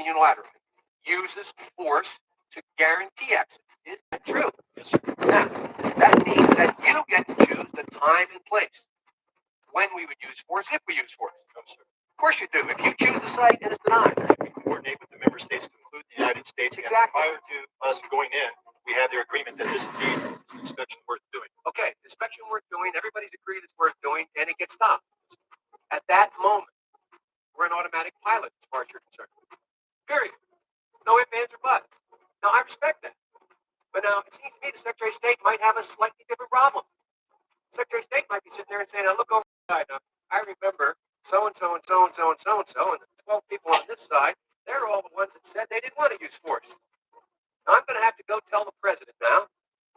taken unilaterally, uses force to guarantee access. Is that true? Yes, sir. Now, that means that you get to choose the time and place when we would use force, if we use force. No, sir. Of course you do. If you choose the site and it's denied. We coordinate with the member states to include the United States. Exactly. And prior to us going in, we have their agreement that this indeed is an inspection worth doing. Okay, inspection worth doing, everybody's agreed it's worth doing, and it gets stopped. At that moment, we're an automatic pilot as far as you're concerned. Period. No ifs, ands, or buts. Now, I respect that. But now, it seems to me the Secretary of State might have a slightly different problem. The Secretary of State might be sitting there and saying, now look over the side. Now, I remember so-and-so and so-and-so and so-and-so, and the 12 people on this side, they're all the ones that said they didn't want to use force. Now, I'm going to have to go tell the President now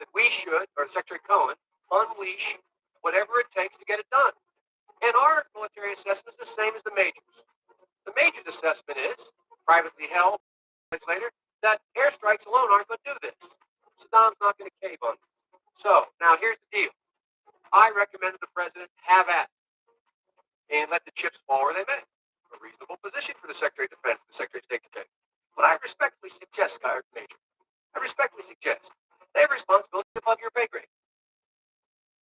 that we should, or Secretary Cohen, unleash whatever it takes to get it done. And our military assessment is the same as the majors. The majors' assessment is, privately held later, that airstrikes alone aren't going to do this. Saddam's not going to cave on this. So, now here's the deal. I recommend the President have at it and let the chips fall where they may. A reasonable position for the Secretary of Defense and the Secretary of State to take. But I respectfully suggest, Major, I respectfully suggest they have responsibility above your pay grade.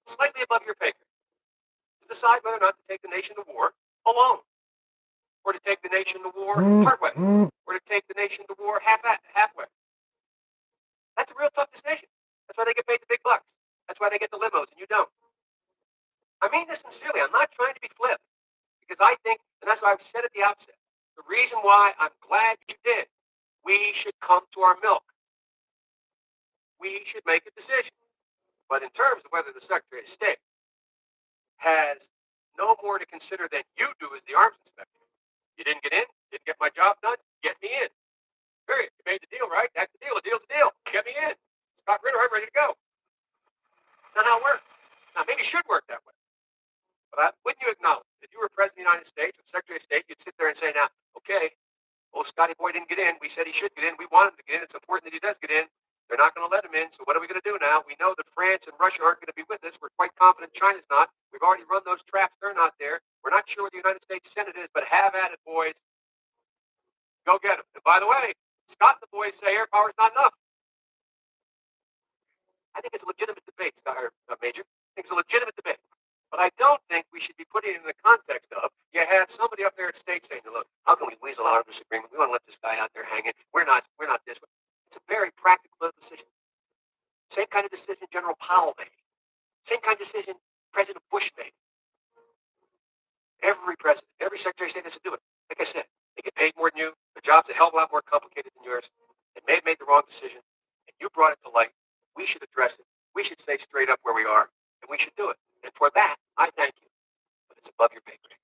Slightly above your pay grade. To decide whether or not to take the nation to war alone. Or to take the nation to war partway. Or to take the nation to war halfway. That's a real tough decision. That's why they get paid the big bucks. That's why they get the limos and you don't. I mean this sincerely. I'm not trying to be flip. Because I think, and that's why I've said at the outset, the reason why I'm glad you did, we should come to our milk. We should make a decision. But in terms of whether the Secretary of State has no more to consider than you do as the arms inspector. You didn't get in, didn't get my job done, get me in. Period. You made the deal, right? That's the deal. A deal's a deal. Get me in. Scott Ritter, I'm ready to go. That's not how it works. Now, maybe it should work that way. But wouldn't you acknowledge, if you were President of the United States or Secretary of State, you'd sit there and say, now, okay, well, Scotty Boy didn't get in. We said he should get in. We want him to get in. It's important that he does get in. They're not going to let him in. So what are we going to do now? We know that France and Russia aren't going to be with us. We're quite confident China's not. We've already run those traps. They're not there. We're not sure what the United States Senate is, but have at it, boys. Go get them. And by the way, Scott and the boys say air power is not enough. I think it's a legitimate debate, Major. I think it's a legitimate debate. But I don't think we should be putting it in the context of, you have somebody up there at state saying, look, how can we weasel out of this agreement? We want to let this guy out there hanging. We're not this way. It's a very practical decision. Same kind of decision General Powell made. Same kind of decision President Bush made. Every president, every Secretary of State has to do it. Like I said, they get paid more than you. Their job's a hell of a lot more complicated than yours. They may have made the wrong decision, and you brought it to light. We should address it. We should stay straight up where we are, and we should do it. And for that, I thank you. But it's above your pay grade.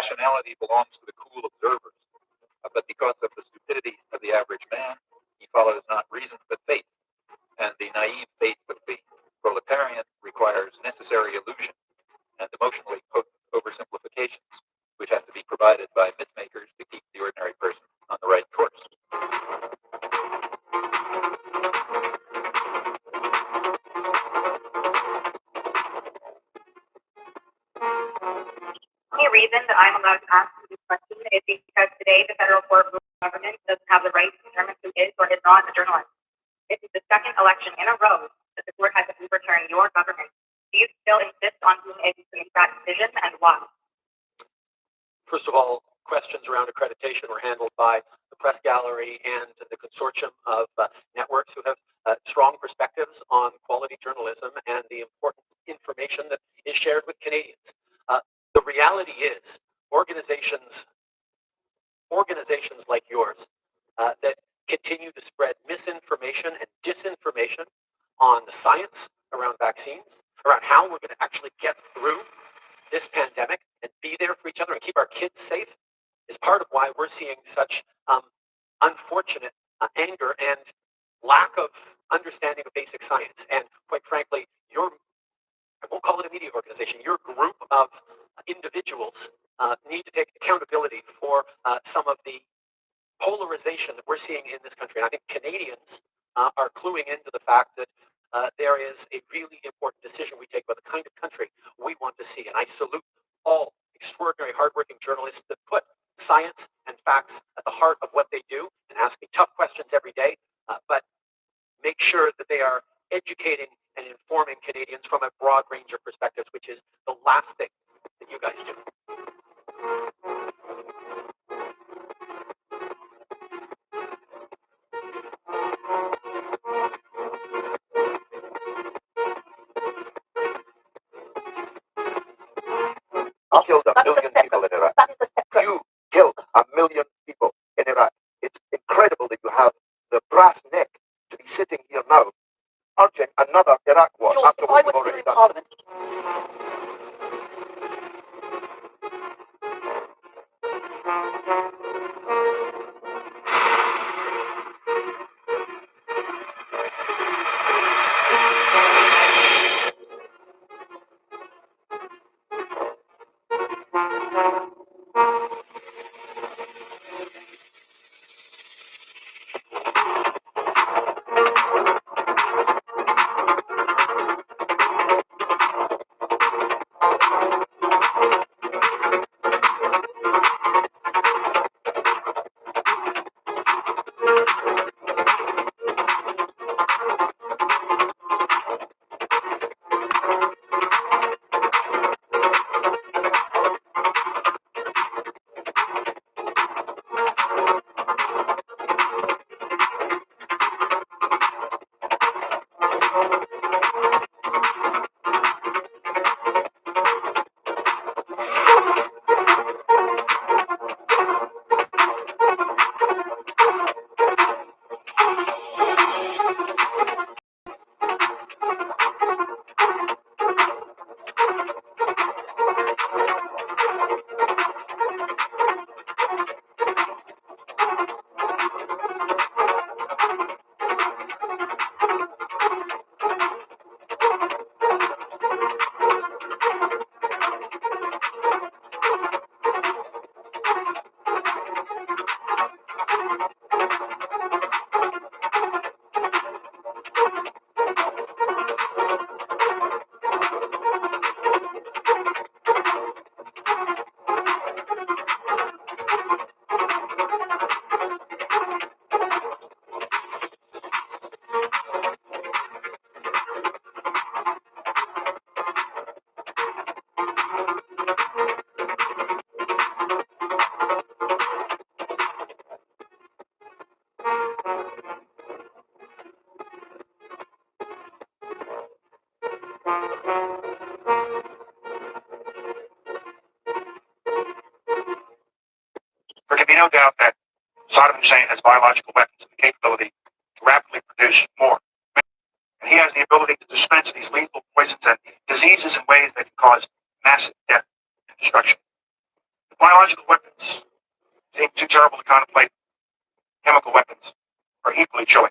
Rationality belongs to the cool observers, but because of the stupidity of the average man, he follows not reason but faith, and the naive faith of the proletarian requires necessary illusion and emotionally potent oversimplifications, which have to be provided by mythmakers to keep the ordinary person on the right course. The only reason that I'm allowed to ask this question is because today the federal court of government doesn't have the right to determine who is or is not a journalist. This is the second election in a row that the court has overturned your government. Do you still insist on being able to make that decision, and why? First of all, questions around accreditation were handled by the press gallery and the consortium of networks who have strong perspectives on quality journalism and the important information that is shared with Canadians. The reality is organizations like yours that continue to spread misinformation and disinformation on the science around vaccines, around how we're going to actually get through this pandemic and be there for each other and keep our kids safe, is part of why we're seeing such unfortunate anger and lack of understanding of basic science. And quite frankly, I won't call it a media organization, your group of individuals need to take accountability for some of the polarization that we're seeing in this country. And I think Canadians are cluing into the fact that there is a really important decision we take about the kind of country we want to see. And I salute all extraordinary, hardworking journalists that put science and facts at the heart of what they do and ask me tough questions every day, but make sure that they are educating and informing Canadians from a broad range of perspectives, which is the last thing that you guys do. You killed a million people in Iraq. You killed a million people in Iraq. It's incredible that you have the brass neck to be sitting here now urging another Iraq war after what you've already done. Parliament. There can be no doubt that Saddam Hussein has biological weapons and the capability to rapidly produce more. And he has the ability to dispense these lethal poisons and diseases in ways that can cause massive death and destruction. The biological weapons seem too terrible to contemplate, chemical weapons are equally chilling.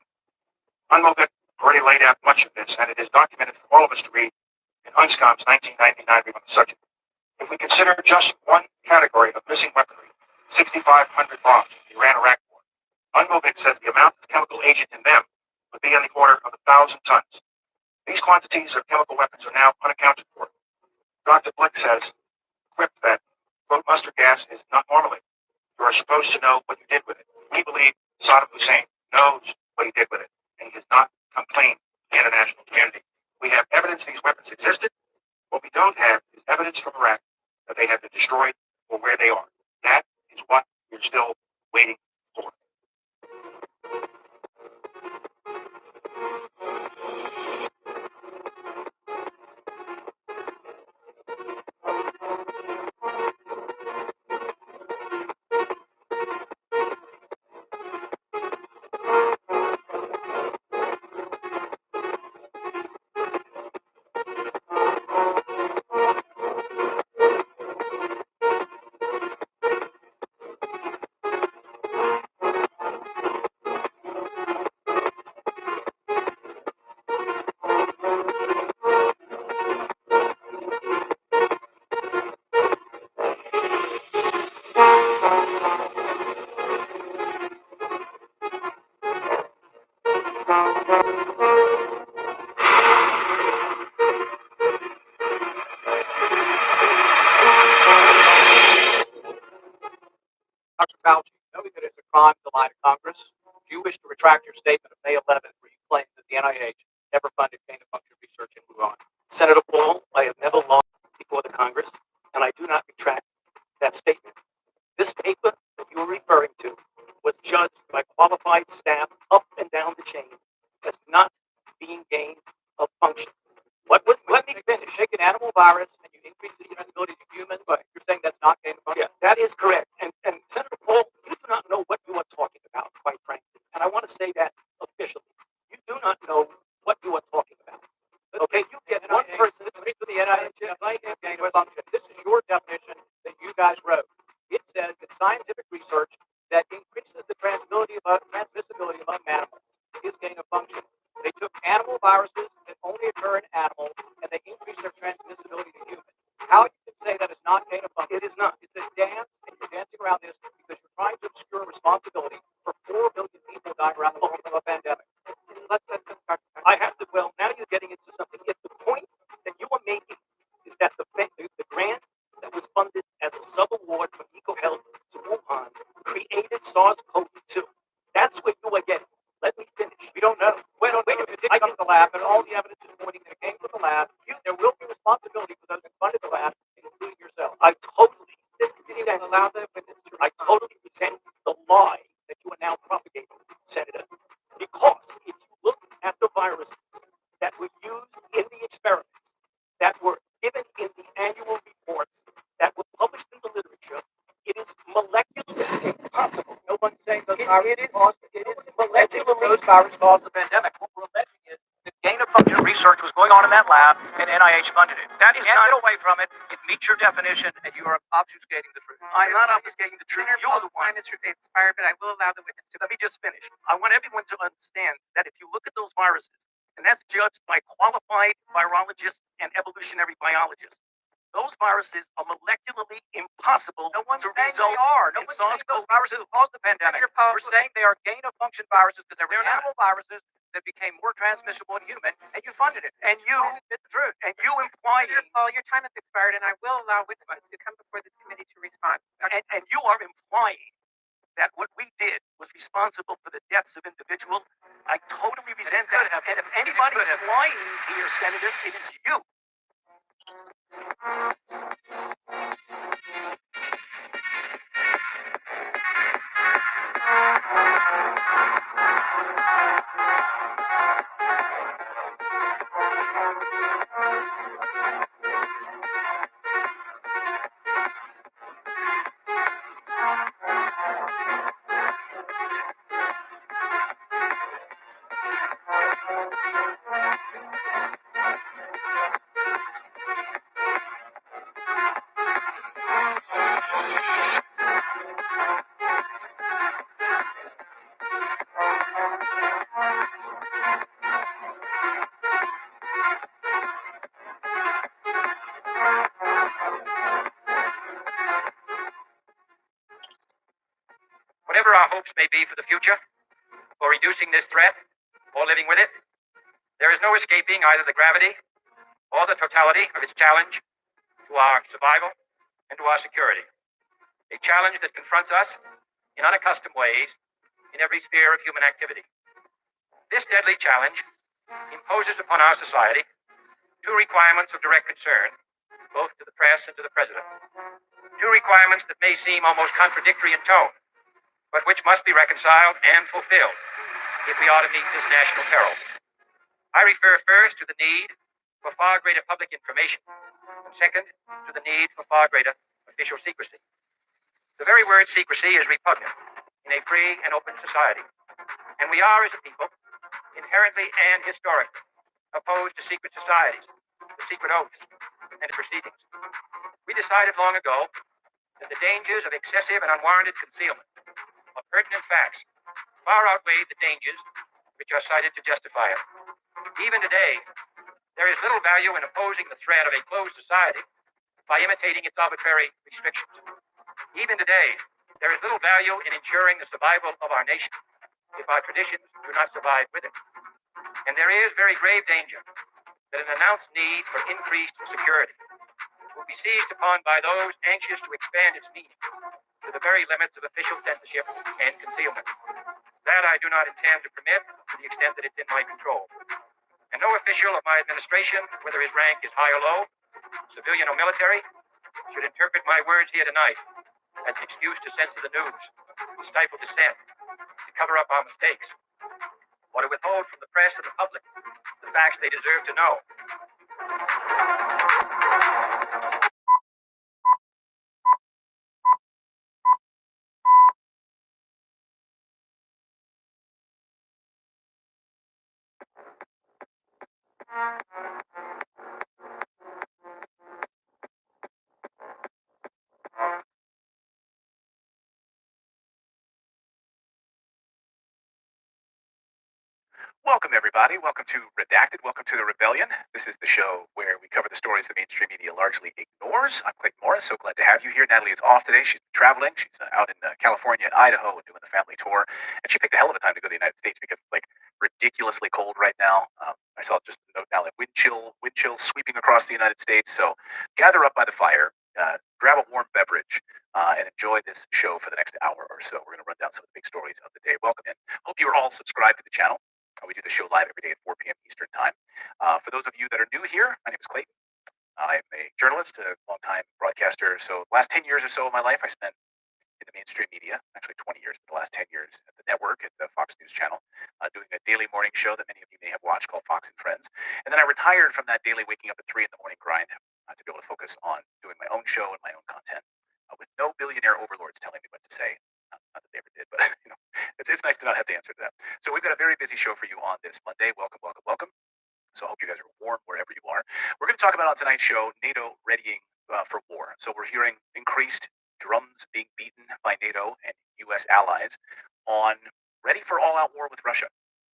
Unmovic already laid out much of this, and it is documented for all of us to read in UNSCOM's 1999 review on the subject. If we consider just one category of missing weaponry, 6,500 bombs from the Iran-Iraq war, Unmovic says the amount of chemical agent in them would be on the order of 1,000 tons. These quantities of chemical weapons are now unaccounted for. Dr. Blick says, quipped that, quote, mustard gas is not normally. You are supposed to know what you did with it. We believe Saddam Hussein knows what he did with it, and he has not come clean to the international community. We have evidence these weapons existed. What we don't have is evidence from Iraq that they have been destroyed or where they are. That is what we're still waiting for. Dr. Fauci, knowing that it's a crime to lie to Congress, do you wish to retract your statement of May 11th where you claimed that the NIH never funded gain-of-function research in Wuhan? Senator Paul, I have never lied before the Congress, and I do not retract that statement. This paper that you are referring to was judged by qualified staff up and down the chain as not being gain of function. Let me finish. You take an animal virus and you increase the transmissibility to humans, but you're saying that's not gain of function? Yeah, that is correct. And Senator Paul, you do not know what you are talking about, quite frankly. And I want to say that officially. You do not know what you are talking about. Okay, you get one person to speak to the NIH gain of function. This is your definition that you guys wrote. It says that scientific research that increases the transmissibility among animals is gain of function. They took animal viruses that only occur in animals and they increased their transmissibility to humans. How you can say that is not gain of function? It is not. It's a dance, and you're dancing around this because you're trying to obscure responsibility for 4 billion people dying around the world from a pandemic. I have to, well, now you're getting into something. If the point that you are making is that the grant that was funded as a sub-award from EcoHealth to Wuhan created SARS-CoV-2, that's what you are getting. Let me finish. We don't know. Wait a minute. It did come to the lab, and all the evidence is pointing that it came from the lab. There will be responsibility for those who funded the lab, including yourself. I totally allow the witness to. I totally resent the lie that you are now propagating, Senator. Because if you look at the viruses that were used in the experiments, that were given in the annual reports, that were published in the literature, it is molecularly impossible. No one's saying those It viruses is molecularly molecularly those viruses caused the pandemic. What we're alleging is that gain-of-function research was going on in that lab, and NIH funded it. That is You can't not- get away from it. It meets your definition, and you are obfuscating the truth. I'm not obfuscating the truth. Senator You're the Paul's one. time is expired, but I will allow the witness to. Let me just finish. I want everyone to understand that if you look at those viruses, and that's judged by qualified virologists and evolutionary biologists, those viruses are molecularly impossible No one's to saying result they are. No in one's saying those SARS-CoV-2. viruses caused the pandemic. Senator Paul, We're saying they are gain-of-function viruses because they were They're not. animal viruses that became more transmissible in human, and you funded it. And you, It's the truth. and you implying, Senator Paul, your time has expired, and I will allow witnesses to come before this committee to respond. and you are implying that what we did was responsible for the deaths of individuals. I totally resent that. And if anybody is lying here, Senator, it is you. Whatever our hopes may be for the future, for reducing this threat, or living with it, there is no escaping either the gravity or the totality of its challenge to our survival and to our security. A challenge that confronts us in unaccustomed ways in every sphere of human activity. This deadly challenge imposes upon our society two requirements of direct concern, both to the press and to the president. Two requirements that may seem almost contradictory in tone, but which must be reconciled and fulfilled if we are to meet this national peril. I refer first to the need for far greater public information, and second, to the need for far greater official secrecy. The very word secrecy is repugnant in a free and open society, and we are, as a people, inherently and historically opposed to secret societies, to secret oaths, and to proceedings. We decided long ago that the dangers of excessive and unwarranted concealment of pertinent facts far outweighed the dangers which are cited to justify it. Even today, there is little value in opposing the threat of a closed society by imitating its arbitrary restrictions. Even today, there is little value in ensuring the survival of our nation if our traditions do not survive with it. And there is very grave danger that an announced need for increased security will be seized upon by those anxious to expand its meaning to the very limits of official censorship and concealment. That I do not intend to permit to the extent that it's in my control. And no official of my administration, whether his rank is high or low, civilian or military, should interpret my words here tonight as an excuse to censor the news, to stifle dissent, to cover up our mistakes, or to withhold from the press and the public the facts they deserve to know. Welcome, everybody. Welcome to Redacted. Welcome to the Rebellion. This is the show where we cover the stories the mainstream media largely ignores. I'm Clayton Morris. So glad to have you here. Natalie is off today. She's traveling. She's out in California and Idaho and doing the family tour. And she picked a hell of a time to go to the United States because it's like ridiculously cold right now. I saw just a note now, like wind chill sweeping across the United States. So gather up by the fire, grab a warm beverage, and enjoy this show for the next hour or so. We're going to run down some of the big stories of the day. Welcome in. Hope you are all subscribed to the channel. We do the show live every day at 4 p.m. Eastern Time. For those of you that are new here, my name is Clayton. I'm a journalist, a longtime broadcaster. So the last 10 years or so of my life I spent in the mainstream media, actually 20 years, but the last 10 years at the network, at the Fox News Channel, doing a daily morning show that many of you may have watched called Fox and Friends. And then I retired from that daily waking up at 3 in the morning grind to be able to focus on doing my own show and my own content with no billionaire overlords telling me what to say. Not that they ever did, but it's nice to not have to answer to that. So we've got a very busy show for you on this Monday. Welcome, welcome, welcome. So I hope you guys are warm wherever you are. We're going to talk about on tonight's show NATO readying for war. So we're hearing increased drums being beaten by NATO and U.S. allies on ready for all-out war with Russia.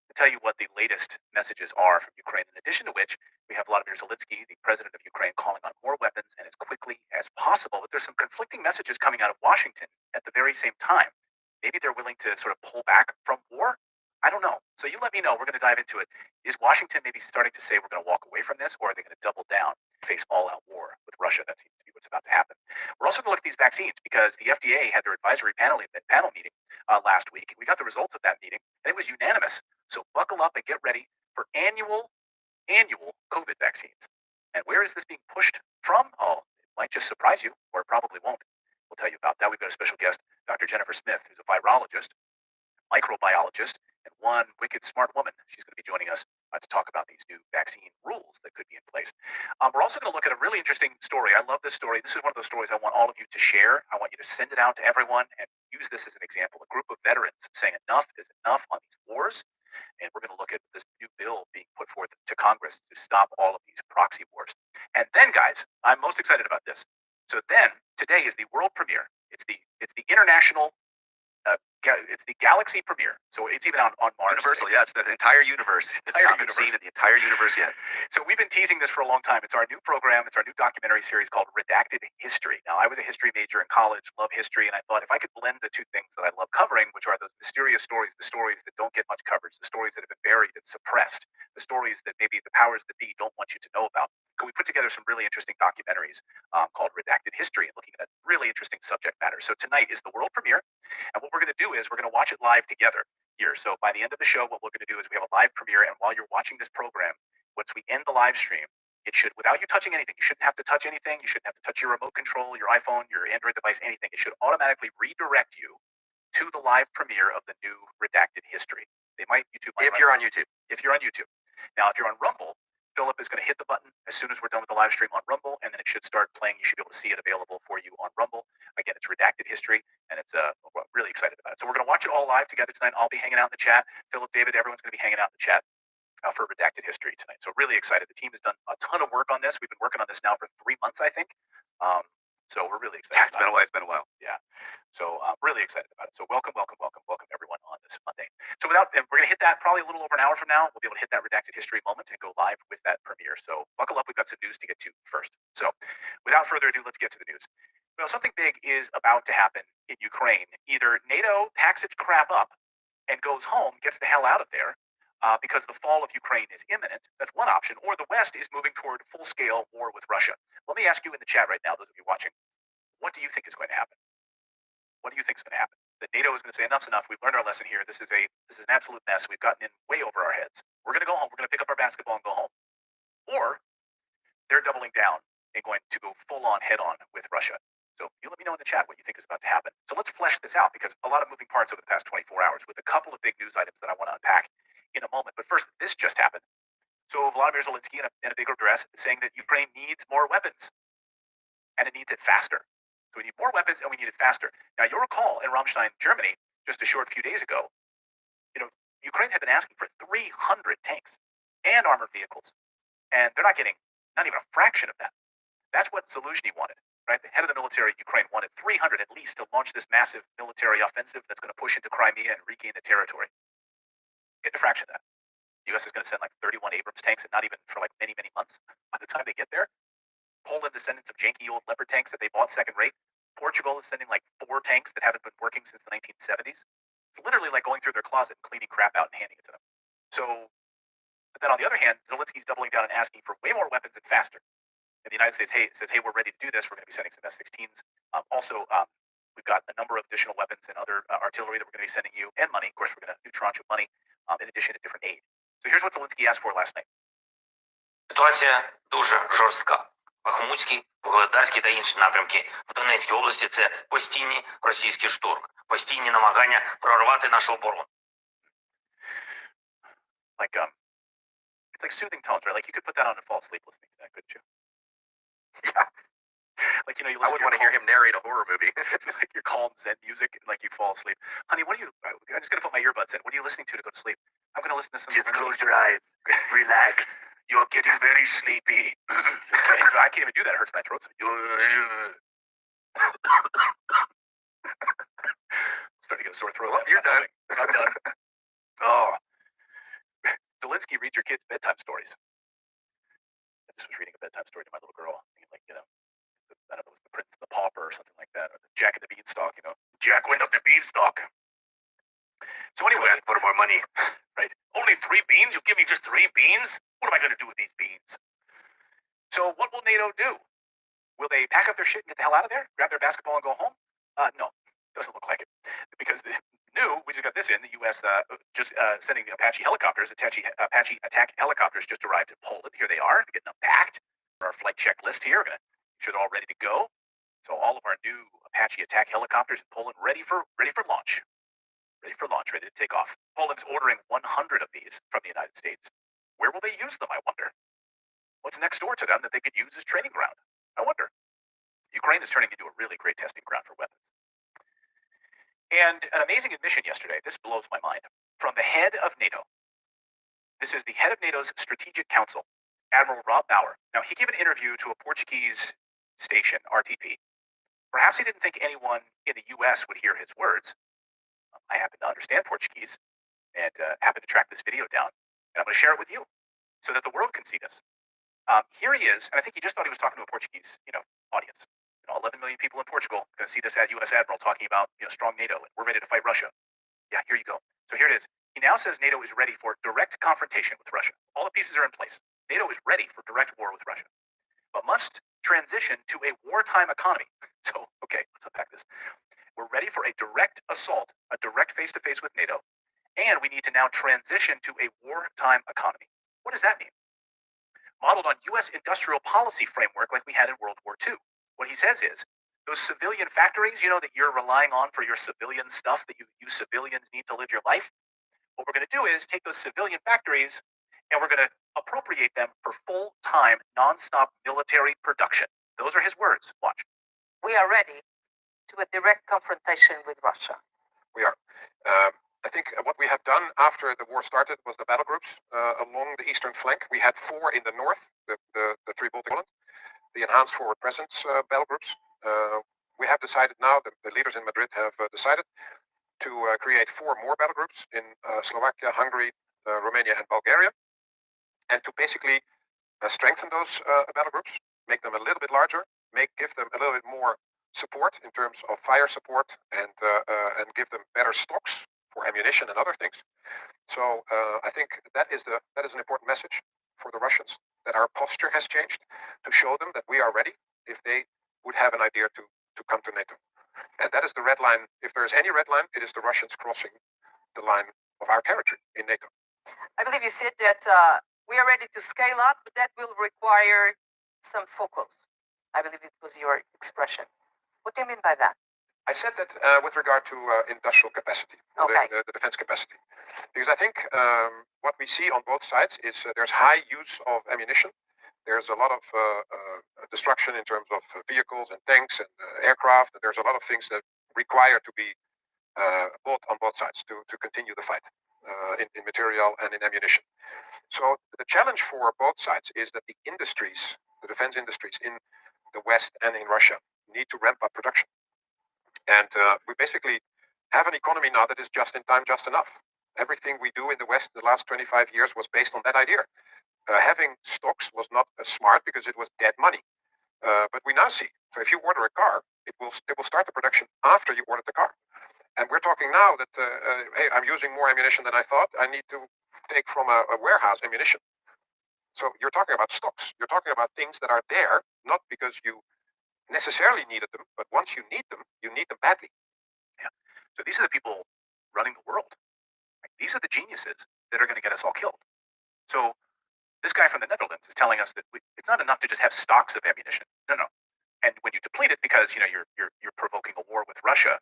To tell you what the latest messages are from Ukraine, in addition to which we have Vladimir Zelensky, the president of Ukraine, calling on more weapons and as quickly as possible. But there's some conflicting messages coming out of Washington at the very same time. Maybe they're willing to sort of pull back from war. I don't know. So you let me know. We're going to dive into it. Is Washington maybe starting to say we're going to walk away from this, or are they going to double down, face all-out war with Russia? That seems to be what's about to happen. We're also going to look at these vaccines because the FDA had their advisory panel meeting last week. We got the results of that meeting, and it was unanimous. So buckle up and get ready for annual COVID vaccines. And where is this being pushed from? Oh, it might just surprise you, or it probably won't. We'll tell you about that. We've got a special guest, Dr. Jennifer Smith, who's a virologist, microbiologist, and one wicked smart woman. She's going to be joining us to talk about these new vaccine rules that could be in place. We're also going to look at a really interesting story. I love this story. This is one of those stories I want all of you to share. I want you to send it out to everyone and use this as an example. A group of veterans saying enough is enough on these wars. And we're going to look at this new bill being put forth to Congress to stop all of these proxy wars. And then, guys, I'm most excited about this. So then today is the world premiere. It's the international. It's the galaxy premiere, so it's even on Mars. Universal, yes, the entire universe. It's not been seen in the entire universe yet. So we've been teasing this for a long time. It's our new program. It's our new documentary series called Redacted History. Now, I was a history major in college, love history, and I thought if I could blend the two things that I love covering, which are those mysterious stories, the stories that don't get much coverage, the stories that have been buried and suppressed, the stories that maybe the powers that be don't want you to know about, could we put together some really interesting documentaries called Redacted History and looking at a really interesting subject matter. So tonight is the world premiere. And what we're going to do is we're going to watch it live together here. So by the end of the show, what we're going to do is we have a live premiere. And while you're watching this program, once we end the live stream, it should, without you touching anything, you shouldn't have to touch anything. You shouldn't have to touch your remote control, your iPhone, your Android device, anything. It should automatically redirect you to the live premiere of the new Redacted History. YouTube might If you're on YouTube. If you're on YouTube. Now, if you're on Rumble, Philip is going to hit the button as soon as we're done with the live stream on Rumble, and then it should start playing. You should be able to see it available for you on Rumble. Again, it's Redacted History, and it's we're really excited about it. So we're going to watch it all live together tonight. I'll be hanging out in the chat. Philip, David, everyone's going to be hanging out in the chat for Redacted History tonight. So really excited. The team has done a ton of work on this. We've been working on this now for 3 months, I think. So we're really excited. It's been a while. It's been a while. Yeah. So I'm really excited about it. So welcome everyone on this Monday. So we're going to hit that probably a little over an hour from now. We'll be able to hit that Redacted History moment and go live with that premiere. So buckle up. We've got some news to get to first. So without further ado, let's get to the news. Well, something big is about to happen in Ukraine. Either NATO packs its crap up and goes home, gets the hell out of there, because the fall of Ukraine is imminent. That's one option. Or the West is moving toward full-scale war with Russia. Let me ask you in the chat right now, those of you watching, what do you think is going to happen? What do you think is going to happen? That NATO is going to say enough's enough. We've learned our lesson here. This is an absolute mess. We've gotten in way over our heads. We're going to go home. We're going to pick up our basketball and go home. Or they're doubling down and going to go full-on head-on with Russia. So you let me know in the chat what you think is about to happen. So let's flesh this out, because a lot of moving parts over the past 24 hours with a couple of big news items that I want to unpack in a moment. But first, this just happened. So Vladimir Zelensky in a big address saying that Ukraine needs more weapons, and it needs it faster. So we need more weapons and we need it faster. Now, you'll recall in Ramstein, Germany, just a short few days ago, Ukraine had been asking for 300 tanks and armored vehicles, and they're not getting not even a fraction of that. That's what Zelensky wanted, right? The head of the military in Ukraine wanted 300 at least to launch this massive military offensive that's going to push into Crimea and regain the territory. Get a fraction of that. The U.S. is going to send like 31 Abrams tanks, and not even for like many, many months. By the time they get there, Poland is sending some janky old Leopard tanks that they bought second rate. Portugal is sending like 4 tanks that haven't been working since the 1970s. It's literally like going through their closet and cleaning crap out and handing it to them. So, but then on the other hand, Zelensky's doubling down and asking for way more weapons and faster. And the United States says, hey, we're ready to do this. We're going to be sending some F-16s. We've got a number of additional weapons and other artillery that we're going to be sending you, and money. Of course, we're going to new tranche of money in addition to different aid. So here's what Zelensky asked for last night. Ситуація дуже жорстка. Бахмутський, Вугледарський та інші напрямки в Донецькій області – це постійні російські штурми, постійні намагання прорвати нашу оборону. It's like soothing tones, right? Like you could put that on and fall asleep listening to that, couldn't you? Yeah. Like, you I would want to hear him narrate a horror movie. Like your calm Zen music, and like you fall asleep. Honey, I'm just going to put my earbuds in. What are you listening to go to sleep? I'm going to listen to some. Just close your eyes. Relax. You're getting very sleepy. I can't even do that. It hurts my throat. Starting to get a sore throat. Well, you're done. I'm done. Oh. Zelensky reads your kids bedtime stories. I just was reading a bedtime story to my little girl. Like, I don't know, it was The Prince and the Pauper or something like that, or the Jack and the Beanstalk, Jack went up the beanstalk. So anyway, ask for more money. Right. Only 3 beans? You give me just 3 beans? What am I going to do with these beans? So what will NATO do? Will they pack up their shit and get the hell out of there? Grab their basketball and go home? No, doesn't look like it. Because we just got this in. The U.S. Just sending the Apache helicopters. Apache attack helicopters just arrived in Poland. Here they are, getting them packed. Our flight checklist here. We're going to make sure they're all ready to go. So all of our new Apache attack helicopters in Poland ready for launch. Ready to take off. Poland's ordering 100 of these from the United States. Where will they use them, I wonder? What's next door to them that they could use as training ground? I wonder. Ukraine is turning into a really great testing ground for weapons. And an amazing admission yesterday, this blows my mind, from the head of NATO. This is the head of NATO's Strategic Council, Admiral Rob Bauer. Now, he gave an interview to a Portuguese station, RTP. Perhaps he didn't think anyone in the U.S. would hear his words. I happen to understand Portuguese and happen to track this video down, and I'm going to share it with you so that the world can see this. Here he is, and I think he just thought he was talking to a Portuguese, audience. 11 million people in Portugal going to see this U.S. admiral talking about, strong NATO, and we're ready to fight Russia. Yeah, here you go. So here it is. He now says NATO is ready for direct confrontation with Russia. All the pieces are in place. NATO is ready for direct war with Russia, but must transition to a wartime economy. So, okay, let's unpack this. We're ready for a direct assault, a direct face-to-face with NATO, and we need to now transition to a wartime economy. What does that mean? Modeled on U.S. industrial policy framework like we had in World War II. What he says is, those civilian factories, that you're relying on for your civilian stuff that you civilians need to live your life, what we're going to do is take those civilian factories and we're going to appropriate them for full-time, non-stop military production. Those are his words. Watch. We are ready to a direct confrontation with Russia. We are. I think what we have done after the war started was the battle groups along the eastern flank. We had 4 in the north, the 3 Baltic islands, the enhanced forward presence battle groups. We have decided now, the leaders in Madrid have decided to create 4 more battle groups in Slovakia, Hungary, Romania, and Bulgaria, and to basically strengthen those battle groups, make them a little bit larger, give them a little bit more support in terms of fire support, and give them better stocks for ammunition and other things. So I think that is an important message for the Russians, that our posture has changed to show them that we are ready if they would have an idea to come to NATO. And that is the red line. If there is any red line, it is the Russians crossing the line of our territory in NATO. I believe you said that we are ready to scale up, but that will require some focus. I believe it was your expression. What do you mean by that? I said that with regard to industrial capacity, Okay. the defense capacity. Because I think what we see on both sides is there's high use of ammunition. There's a lot of destruction in terms of vehicles and tanks and aircraft. And there's a lot of things that require to be bought on both sides to continue the fight in material and in ammunition. So the challenge for both sides is that the industries, the defense industries in the West and in Russia, need to ramp up production. And we basically have an economy now that is just in time, just enough. Everything we do in the West in the last 25 years was based on that idea. Having stocks was not smart because it was dead money. But we now see, so if you order a car, it will start the production after you ordered the car. And we're talking now that, hey, I'm using more ammunition than I thought. I need to take from a warehouse ammunition. So you're talking about stocks. You're talking about things that are there, not because you necessarily needed them, but once you need them badly. Yeah. So these are the people running the world. Like, these are the geniuses that are going to get us all killed. So this guy from the Netherlands is telling us that it's not enough to just have stocks of ammunition. No. And when you deplete it because you're provoking a war with Russia,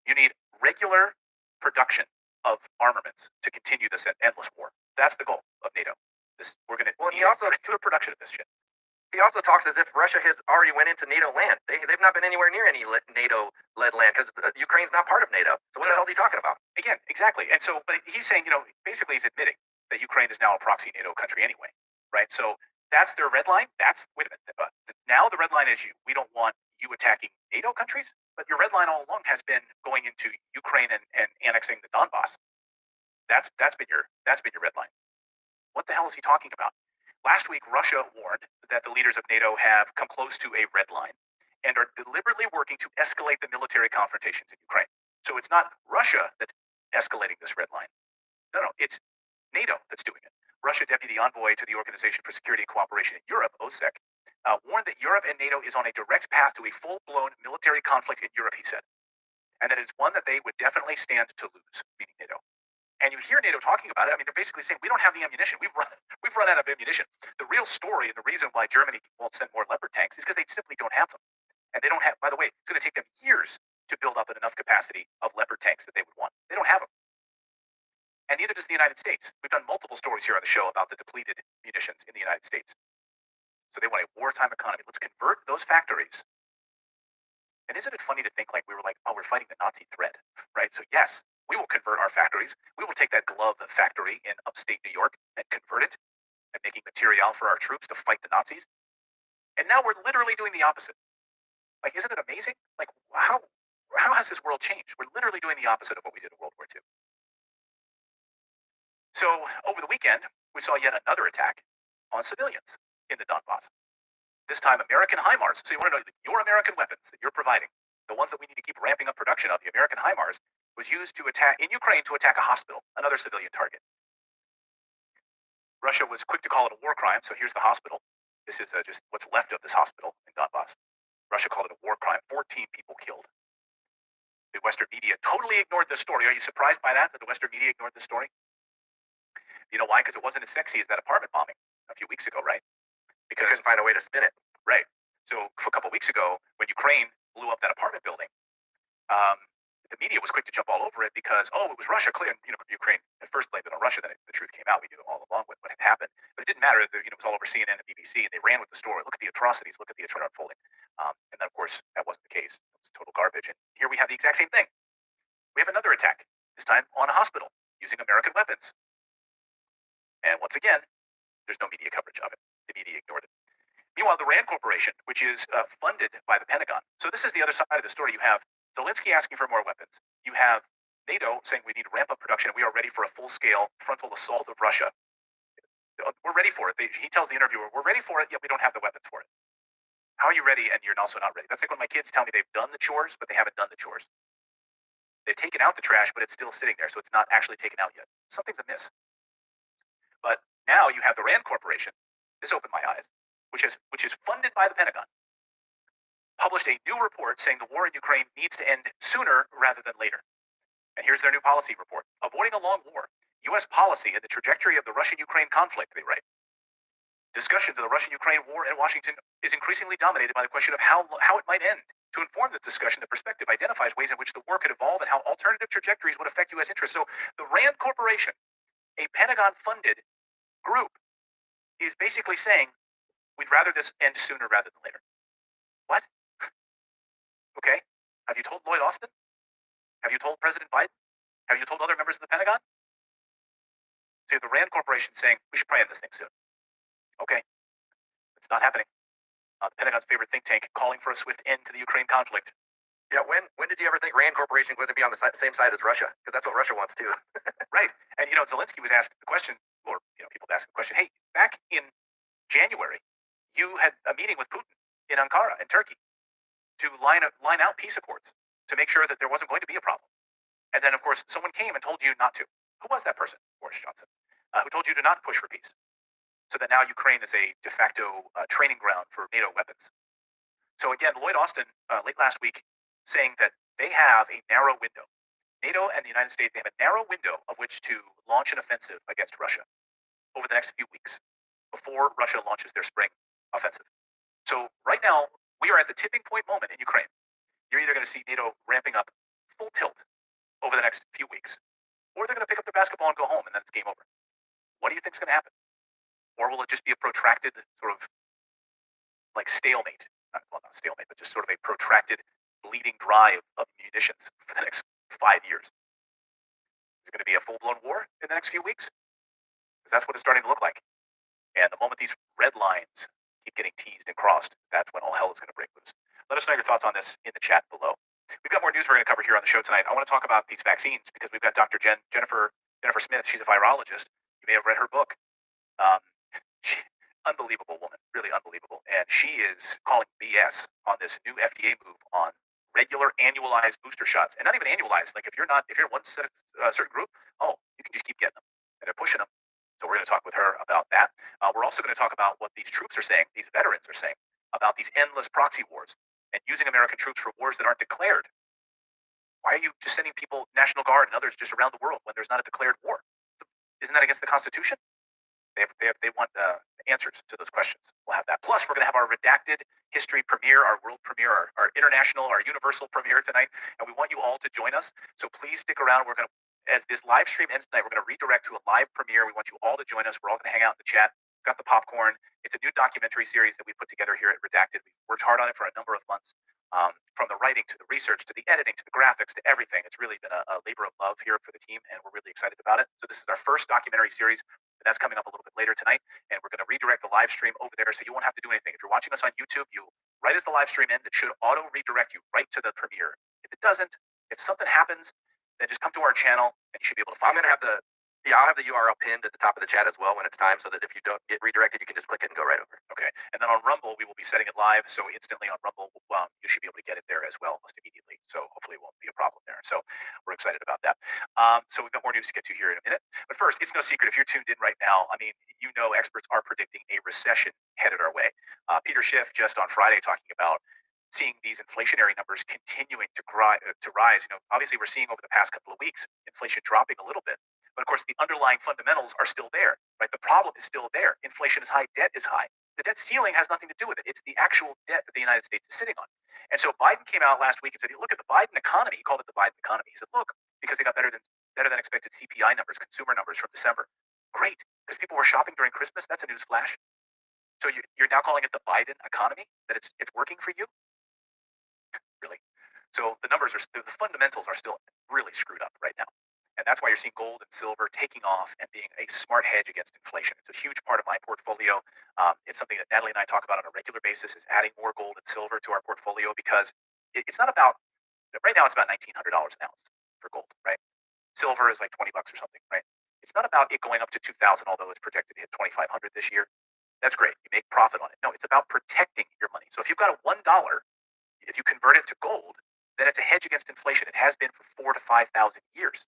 you need regular production of armaments to continue this endless war. That's the goal of NATO. We're going to need regular production of this shit. He also talks as if Russia has already went into NATO land. They've not been anywhere near any NATO-led land because Ukraine's not part of NATO. So what the hell is he talking about? Again, exactly. And so, but he's saying, basically he's admitting that Ukraine is now a proxy NATO country anyway, right? So that's their red line. Wait a minute. Now the red line is we don't want you attacking NATO countries, but your red line all along has been going into Ukraine and annexing the Donbass. That's been your red line. What the hell is he talking about? Last week, Russia warned that the leaders of NATO have come close to a red line and are deliberately working to escalate the military confrontations in Ukraine. So it's not Russia that's escalating this red line. No, it's NATO that's doing it. Russia Deputy Envoy to the Organization for Security and Cooperation in Europe, OSEC, warned that Europe and NATO is on a direct path to a full-blown military conflict in Europe, he said, and that it's one that they would definitely stand to lose, meaning NATO. And you hear NATO talking about it. I mean, they're basically saying, we don't have the ammunition. We've run out of ammunition. The real story and the reason why Germany won't send more Leopard tanks is because they simply don't have them. And they don't have, by the way, it's going to take them years to build up enough capacity of Leopard tanks that they would want. They don't have them. And neither does the United States. We've done multiple stories here on the show about the depleted munitions in the United States. So they want a wartime economy. Let's convert those factories. And isn't it funny to think like we were like, oh, we're fighting the Nazi threat, right? So yes, we will convert our factories. We will take that glove factory in upstate New York and convert it and making material for our troops to fight the Nazis. And now we're literally doing the opposite. Like, isn't it amazing? Like, how has this world changed? We're literally doing the opposite of what we did in World War II. So over the weekend, we saw yet another attack on civilians in the Donbass. This time, American HIMARS. So you want to know that your American weapons that you're providing, the ones that we need to keep ramping up production of, the American HIMARS, was used to attack in Ukraine to attack a hospital, another civilian target. Russia was quick to call it a war crime. So here's the hospital. This is just what's left of this hospital in Donbass. Russia called it a war crime. 14 people killed. The Western media totally ignored this story. Are you surprised by that the Western media ignored this story? You know why? Because it wasn't as sexy as that apartment bombing a few weeks ago, right? Because couldn't find a way to spin it. Right. So a couple of weeks ago, when Ukraine blew up that apartment building, the media was quick to jump all over it because, it was Russia. Clear, Ukraine at first blamed it on Russia. Then the truth came out. We knew all along what had happened, but it didn't matter. It was all over CNN and BBC, and they ran with the story. Look at the atrocities. Look at the atrocities unfolding. And then, of course, that wasn't the case. It was total garbage. And here we have the exact same thing. We have another attack. This time on a hospital using American weapons. And once again, there's no media coverage of it. The media ignored it. Meanwhile, the RAND Corporation, which is funded by the Pentagon. So this is the other side of the story. You have Zelensky asking for more weapons. You have NATO saying we need to ramp up production. We are ready for a full-scale frontal assault of Russia. We're ready for it. He tells the interviewer, we're ready for it, yet we don't have the weapons for it. How are you ready and you're also not ready? That's like when my kids tell me they've done the chores, but they haven't done the chores. They've taken out the trash, but it's still sitting there, so it's not actually taken out yet. Something's amiss. But now you have the RAND Corporation. This opened my eyes. Which is funded by the Pentagon, published a new report saying the war in Ukraine needs to end sooner rather than later. And here's their new policy report. Avoiding a long war, U.S. policy and the trajectory of the Russian-Ukraine conflict, they write. Discussions of the Russian-Ukraine war in Washington is increasingly dominated by the question of how it might end. To inform this discussion, the perspective identifies ways in which the war could evolve and how alternative trajectories would affect U.S. interests. So the RAND Corporation, a Pentagon-funded group, is basically saying, we'd rather this end sooner rather than later. What? Okay. Have you told Lloyd Austin? Have you told President Biden? Have you told other members of the Pentagon? So you have the RAND Corporation saying, we should probably end this thing soon. Okay. It's not happening. The Pentagon's favorite think tank calling for a swift end to the Ukraine conflict. Yeah, when did you ever think RAND Corporation was going to be on the same side as Russia? Because that's what Russia wants too. Right. And, Zelensky was asked the question, or, people asked the question, hey, back in January, you had a meeting with Putin in Ankara, in Turkey, to line out peace accords to make sure that there wasn't going to be a problem. And then, of course, someone came and told you not to. Who was that person? Boris Johnson, who told you to not push for peace. So that now Ukraine is a de facto training ground for NATO weapons. So again, Lloyd Austin, late last week, saying that they have a narrow window. NATO and the United States, they have a narrow window of which to launch an offensive against Russia over the next few weeks before Russia launches their spring offensive. So right now, we are at the tipping point moment in Ukraine. You're either going to see NATO ramping up full tilt over the next few weeks, or they're going to pick up their basketball and go home, and then it's game over. What do you think is going to happen? Or will it just be a protracted sort of like stalemate? Well, not stalemate, but just sort of a protracted bleeding dry of munitions for the next 5 years. Is it going to be a full-blown war in the next few weeks? Because that's what it's starting to look like. And the moment these red lines keep getting teased and crossed, that's when all hell is going to break loose. Let us know your thoughts on this in the chat below. We've got more news we're going to cover here on the show tonight. I want to talk about these vaccines because we've got Dr. Jennifer Smith. She's a virologist. You may have read her book. Unbelievable woman, really unbelievable. And she is calling BS on this new FDA move on regular annualized booster shots. And not even annualized. Like if you're one certain group, you can just keep getting them. And they're pushing them. So we're going to talk with her about that. We're also going to talk about what these troops are saying, these veterans are saying, about these endless proxy wars and using American troops for wars that aren't declared. Why are you just sending people, National Guard and others, just around the world when there's not a declared war? Isn't that against the Constitution? They want answers to those questions. We'll have that. Plus, we're going to have our Redacted history premiere, our world premiere, our international, our universal premiere tonight, and we want you all to join us. So please stick around. We're going to, as this live stream ends tonight, we're going to redirect to a live premiere. We want you all to join us. We're all going to hang out in the chat. Got the popcorn. It's a new documentary series that we put together here at Redacted. We've worked hard on it for a number of months. From the writing to the research to the editing to the graphics to everything. It's really been a labor of love here for the team, and we're really excited about it. So this is our first documentary series. And that's coming up a little bit later tonight. And we're going to redirect the live stream over there so you won't have to do anything. If you're watching us on YouTube, right as the live stream ends, it should auto redirect you right to the premiere. If it doesn't, if something happens, then just come to our channel and you should be able to follow. I'm going to have I'll have the URL pinned at the top of the chat as well when it's time, so that if you don't get redirected, you can just click it and go right over. Okay. And then on Rumble, we will be setting it live. So instantly on Rumble, you should be able to get it there as well almost immediately. So hopefully it won't be a problem there. So we're excited about that. So we've got more news to get to here in a minute. But first, it's no secret if you're tuned in right now. I mean, experts are predicting a recession headed our way. Peter Schiff just on Friday talking about seeing these inflationary numbers continuing to rise. Obviously we're seeing over the past couple of weeks inflation dropping a little bit. But of course, the underlying fundamentals are still there, right? The problem is still there. Inflation is high, debt is high. The debt ceiling has nothing to do with it. It's the actual debt that the United States is sitting on. And so Biden came out last week and said, look at the Biden economy. He called it the Biden economy. He said, look, because they got better than expected CPI numbers, consumer numbers from December. Great, because people were shopping during Christmas. That's a news flash. So you're now calling it the Biden economy, that it's working for you? Really? So the fundamentals are still really screwed up right now. And that's why you're seeing gold and silver taking off and being a smart hedge against inflation. It's a huge part of my portfolio. It's something that Natalie and I talk about on a regular basis, is adding more gold and silver to our portfolio, because it's not about, right now it's about $1,900 an ounce for gold, right? Silver is like $20 or something, right? It's not about it going up to 2,000, although it's projected to hit 2,500 this year. That's great. You make profit on it. No, it's about protecting your money. So if you've got a $1, if you convert it to gold, then it's a hedge against inflation. It has been for 4,000 to 5,000 years.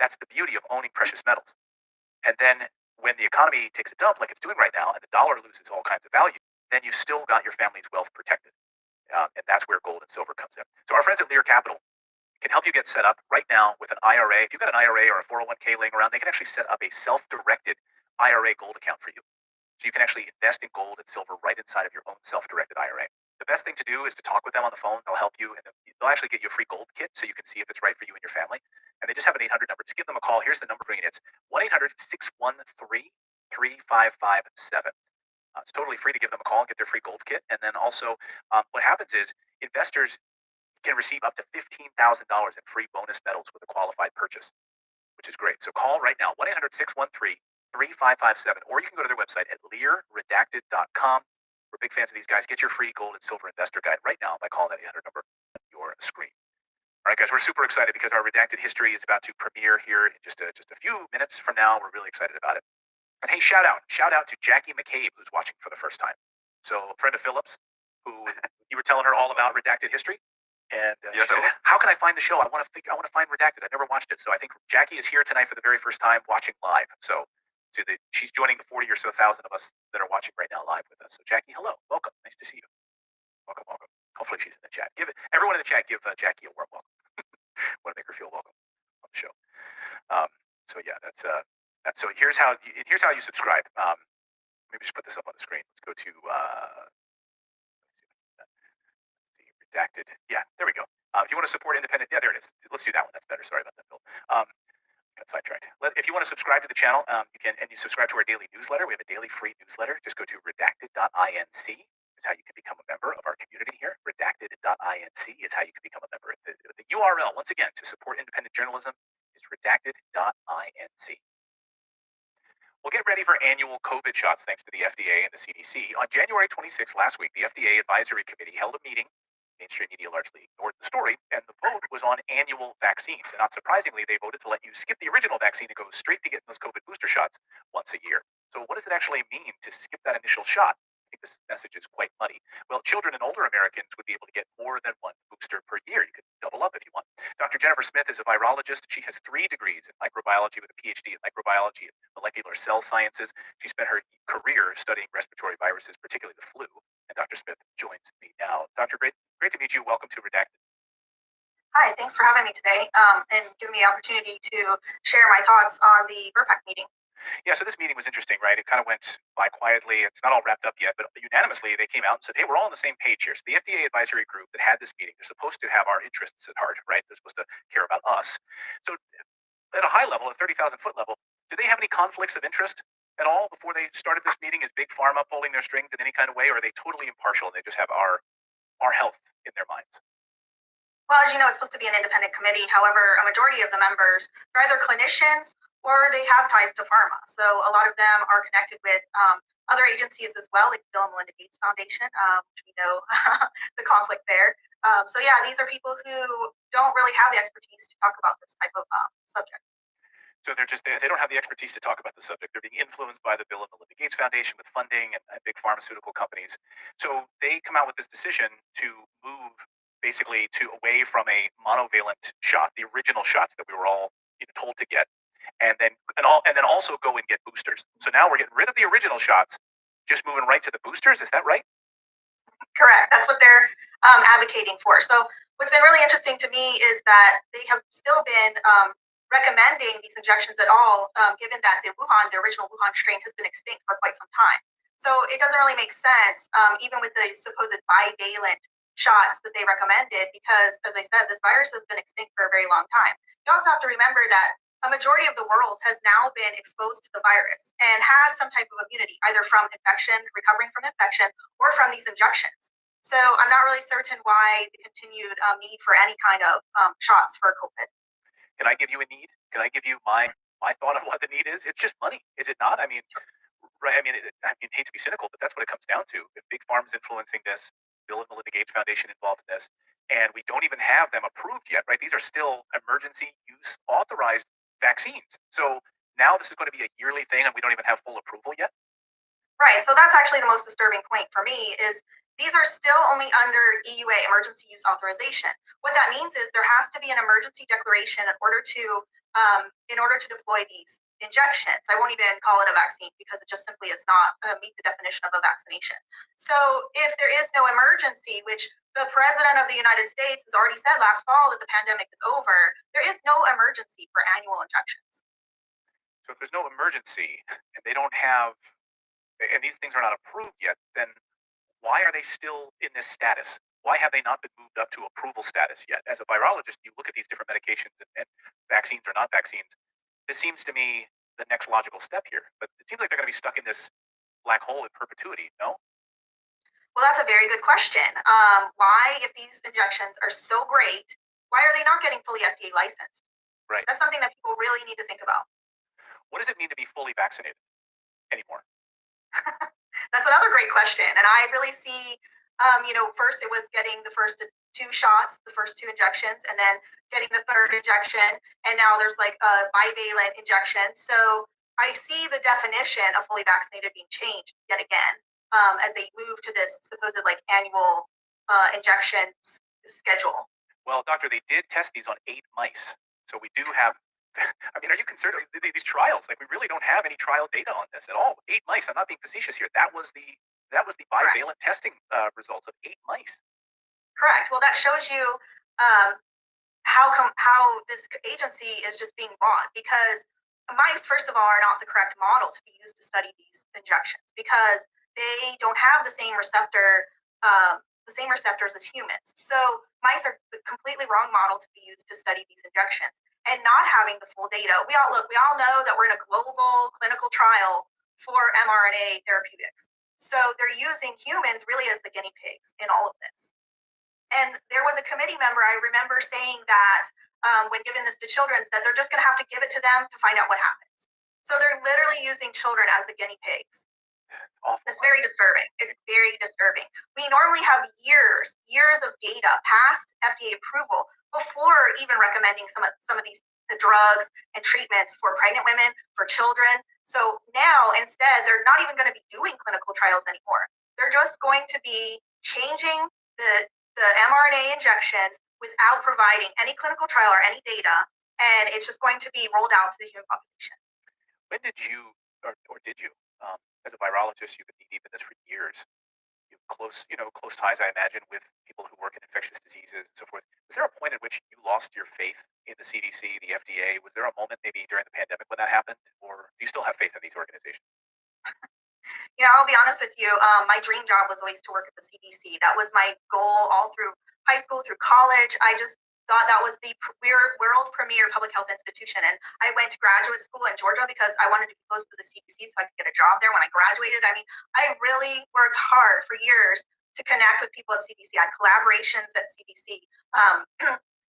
That's the beauty of owning precious metals. And then when the economy takes a dump like it's doing right now, and the dollar loses all kinds of value, then you've still got your family's wealth protected. And that's where gold and silver comes in. So our friends at Lear Capital can help you get set up right now with an IRA. If you've got an IRA or a 401k laying around, they can actually set up a self-directed IRA gold account for you. So you can actually invest in gold and silver right inside of your own self-directed IRA. The best thing to do is to talk with them on the phone. They'll help you, and they'll actually get you a free gold kit so you can see if it's right for you and your family. And they just have an 800 number. Just give them a call. Here's the number for you. It's 1-800-613-3557. It's totally free to give them a call and get their free gold kit. And then also what happens is investors can receive up to $15,000 in free bonus metals with a qualified purchase, which is great. So call right now, 1-800-613-3557, or you can go to their website at learredacted.com. We're big fans of these guys. Get your free gold and silver investor guide right now by calling that 800 number on your screen. All right, guys, we're super excited because our Redacted history is about to premiere here in just a few minutes from now. We're really excited about it. And hey, shout out to Jackie McCabe, who's watching for the first time. So, a friend of Phillips, who you were telling her all about Redacted history. And Yes, she said, how can I find the show? I want to find Redacted. I've never watched it. So I think Jackie is here tonight for the very first time watching live. So she's joining the 40 or so thousand of us that are watching right now live with us. So Jackie, hello, welcome, nice to see you. Welcome. Hopefully she's in the chat. Everyone in the chat, give Jackie a warm welcome. Want to make her feel welcome on the show. So yeah, that's so here's how you subscribe. Maybe just put this up on the screen. Let's go to Redacted. Yeah, there we go. If you want to support independent, yeah, there it is. Let's do that one. That's better. Sorry about that, Phil. Got sidetracked. If you want to subscribe to the channel, you can, and you subscribe to our daily newsletter. We have a daily free newsletter. Just go to redacted.inc. Is how you can become a member of our community here. Redacted.inc is how you can become a member. The URL, once again, to support independent journalism is redacted.inc. We'll get ready for annual COVID shots thanks to the FDA and the CDC. On January 26th last week, the FDA Advisory Committee held a meeting. Mainstream media largely ignored the story, and the vote was on annual vaccines. And not surprisingly, they voted to let you skip the original vaccine and go straight to getting those COVID booster shots once a year. So what does it actually mean to skip that initial shot? I think this message is quite muddy. Well, children and older Americans would be able to get more than one booster per year. You could double up if you want. Dr. Jennifer Smith is a virologist. She has 3 degrees in microbiology with a PhD in microbiology and molecular cell sciences. She spent her career studying respiratory viruses, particularly the flu. And Dr. Smith joins me now. Dr. Great to meet you. Welcome to Redacted. Hi, thanks for having me today and giving me the opportunity to share my thoughts on the BURPAC meeting. Yeah, so this meeting was interesting, right? It kind of went by quietly. It's not all wrapped up yet, but unanimously they came out and said, hey, we're all on the same page here. So the FDA advisory group that had this meeting, they're supposed to have our interests at heart, right? They're supposed to care about us. So at a high level, at 30,000-foot level, do they have any conflicts of interest at all before they started this meeting? Is Big Pharma pulling their strings in any kind of way, or are they totally impartial and they just have our health in their minds? Well, as you know, it's supposed to be an independent committee. However, a majority of the members are either clinicians or they have ties to pharma. So a lot of them are connected with other agencies as well, like Bill and Melinda Gates Foundation, which we know the conflict there. So yeah, these are people who don't really have the expertise to talk about this type of subject. So they don't have the expertise to talk about the subject. They're being influenced by the Bill and Melinda Gates Foundation with funding and big pharmaceutical companies. So they come out with this decision to move basically away from a monovalent shot, the original shots that we were all told to get, and then also go and get boosters. So now we're getting rid of the original shots, just moving right to the boosters. Is that right? Correct. That's what they're advocating for. So what's been really interesting to me is that they have still been recommending these injections at all, given that the original Wuhan strain has been extinct for quite some time. So it doesn't really make sense, even with the supposed bivalent shots that they recommended, because as I said, this virus has been extinct for a very long time. You also have to remember that a majority of the world has now been exposed to the virus and has some type of immunity, either from infection, recovering from infection, or from these injections. So I'm not really certain why the continued need for any kind of shots for COVID. Can I give you a need? Can I give you my thought on what the need is? It's just money, is it not? I mean, right? I mean, hate to be cynical, but that's what it comes down to. If Big Pharma's influencing this, Bill and Melinda Gates Foundation involved in this, and we don't even have them approved yet, right? These are still emergency use authorized vaccines. So now this is going to be a yearly thing, and we don't even have full approval yet. Right. So that's actually the most disturbing point for me is these are still only under EUA, emergency use authorization. What that means is there has to be an emergency declaration in order to deploy these injections. I won't even call it a vaccine because it just simply is not meet the definition of a vaccination. So if there is no emergency, which the president of the United States has already said last fall that the pandemic is over, there is no emergency for annual injections. So if there's no emergency and they don't have, and these things are not approved yet, then why are they still in this status? Why have they not been moved up to approval status yet? As a virologist, you look at these different medications and vaccines or not vaccines. This seems to me the next logical step here. But it seems like they're going to be stuck in this black hole in perpetuity, no? Well, that's a very good question. Why, if these injections are so great, why are they not getting fully FDA licensed? Right. That's something that people really need to think about. What does it mean to be fully vaccinated anymore? That's another great question. And I really see, first it was getting the first two shots, the first two injections, and then getting the third injection. And now there's like a bivalent injection. So I see the definition of fully vaccinated being changed yet again as they move to this supposed like annual injection schedule. Well, doctor, they did test these on 8 mice. So we do have, I mean, are you concerned? These trials, like we really don't have any trial data on this at all. 8 mice. I'm not being facetious here. That was the bivalent testing results of 8 mice. Correct. Well, that shows you how this agency is just being bought, because mice, first of all, are not the correct model to be used to study these injections because they don't have the same receptors as humans. So mice are the completely wrong model to be used to study these injections. And not having the full data, we all know that we're in a global clinical trial for mRNA therapeutics. So they're using humans really as the guinea pigs in all of this. And there was a committee member, I remember saying that when giving this to children, that they're just going to have to give it to them to find out what happens. So they're literally using children as the guinea pigs. It's very disturbing. It's very disturbing. We normally have years of data past FDA approval before even recommending some of these drugs and treatments for pregnant women, for children. So now instead, they're not even going to be doing clinical trials anymore. They're just going to be changing the mRNA injections without providing any clinical trial or any data, and it's just going to be rolled out to the human population. When did you, or did you, as a virologist, you've been deep in this for years. You have close ties, I imagine, with people who work in infectious diseases and so forth. Was there a point at which you lost your faith in the CDC, the FDA? Was there a moment maybe during the pandemic when that happened, or do you still have faith in these organizations? I'll be honest with you. My dream job was always to work at the CDC. That was my goal all through high school, through college. I just thought that was the world premier public health institution. And I went to graduate school in Georgia because I wanted to be close to the CDC so I could get a job there when I graduated. I mean, I really worked hard for years to connect with people at CDC. I had collaborations at CDC.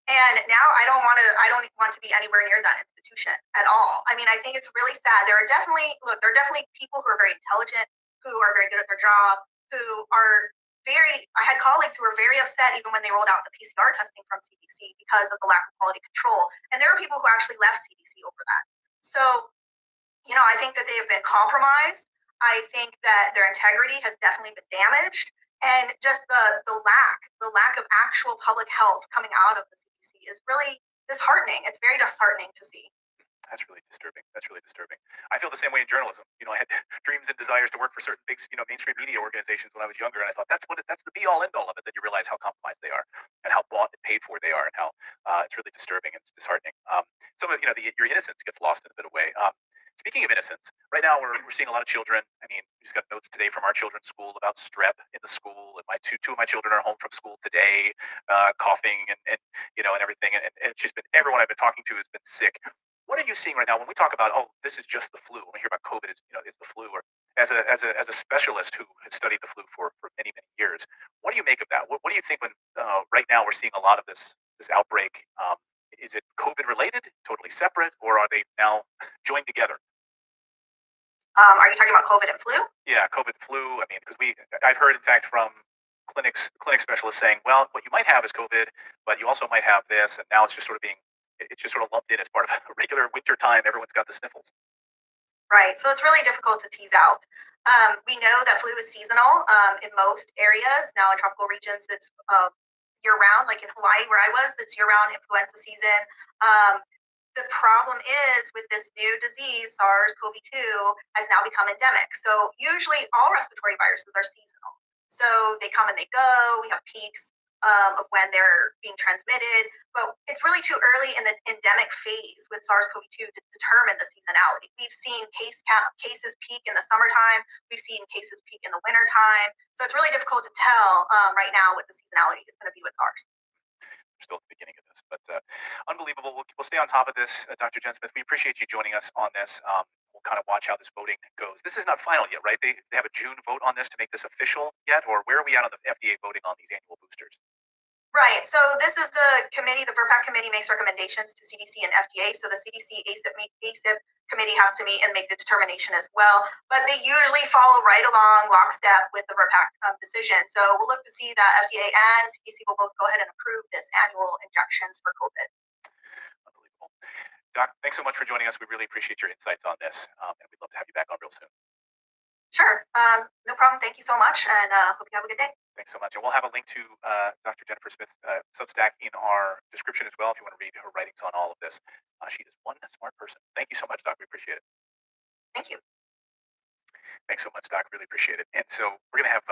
And And now I don't want to be anywhere near that institution at all. I mean, I think it's really sad. There are definitely people who are very intelligent, who are very good at their job, who are I had colleagues who were very upset even when they rolled out the PCR testing from CDC because of the lack of quality control. And there are people who actually left CDC over that. So, I think that they have been compromised. I think that their integrity has definitely been damaged. And just the lack of actual public health coming out of the CDC is really disheartening. It's very disheartening to see. That's really disturbing. I feel the same way in journalism. I had dreams and desires to work for certain big, mainstream media organizations when I was younger, and I thought that's the be all end all of it. Then you realize how compromised they are, and how bought and paid for they are, and how it's really disturbing and it's disheartening. Some of your innocence gets lost in a bit of way. Speaking of innocence, right now we're seeing a lot of children. I mean, we just got notes today from our children's school about strep in the school, and two of my children are home from school today, coughing and everything, and it's just been everyone I've been talking to has been sick. What are you seeing right now when we talk about, this is just the flu? When we hear about COVID, it's the flu. Or as a specialist who has studied the flu for many years, what do you make of that? What do you think when right now we're seeing a lot of this outbreak? Is it COVID related, totally separate, or are they now joined together? Are you talking about COVID and flu? Yeah, COVID and flu. I mean, because I've heard, in fact, from clinic specialists saying, well, what you might have is COVID, but you also might have this, and now it's just sort of lumped in as part of a regular winter time. Everyone's got the sniffles. Right. So it's really difficult to tease out. We know that flu is seasonal in most areas. Now in tropical regions, it's year-round. Like in Hawaii, where I was, it's year-round influenza season. The problem is with this new disease, SARS-CoV-2, has now become endemic. So usually all respiratory viruses are seasonal. So they come and they go. We have peaks of when they're being transmitted, but it's really too early in the endemic phase with SARS-CoV-2 to determine the seasonality. We've seen cases peak in the summertime. We've seen cases peak in the wintertime. So it's really difficult to tell right now what the seasonality is going to be with SARS. We're still at the beginning of this, but unbelievable. We'll stay on top of this, Dr. Jen Smith. We appreciate you joining us on this. We'll kind of watch how this voting goes. This is not final yet, right? They have a June vote on this to make this official yet, or where are we at on the FDA voting on these annual boosters? Right. So this is the committee. The VRPAC committee makes recommendations to CDC and FDA. So the CDC ACIP committee has to meet and make the determination as well. But they usually follow right along lockstep with the VRPAC decision. So we'll look to see that FDA and CDC will both go ahead and approve this annual injections for COVID. Unbelievable. Doc, thanks so much for joining us. We really appreciate your insights on this, and we'd love to have you back on real soon. Sure. No problem. Thank you so much, and hope you have a good day. Thanks so much. And we'll have a link to Dr. Jennifer Smith's Substack in our description as well if you want to read her writings on all of this. She is one smart person. Thank you so much, Doc. We appreciate it. Thank you. Thanks so much, Doc. Really appreciate it. And so we're going to have,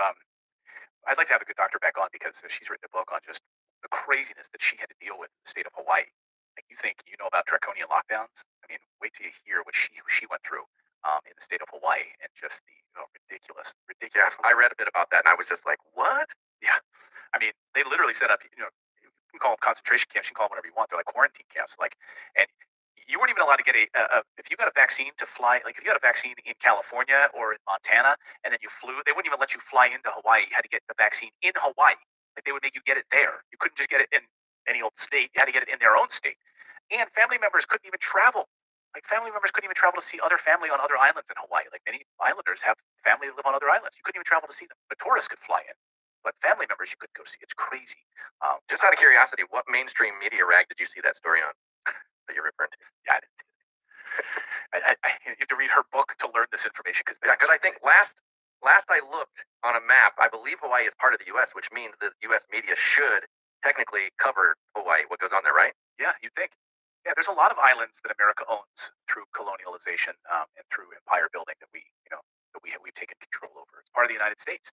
I'd like to have a good doctor back on because she's written a book on just the craziness that she had to deal with in the state of Hawaii. Like, you think you know about draconian lockdowns? I mean, wait till you hear what she went through in the state of Hawaii, and just the ridiculous. Yeah, I read a bit about that, and I was just like, what? Yeah. I mean, they literally set up, you can call them concentration camps, you can call them whatever you want. They're like quarantine camps. And you weren't even allowed to get if you got a vaccine to fly, like if you got a vaccine in California or in Montana, and then you flew, they wouldn't even let you fly into Hawaii. You had to get the vaccine in Hawaii. Like, they would make you get it there. You couldn't just get it in any old state. You had to get it in their own state. And family members couldn't even travel. Like, family members couldn't even travel to see other family on other islands in Hawaii. Like, many islanders have family that live on other islands. You couldn't even travel to see them. But tourists could fly in. But family members you couldn't go see. It's crazy. Just out of curiosity, what mainstream media rag did you see that story on that you're referring to? Yeah, I didn't see it. You have to read her book to learn this information. Because I think last I looked on a map, I believe Hawaii is part of the U.S., which means that U.S. media should technically cover Hawaii, what goes on there, right? Yeah, you'd think. Yeah, there's a lot of islands that America owns through colonialization and through empire building that we've taken control over. It's part of the United States,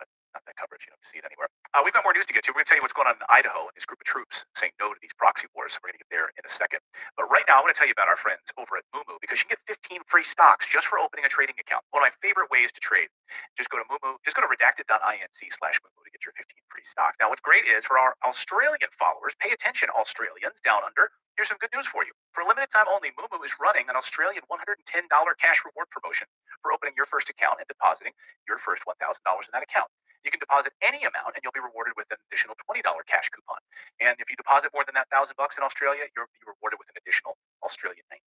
but not that coverage. You don't see it anywhere. We've got more news to get to. We're going to tell you what's going on in Idaho and this group of troops saying no to these proxy wars. We're going to get there in a second. But right now, I want to tell you about our friends over at Moomoo, because you can get 15 free stocks just for opening a trading account. One of my favorite ways to trade. Just go to Moomoo. Just go to redacted.inc/Moomoo to get your 15 free stocks. Now, what's great is for our Australian followers, pay attention, Australians down under. here's some good news for you. For a limited time only, Moomoo is running an Australian $110 cash reward promotion for opening your first account and depositing your first $1,000 in that account. You can deposit any amount and you'll be rewarded with an additional $20 cash coupon. And if you deposit more than that $1,000 in Australia, you'll be rewarded with an additional Australian $90.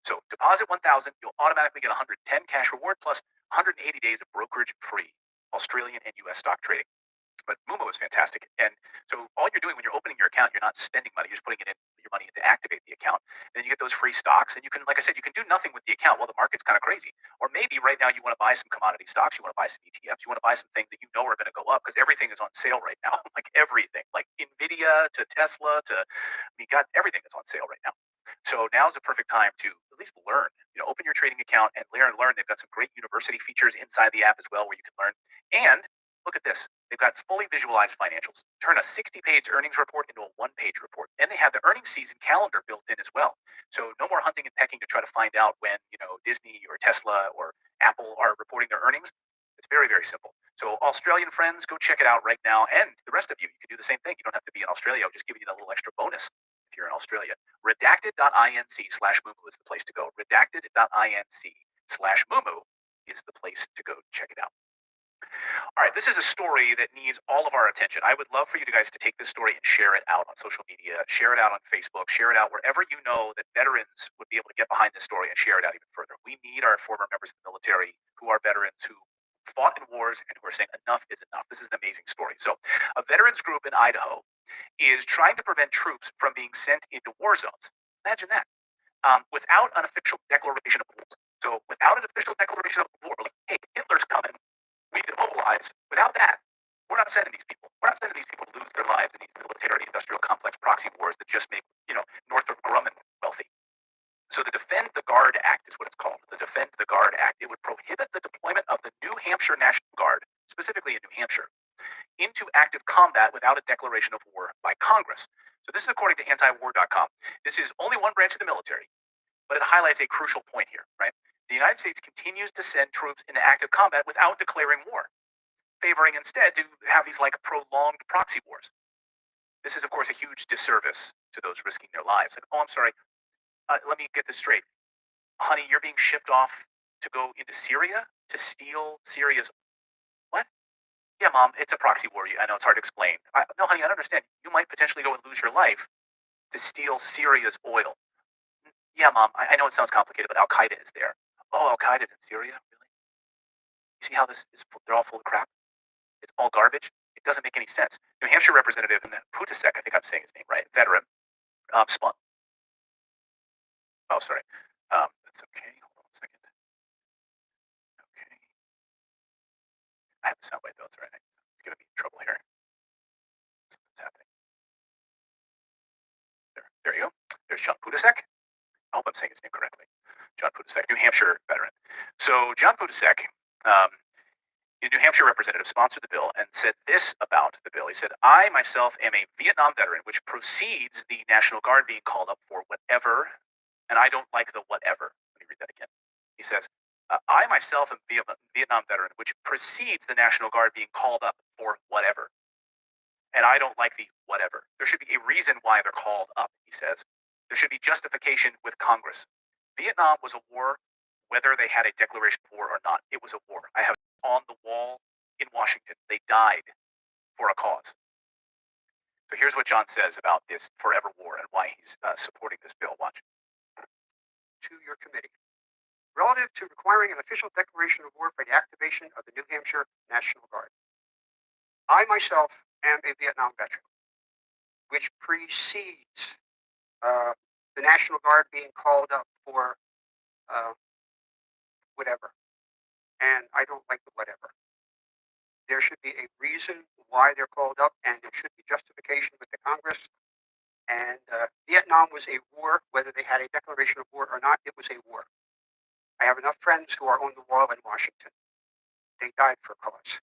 So deposit 1,000, you'll automatically get 110 cash reward plus 180 days of brokerage-free Australian and U.S. stock trading. But Moomoo is fantastic. And so all you're doing when you're opening your account, you're not spending money, you're just putting your money in to activate the account. And then you get those free stocks. And you can, like I said, you can do nothing with the account while the market's kind of crazy. Or maybe right now you want to buy some commodity stocks, you want to buy some ETFs, you want to buy some things that you know are going to go up because everything is on sale right now. Like everything, like Nvidia to Tesla to, God, everything is on sale right now. So now's the perfect time to at least learn. Open your trading account and learn. They've got some great university features inside the app as well where you can learn. And look at this. They've got fully visualized financials. Turn a 60-page earnings report into a one-page report. And they have the earnings season calendar built in as well. So no more hunting and pecking to try to find out when, Disney or Tesla or Apple are reporting their earnings. It's very, very simple. So Australian friends, go check it out right now. And the rest of you, you can do the same thing. You don't have to be in Australia. I'll just give you that little extra bonus if you're in Australia. Redacted.inc/Moomoo is the place to go. Redacted.inc/Moomoo is the place to go check it out. All right, this is a story that needs all of our attention. I would love for you guys to take this story and share it out on social media, share it out on Facebook, share it out wherever you know that veterans would be able to get behind this story and share it out even further. We need our former members of the military who are veterans who fought in wars and who are saying enough is enough. This is an amazing story. So a veterans group in Idaho is trying to prevent troops from being sent into war zones. Imagine that. Without an official declaration of war. So without an official declaration of war, like, hey, Hitler's coming, we need to mobilize. Without that, we're not sending these people. We're not sending these people to lose their lives in these military industrial complex proxy wars that just make, Northrop Grumman wealthy. So the Defend the Guard Act is what it's called. The Defend the Guard Act. It would prohibit the deployment of the New Hampshire National Guard, specifically in New Hampshire, into active combat without a declaration of war by Congress. So this is according to antiwar.com. This is only one branch of the military, but it highlights a crucial point here, right? The United States continues to send troops into active combat without declaring war, favoring instead to have these like prolonged proxy wars. This is, of course, a huge disservice to those risking their lives. Like, oh, I'm sorry. Let me get this straight. Honey, you're being shipped off to go into Syria to steal Syria's... What? Yeah, Mom, it's a proxy war. I know it's hard to explain. No, honey, I don't understand. You might potentially go and lose your life to steal Syria's oil. Yeah, Mom, I know it sounds complicated, but Al-Qaeda is there. Oh, Al-Qaeda's in Syria? Really? You see how this is? They're all full of crap? It's all garbage? It doesn't make any sense. New Hampshire representative Putasek, I think I'm saying his name right, veteran, spun. Oh, sorry. That's okay. Hold on a second. Okay. I have the soundbite though. It's all right. It's going to be in trouble here. What's happening? There you go. There's John Putasek. I hope I'm saying his name correctly. John Putasek, New Hampshire veteran. So John Putasek, his New Hampshire representative, sponsored the bill and said this about the bill. He said, I myself am a Vietnam veteran, which precedes the National Guard being called up for whatever, and I don't like the whatever. Let me read that again. He says, I myself am a Vietnam veteran, which precedes the National Guard being called up for whatever. And I don't like the whatever. There should be a reason why they're called up, he says. There should be justification with Congress. Vietnam was a war, whether they had a declaration of war or not. It was a war. I have it on the wall in Washington. They died for a cause. So here's what John says about this forever war and why he's supporting this bill. Watch. To your committee. Relative to requiring an official declaration of war for the activation of the New Hampshire National Guard. I myself am a Vietnam veteran, which precedes the National Guard being called up for whatever. And I don't like the whatever. There should be a reason why they're called up, and there should be justification with the Congress. And Vietnam was a war, whether they had a declaration of war or not, it was a war. I have enough friends who are on the wall in Washington. They died for a cause.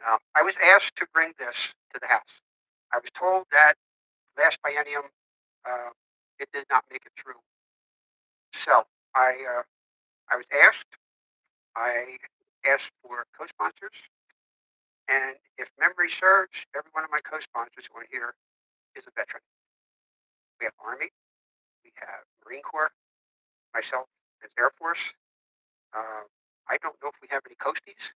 Now, I was asked to bring this to the House. I was told that last biennium, it did not make it through. So I was asked. I asked for co-sponsors, and if memory serves, every one of my co-sponsors who are here is a veteran. We have Army. We have Marine Corps. Myself as Air Force. I don't know if we have any coasties,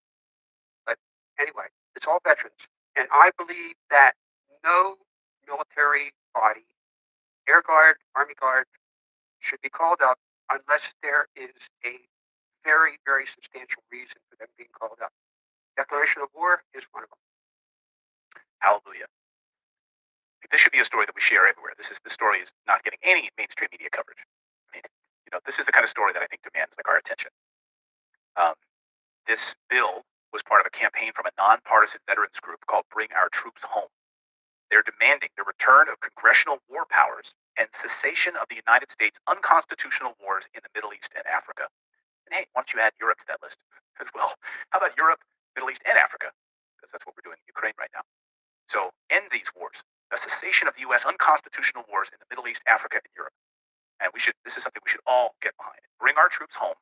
but anyway, it's all veterans. And I believe that no military body, Air Guard, Army Guard, should be called up unless there is a very, very substantial reason for them being called up. Declaration of war is one of them. Hallelujah. This should be a story that we share everywhere. This story is not getting any mainstream media coverage. I mean, this is the kind of story that I think demands our attention. This bill was part of a campaign from a nonpartisan veterans group called Bring Our Troops Home. They're demanding the return of congressional war powers and cessation of the United States' unconstitutional wars in the Middle East and Africa. And hey, why don't you add Europe to that list as well? How about Europe, Middle East, and Africa? Because that's what we're doing in Ukraine right now. So end these wars. A cessation of the U.S. unconstitutional wars in the Middle East, Africa, and Europe. And this is something we should all get behind. Bring our troops home.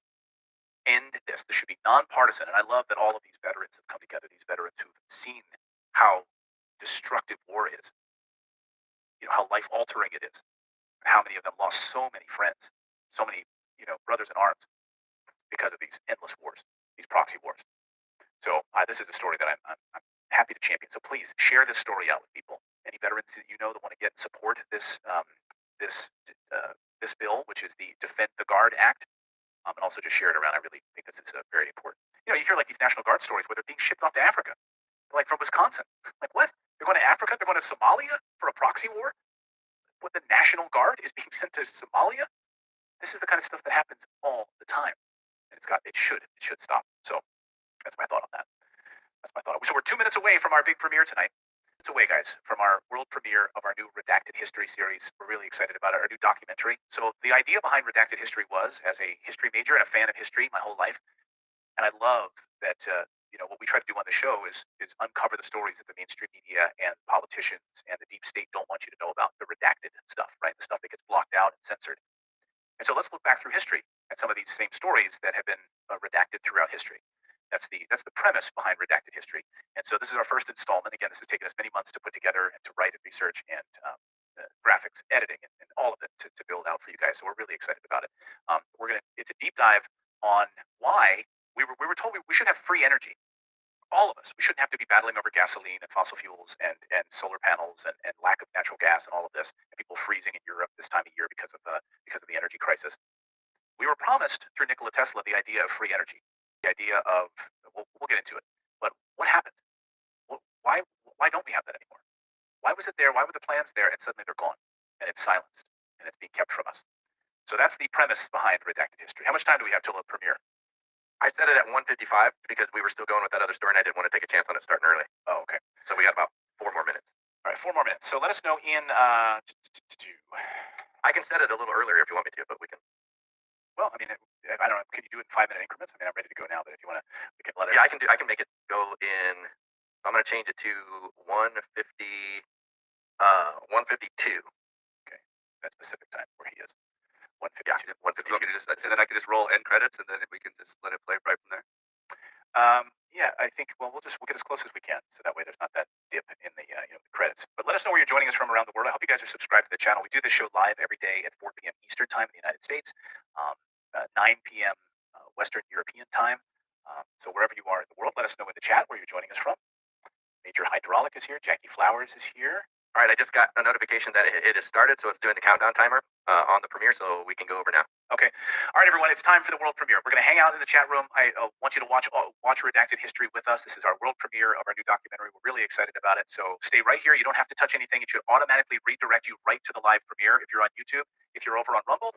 End this. This should be nonpartisan. And I love that all of these veterans have come together, these veterans who've seen how destructive war is, how life-altering it is, and how many of them lost so many friends, so many, brothers in arms because of these endless wars, these proxy wars. So this is a story that I'm happy to champion. So please share this story out with people. Any veterans that that want to get support this bill, which is the Defend the Guard Act, and also just share it around. I really think this is very important. You hear like these National Guard stories where they're being shipped off to Africa, like from Wisconsin. Like what? They're going to Africa? They're going to Somalia for a proxy war? What, the National Guard is being sent to Somalia? This is the kind of stuff that happens all the time, and it should stop. So that's my thought on that. So we're 2 minutes away from our big premiere tonight. It's away, guys, from our world premiere of our new Redacted History series. We're really excited about our new documentary. So the idea behind Redacted History was, as a history major and a fan of history my whole life, and I love that, what we try to do on the show is uncover the stories that the mainstream media and politicians and the deep state don't want you to know about, the redacted stuff, right? The stuff that gets blocked out and censored. And so let's look back through history at some of these same stories that have been redacted throughout history. That's the premise behind Redacted History. And so this is our first installment. Again, this has taken us many months to put together and to write and research and graphics, editing, and all of it to build out for you guys. So we're really excited about it. It's a deep dive on why we were told we should have free energy. All of us. We shouldn't have to be battling over gasoline and fossil fuels and solar panels and lack of natural gas and all of this, and people freezing in Europe this time of year because of the energy crisis. We were promised through Nikola Tesla the idea of free energy. The idea of, we'll get into it, but what happened? Why don't we have that anymore? Why was it there? Why were the plans there? And suddenly they're gone, and it's silenced, and it's being kept from us. So that's the premise behind Redacted History. How much time do we have till the premiere? I set it at 1:55 because we were still going with that other story, and I didn't want to take a chance on it starting early. Oh, okay. So we got about 4 more minutes. All right, 4 more minutes. So let us know in. I can set it a little earlier if you want me to, but we can. Well, I mean, I don't know. Can you do it in 5-minute increments? I mean, I'm ready to go now, but if you want to, we can let it. Yeah, I can make it go in. I'm going to change it to 1:52. Okay, that's Pacific time where he is. 1:52. Yeah, 1:52. And then I can just roll end credits, and then we can just let it play right from there. Yeah, I think. Well, we'll get as close as we can, so that way there's not that dip in the the credits. But let us know where you're joining us from around the world. I hope you guys are subscribed to the channel. We do this show live every day at 4 p.m. Eastern time in the United States, 9 p.m. Western European time. So wherever you are in the world, let us know in the chat where you're joining us from. Major Hydraulic is here. Jackie Flowers is here. All right, I just got a notification that it has started, so it's doing the countdown timer on the premiere, so we can go over now. Okay. All right, everyone, it's time for the world premiere. We're going to hang out in the chat room. I want you to watch Redacted History with us. This is our world premiere of our new documentary. We're really excited about it. So stay right here. You don't have to touch anything. It should automatically redirect you right to the live premiere if you're on YouTube. If you're over on Rumble.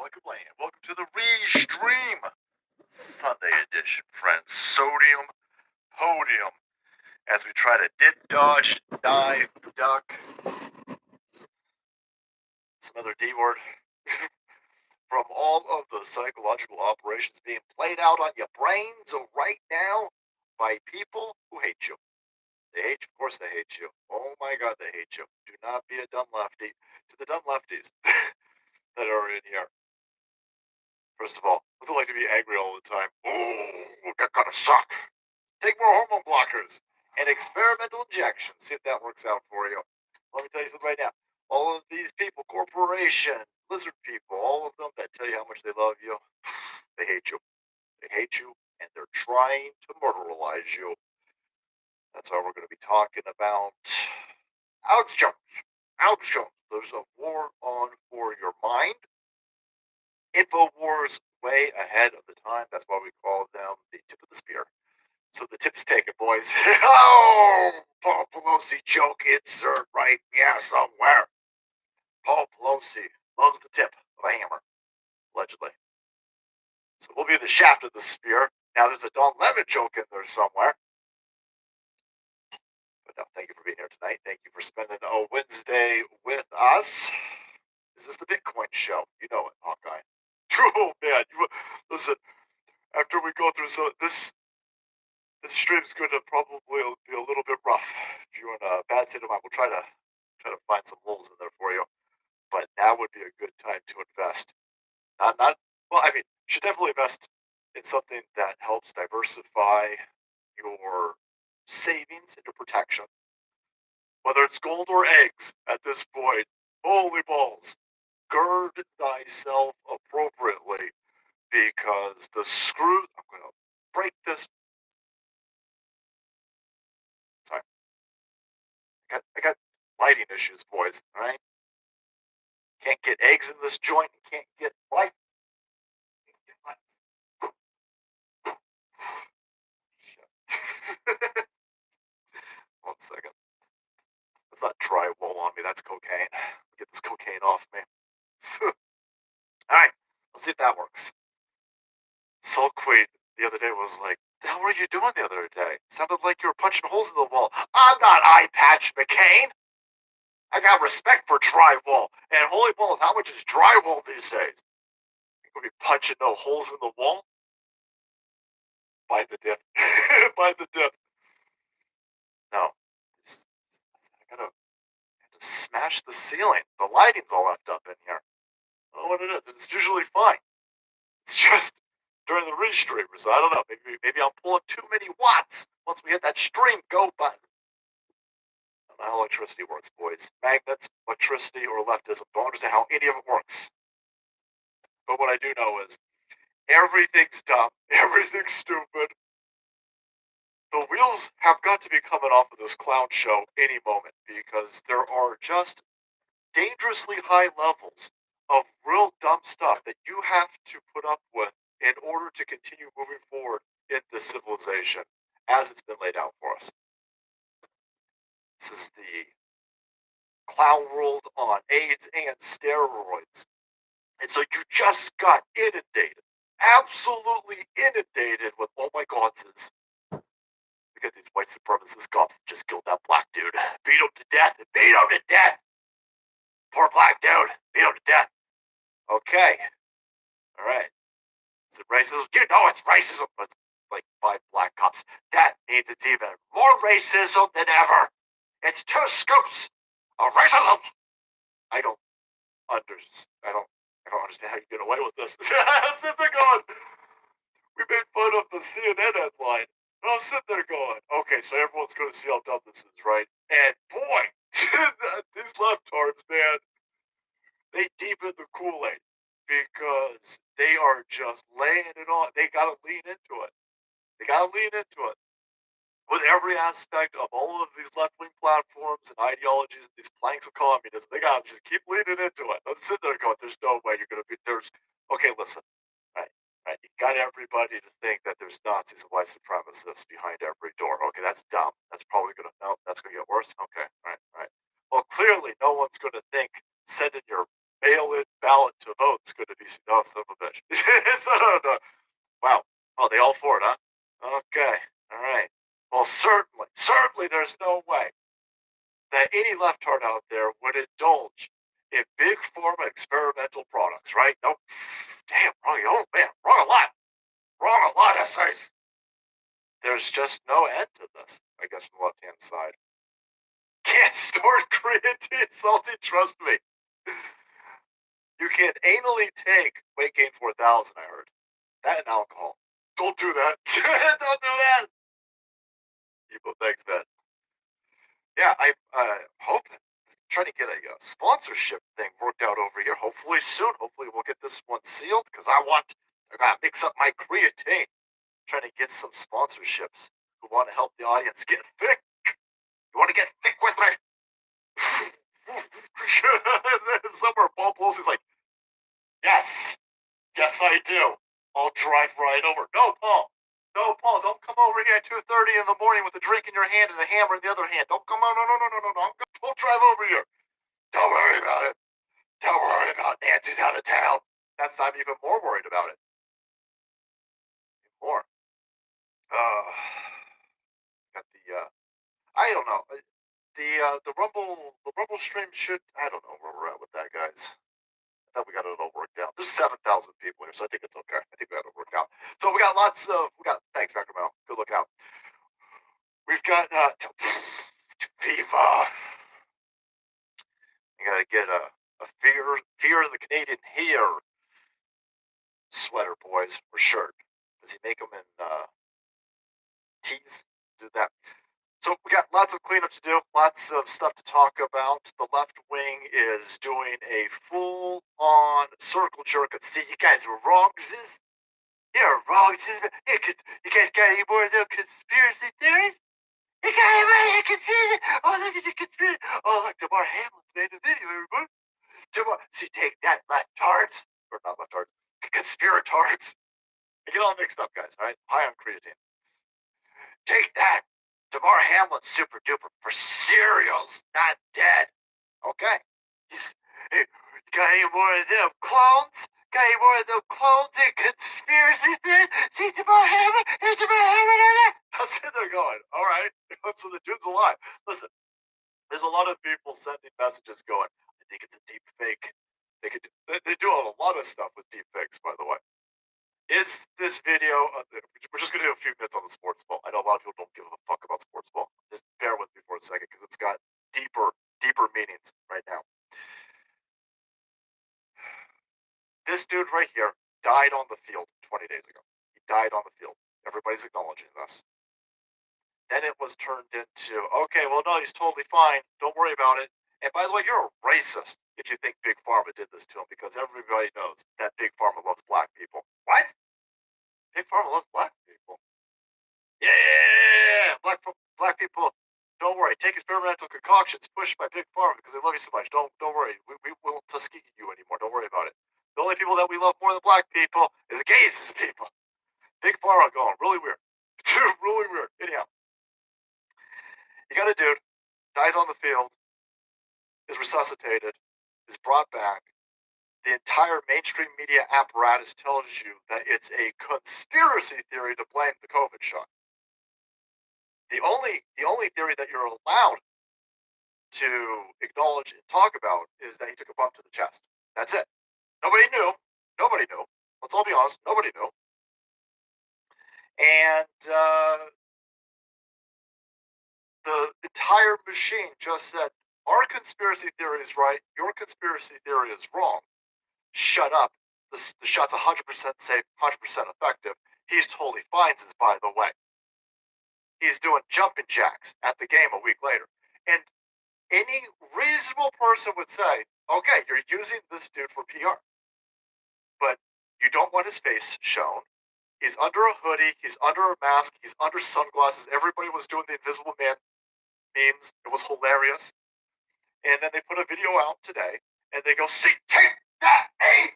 Alec Blaine. Welcome to the Restream Sunday edition, friends. Sodium Podium. As we try to dip, dodge, dive, duck, some other D word, from all of the psychological operations being played out on your brains right now by people who hate you. They hate you. Of course they hate you. Oh my God, they hate you. Do not be a dumb lefty. To the dumb lefties that are in here. First of all, what's it like to be angry all the time? Oh, that gotta suck. Take more hormone blockers and experimental injections. See if that works out for you. Let me tell you something right now. All of these people, corporation, lizard people, all of them that tell you how much they love you, they hate you. They hate you, and they're trying to murderalize you. That's why we're going to be talking about Alex Jones. Alex Jones. There's a war on for your mind. InfoWars way ahead of the time. That's why we call them the tip of the spear. So the tip is taken, boys. Oh, Paul Pelosi joke insert right yeah somewhere. Paul Pelosi loves the tip of a hammer, allegedly. So we'll be the shaft of the spear. Now there's a Don Lemon joke in there somewhere. But no, thank you for being here tonight. Thank you for spending a Wednesday with us. Is this the Bitcoin show? You know it, Hawkeye. Oh man, listen. After we go through this stream's going to probably be a little bit rough. If you're in a bad state of mind, we'll try to find some holes in there for you. But now would be a good time to invest. Well, I mean, you should definitely invest in something that helps diversify your savings into protection. Whether it's gold or eggs at this point, holy balls, gird thyself appropriately because the screws, I'm going to break this. Sorry. I got lighting issues, boys, all right? Can't get eggs in this joint, can't get light. One second. That's not drywall on me, that's cocaine. Get this cocaine off me. Alright, let's see if that works. Salt Queen the other day was like, the hell were you doing the other day? Sounded like you were punching holes in the wall. I'm not Eye Patch McCain. I got respect for drywall. And holy balls, how much is drywall these days? You gonna be punching no holes in the wall? By the dip. By the dip. No. I gotta smash the ceiling. The lighting's all left up in here. I don't know what it is. It's usually fine. It's just during the restreamers. I don't know. Maybe I'm pulling too many watts once we hit that stream go button. I don't know how electricity works, boys. Magnets, electricity, or leftism. Don't understand how any of it works. But what I do know is everything's dumb. Everything's stupid. The wheels have got to be coming off of this clown show any moment because there are just dangerously high levels of real dumb stuff that you have to put up with in order to continue moving forward in this civilization as it's been laid out for us. This is the clown world on AIDS and steroids. And so you just got inundated, absolutely inundated with, oh my God, look at these white supremacist cops that just killed that black dude. Beat him to death. Beat him to death. Poor black dude. Beat him to death. Okay. All right. Is it racism? You know it's racism, but it's like 5 black cops. That means it's even more racism than ever. It's 2 scoops of racism. I don't understand how you get away with this. I'm sitting there going, we made fun of the CNN headline. And I'm sitting there going, okay, so everyone's going to see how dumb this is, right? And boy, these leftards, man, they deepen the Kool-Aid because they are just laying it on. They got to lean into it. They got to lean into it. With every aspect of all of these left-wing platforms and ideologies and these planks of communism, they got to just keep leaning into it. I'm sitting there going, there's no way you're going to be, okay, listen, right, you got everybody to think that there's Nazis and white supremacists behind every door. Okay, that's dumb. That's probably going to, no, that's going to get worse. Okay, right. Well, clearly no one's going to think sending your mail-in ballot to vote is going to be son of a bitch. So, wow. Oh, they all for it, huh? Okay. All right. Well, certainly there's no way that any leftard out there would indulge in big pharma experimental products, right? Nope. Damn, wrong. Oh, man, wrong a lot. Wrong a lot, essays. There's just no end to this, I guess, from the left-hand side. Can't store creatine salty, trust me. You can anally take weight gain 4,000, I heard. That and alcohol. Don't do that. Don't do that. People, thanks, man. Yeah, I'm hoping, trying to get a sponsorship thing worked out over here. Hopefully soon. Hopefully we'll get this one sealed because I gotta mix up my creatine. Trying to get some sponsorships who want to help the audience get thick. You want to get thick with me? Somewhere Paul Pelosi's like, yes, I do. I'll drive right over. No, Paul, don't come over here at 2:30 in the morning with a drink in your hand and a hammer in the other hand. Don't come on, no. Don't drive over here. Don't worry about it. Don't worry about it. Nancy's out of town. I'm even more worried about it. More. Got the I don't know. The Rumble stream should, I don't know where we're at with that, guys. I thought we got it all worked out. There's 7,000 people here, so I think it's okay. I think we got it worked out. So we got thanks, Dr. Mel. Good looking out. We've got Viva. You gotta get a fear of the Canadian here sweater, boys, or shirt. Does he make them in tees? Do that. So we got lots of cleanup to do, lots of stuff to talk about. The left wing is doing a full-on circle jerk. See, you guys were wrong, sis. You're wrong, sis. You guys got any more of those conspiracy theories? You got any more of the conspiracy? Oh, look at the conspiracy. Oh, look, DeMar Hamlin's made a video, everybody. See, take that, leftards. Or not leftards. Conspiratards. I get all mixed up, guys, all right? High on creatine. Take that. DeMar Hamlin's super duper for cereals, not dead. Okay. You got any more of them clones? Got any more of them clones and conspiracy theories? See DeMar Hamlin? Hey, DeMar Hamlin? I'm sitting there going, all right. So the dude's alive. Listen, there's a lot of people sending messages going, I think it's a deep fake. They do a lot of stuff with deep fakes, by the way. Is this video, we're just going to do a few minutes on the sports ball. I know a lot of people don't give a fuck about sports ball. Just bear with me for a second because it's got deeper meanings right now. This dude right here died on the field 20 days ago. He died on the field. Everybody's acknowledging this. Then it was turned into, okay, well, no, he's totally fine. Don't worry about it. And by the way, you're a racist if you think Big Pharma did this to him because everybody knows that Big Pharma loves black people. What? Big Pharma loves black people. Yeah, black people. Don't worry. Take experimental concoctions pushed by Big Pharma because they love you so much. Don't worry. We won't Tuskegee you anymore. Don't worry about it. The only people that we love more than black people is the gays people. Big Pharma going really weird. Dude, really weird. Anyhow, you got a dude dies on the field, is resuscitated, is brought back. The entire mainstream media apparatus tells you that it's a conspiracy theory to blame the COVID shot. The only theory that you're allowed to acknowledge and talk about is that he took a bump to the chest. That's it. Nobody knew. Let's all be honest. Nobody knew. And the entire machine just said, our conspiracy theory is right. Your conspiracy theory is wrong. Shut up. The shot's 100% safe, 100% effective. He's totally fine, by the way. He's doing jumping jacks at the game a week later. And any reasonable person would say, okay, you're using this dude for PR. But you don't want his face shown. He's under a hoodie. He's under a mask. He's under sunglasses. Everybody was doing the Invisible Man memes. It was hilarious. And then they put a video out today, and they go, see, take that, A!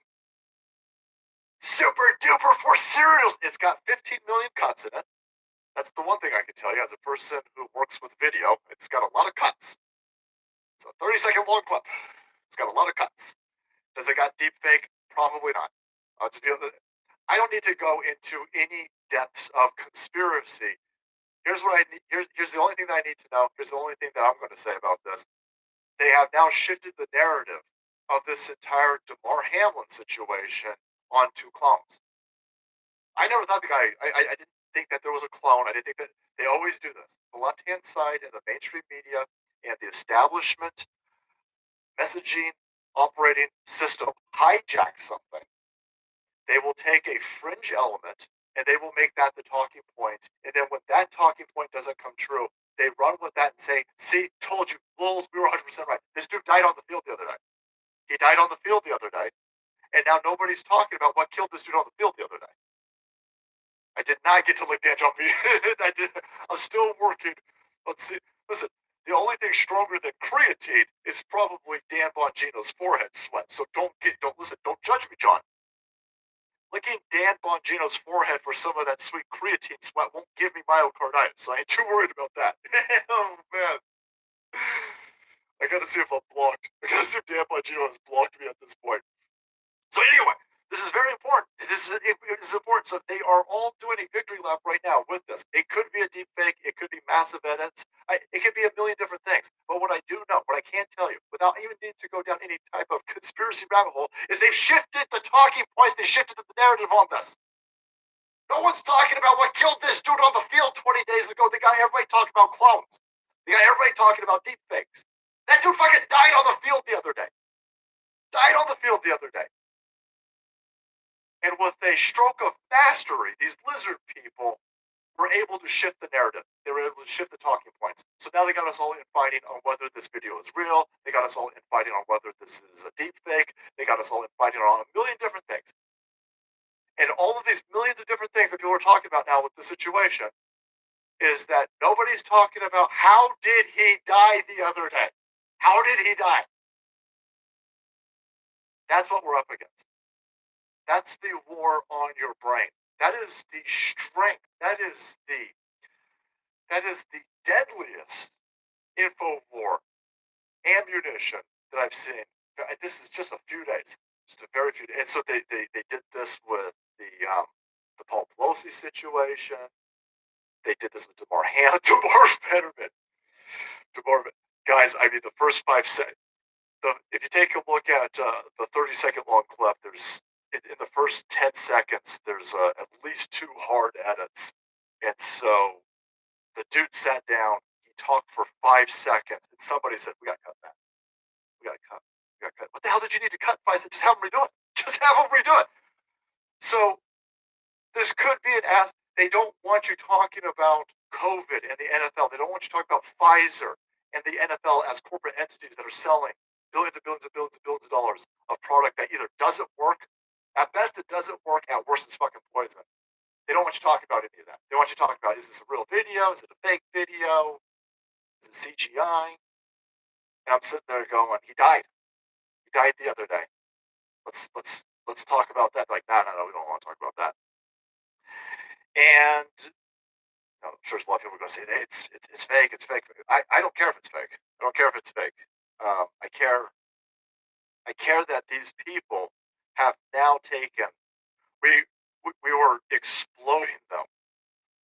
Super duper for cereals. It's got 15 million cuts in it. That's the one thing I can tell you as a person who works with video. It's got a lot of cuts. It's a 30-second long clip. It's got a lot of cuts. Does it got deep fake? Probably not. I'll just be able to, I don't need to go into any depths of conspiracy. Here's what I need. Here's the only thing that I need to know. Here's the only thing that I'm going to say about this. They have now shifted the narrative of this entire DeMar Hamlin situation onto clones. I never thought the guy. I didn't think that there was a clone. I didn't think that they always do this. The left-hand side and the mainstream media and the establishment messaging operating system hijack something. They will take a fringe element and they will make that the talking point. And then when that talking point doesn't come true, they run with that and say, see, told you, lulz, we were 100% right. This dude died on the field the other night. He died on the field the other night. And now nobody's talking about what killed this dude on the field the other night. I did not get to lick Dan Jumpy. I'm still working. Let's see. Listen, the only thing stronger than creatine is probably Dan Bongino's forehead sweat. So don't judge me, John. Licking Dan Bongino's forehead for some of that sweet creatine sweat won't give me myocarditis, so I ain't too worried about that. Oh, man. I gotta see if I'm blocked. I gotta see if Dan Bongino has blocked me at this point. So anyway, this is very important. This is important. So they are all doing a victory lap right now with this. It could be a deep fake. It could be massive edits. It could be a million different things. But what I do know, what I can tell you, without even needing to go down any type of conspiracy rabbit hole, is they've shifted the talking points. They shifted the narrative on this. No one's talking about what killed this dude on the field 20 days ago. They got everybody talking about clones. They got everybody talking about deep fakes. That dude fucking died on the field the other day. Died on the field the other day. And with a stroke of mastery, these lizard people were able to shift the narrative. They were able to shift the talking points. So now they got us all infighting on whether this video is real. They got us all infighting on whether this is a deep fake. They got us all infighting on a million different things. And all of these millions of different things that people are talking about now with the situation is that nobody's talking about how did he die the other day? How did he die? That's what we're up against. That's the war on your brain. That is the strength. That is the deadliest info war ammunition that I've seen. This is just a few days, just a very few days. And so they did this with the Paul Pelosi situation. They did this with DeMar Fetterman. Guys, I mean, the first 5 seconds. If you take a look at the 30-second long clip, there's in the first 10 seconds, there's at least 2 hard edits. And so the dude sat down, he talked for 5 seconds, and somebody said, we got to cut that. We got to cut. What the hell did you need to cut? I said, just have them redo it. Just have them redo it. So this could be an ask. They don't want you talking about COVID and the NFL. They don't want you talking about Pfizer and the NFL as corporate entities that are selling billions and billions and billions and billions of dollars of product that either doesn't work, at best it doesn't work, at worst it's fucking poison. They don't want you talking about any of that. They want you talking about, is this a real video? Is it a fake video? Is it CGI? And I'm sitting there going, he died. He died the other day. Let's talk about that. Like, no, we don't want to talk about that. And I'm sure there's a lot of people are going to say, hey, it's fake, it's fake. I don't care if it's fake. I don't care if it's fake. I care that these people have now taken, we were exploding them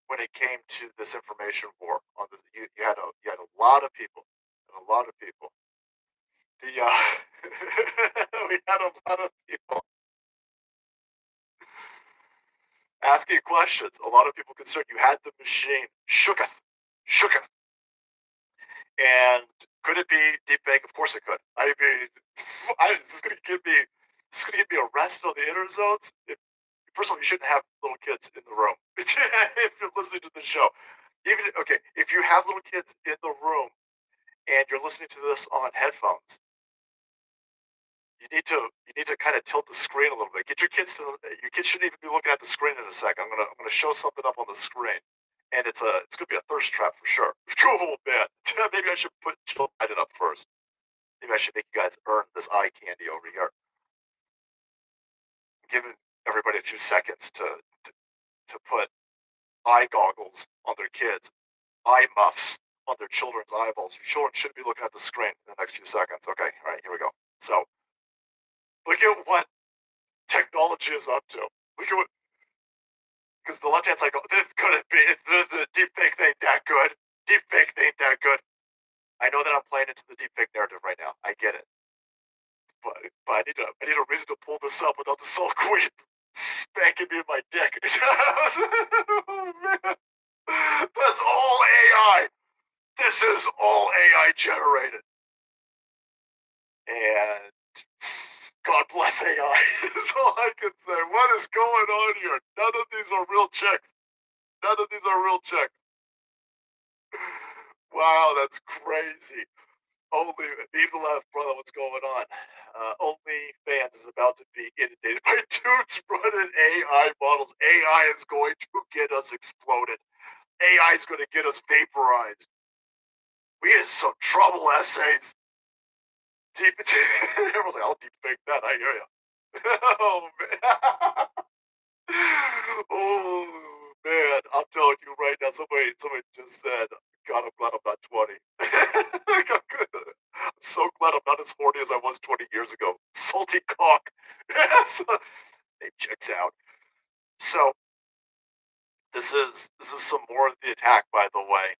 when it came to this information war. On this, you had a lot of people, The we had a lot of people asking questions. A lot of people concerned. You had the machine shooketh. And could it be deepfake? Of course it could. I mean, this is going to get me arrested on the interzones. First of all, you shouldn't have little kids in the room if you're listening to the show. If you have little kids in the room and you're listening to this on headphones, you need to kind of tilt the screen a little bit. Your kids shouldn't even be looking at the screen in a second. I'm gonna show something up on the screen, and it's gonna be a thirst trap for sure. Oh man, maybe I should light it up first. Maybe I should make you guys earn this eye candy over here. I'm giving everybody a few seconds to put eye goggles on their kids, eye muffs on their children's eyeballs. Your children should be looking at the screen in the next few seconds. Okay, all right, here we go. So Look at what technology is up to. Look at what, because the left hand side goes, this couldn't be. The deepfake ain't that good. Deepfake ain't that good. I know that I'm playing into the deepfake narrative right now. I get it. But I need a reason to pull this up without the Soul Queen spanking me in my dick. Oh, man. That's all AI. This is all AI generated. And God bless AI. That's all I can say. What is going on here? None of these are real checks. None of these are real checks. Wow, that's crazy. Only Eve the Left, brother, what's going on? OnlyFans is about to be inundated by dudes running AI models. AI is going to get us exploded. AI is going to get us vaporized. We in some trouble, essays. Everyone's like, I'll deep fake that. I hear you. Oh, man. Oh, man. I'm telling you right now, somebody just said, God, I'm glad I'm not 20. I'm so glad I'm not as horny as I was 20 years ago. Salty cock. Yes. It checks out. So this is some more of the attack, by the way.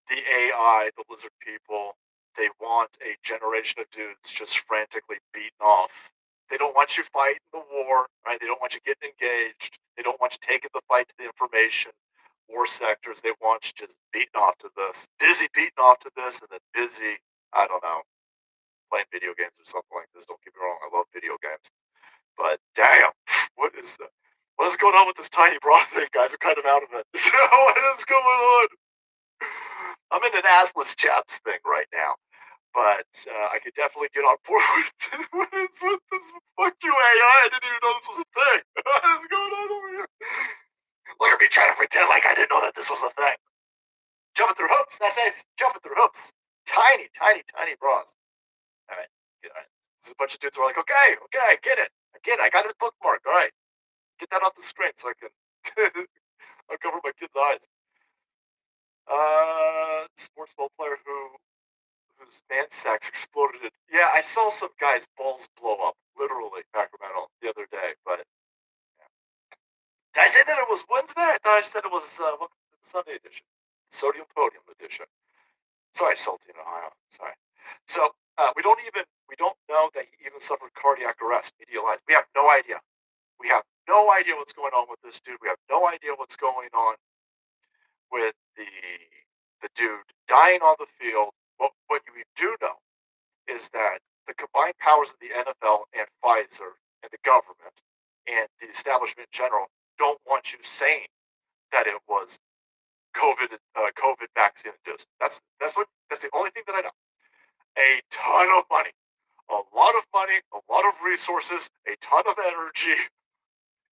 The AI, the lizard people, they want a generation of dudes just frantically beaten off. They don't want you fighting the war, right? They don't want you getting engaged. They don't want you taking the fight to the information war sectors. They want you just beating off to this. Busy beating off to this, and then busy, I don't know, playing video games or something like this. Don't get me wrong, I love video games. But damn, what is going on with this tiny bra thing, guys? I'm kind of out of it. What is going on? I'm in an assless chaps thing right now, but I could definitely get on board with this. Fuck you, AI. I didn't even know this was a thing. What is going on over here? Look at me trying to pretend like I didn't know that this was a thing. Jumping through hoops. That's nice. Jumping through hoops. Tiny, tiny, tiny bras. All right. There's a bunch of dudes who are like, okay, I get it. I got it bookmarked. All right. Get that off the screen so I can uncover my kid's eyes. Sports ball player whose man sex exploded. Yeah, I saw some guy's balls blow up, literally, Sacramento, the other day. But yeah. Did I say that it was Wednesday? I thought I said it was Sunday edition, Sodium Podium edition. Sorry, Salty in Ohio. Sorry. So we don't know that he even suffered cardiac arrest. Media lies. We have no idea. We have no idea what's going on with this dude. We have no idea what's going on with the dude dying on the field. What we do know is that the combined powers of the NFL and Pfizer and the government and the establishment in general don't want you saying that it was COVID vaccine induced. That's the only thing that I know. A ton of money, a lot of resources, a ton of energy.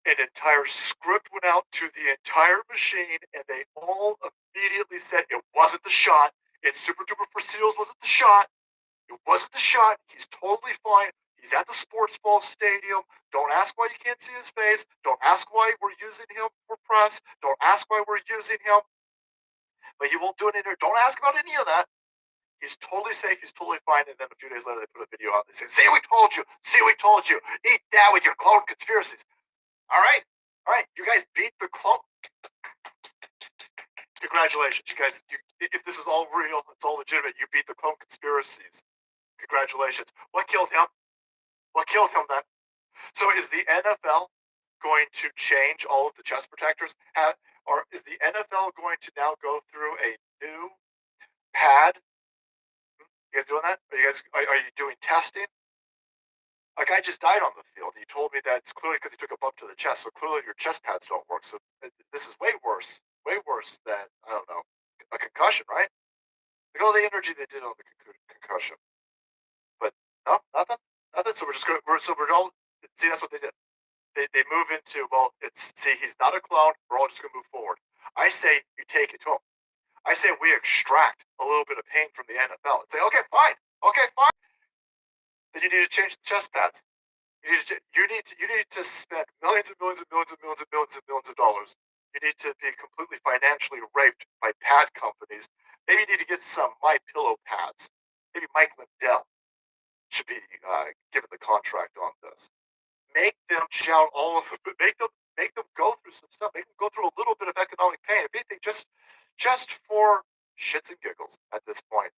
An entire script went out to the entire machine, and they all immediately said it wasn't the shot. It's super duper for SEALs wasn't the shot. It wasn't the shot. He's totally fine. He's at the sports ball stadium. Don't ask why you can't see his face. Don't ask why we're using him for press. Don't ask why we're using him. But he won't do it in here. Don't ask about any of that. He's totally safe. He's totally fine. And then a few days later, they put a video out. They say, see, we told you. See, we told you. Eat that with your clone conspiracies. All right. You guys beat the clone. Congratulations. You guys, if this is all real, it's all legitimate, you beat the clone conspiracies. Congratulations. What killed him? What killed him then? So is the NFL going to change all of the chest protectors? Or is the NFL going to now go through a new pad? You guys doing that? Are you doing testing? A guy just died on the field. He told me that it's clearly because he took a bump to the chest. So clearly your chest pads don't work. So this is way worse than, I don't know, a concussion, right? Look at all the energy they did on the concussion. But no, nothing. So we're all, see, that's what they did. They move into, well, he's not a clone. We're all just going to move forward. I say you take it to him. I say we extract a little bit of pain from the NFL and say, okay, fine. Then you need to change the chest pads. You need to spend millions and millions and millions and millions and millions and millions of dollars. You need to be completely financially raped by pad companies. Maybe you need to get some My Pillow pads. Maybe Mike Lindell. should be given the contract on this. Make them shout all of them. Make them go through some stuff. Make them go through a little bit of economic pain. If anything, just for shits and giggles at this point.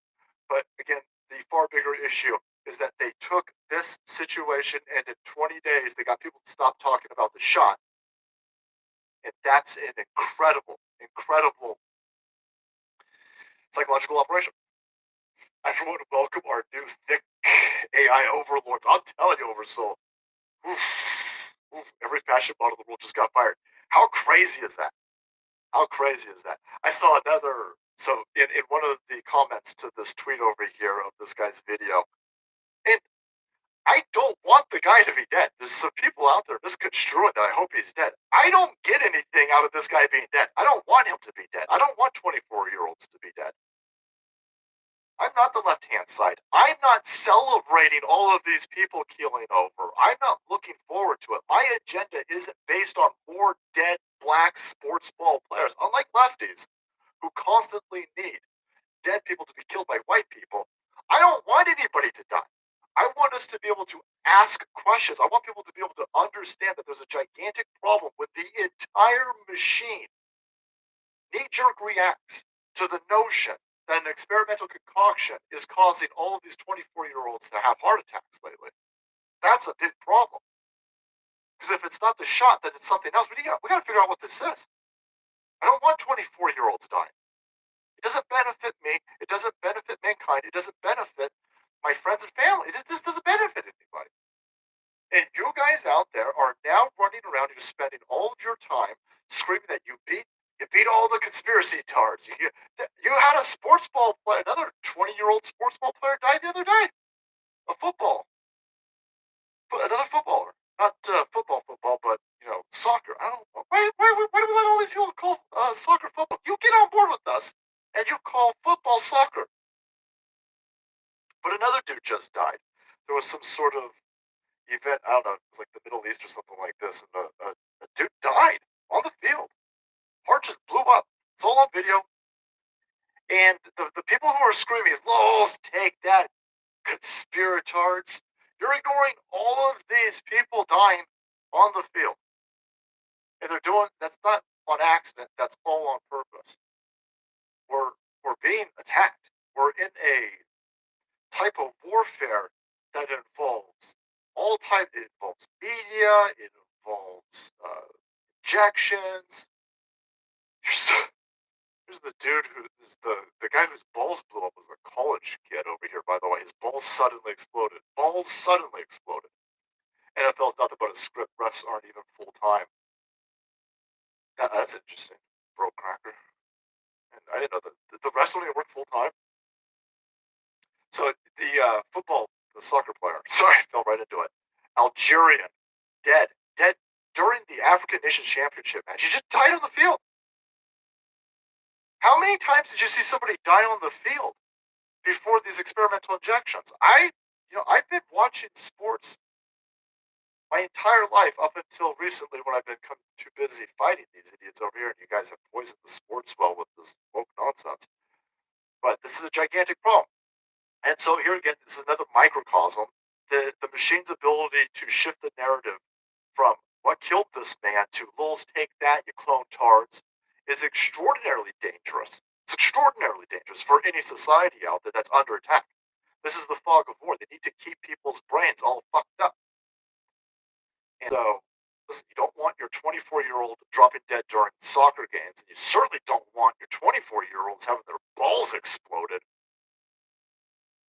But again, the far bigger issue is that they took this situation and in 20 days they got people to stop talking about the shot. And that's an incredible psychological operation. I want to welcome our new thick AI overlords. I'm telling you, Oversoul. Every fashion model in the world just got fired. How crazy is that? How crazy is that? I saw another. So in one of the comments to this tweet over here of this guy's video, and I don't want the guy to be dead. There's some people out there misconstruing that I hope he's dead. I don't get anything out of this guy being dead. I don't want him to be dead. I don't want 24-year-olds to be dead. I'm not the left-hand side. I'm not celebrating all of these people keeling over. I'm not looking forward to it. My agenda isn't based on more dead black sports ball players, unlike lefties, who constantly need dead people to be killed by white people. I don't want anybody to die. I want us to be able to ask questions. I want people to be able to understand that there's a gigantic problem with the entire machine. Knee-jerk reacts to the notion that an experimental concoction is causing all of these 24-year-olds to have heart attacks lately. That's a big problem. Because if it's not the shot, then it's something else. We got to figure out what this is. I don't want 24-year-olds dying. It doesn't benefit me. It doesn't benefit mankind. It doesn't benefit my friends and family. This doesn't benefit anybody. And you guys out there are now running around. You're spending all of your time screaming that you beat all the conspiracy tards. You had a sports ball player, another 20-year-old sports ball player died the other day. A football. Another footballer. Not football, but, soccer. I don't know. Why do we let all these people call soccer football? You get on board with us, and you call football soccer. But another dude just died. There was some sort of event, I don't know, it was like the Middle East or something like this, and a dude died on the field. Heart just blew up. It's all on video. And the people who are screaming, "Lols, take that, conspiratards," you're ignoring all of these people dying on the field. And that's not on accident, that's all on purpose. We're being attacked. We're in a type of warfare that involves it involves media, it involves injections. Here's the dude who is the guy whose balls blew up was a college kid over here, by the way. His balls suddenly exploded. NFL's nothing but a script. Refs aren't even full time. That's interesting. Broke cracker. And I didn't know that the refs don't even work full time. So the soccer player, sorry, I fell right into it. Algerian, dead during the African Nations Championship match. He just died on the field. How many times did you see somebody die on the field before these experimental injections? I've been watching sports my entire life up until recently when I've become too busy fighting these idiots over here, and you guys have poisoned the sports well with this woke nonsense. But this is a gigantic problem. And so here again, this is another microcosm. The machine's ability to shift the narrative from what killed this man to "Lols, take that, you clone tards," is extraordinarily dangerous. It's extraordinarily dangerous for any society out there that's under attack. This is the fog of war. They need to keep people's brains all fucked up. And so, listen, you don't want your 24-year-old dropping dead during soccer games, and you certainly don't want your 24-year-olds having their balls exploded.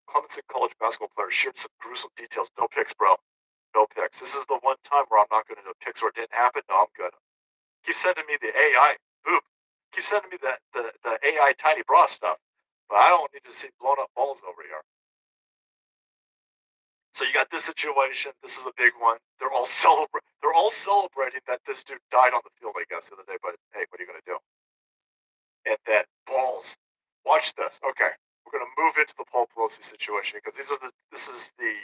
Clemson College basketball player shared some gruesome details. No pics, bro. No pics. This is the one time where I'm not going to do pics where it didn't happen. No, I'm good. Keep sending me the AI boob. Keep sending me the AI tiny bra stuff. But I don't need to see blown up balls over here. So you got this situation. This is a big one. They're all celebrating that this dude died on the field, I guess, the other day. But hey, what are you going to do? And then balls. Watch this. Okay, we're going to move into the Paul Pelosi situation because this is the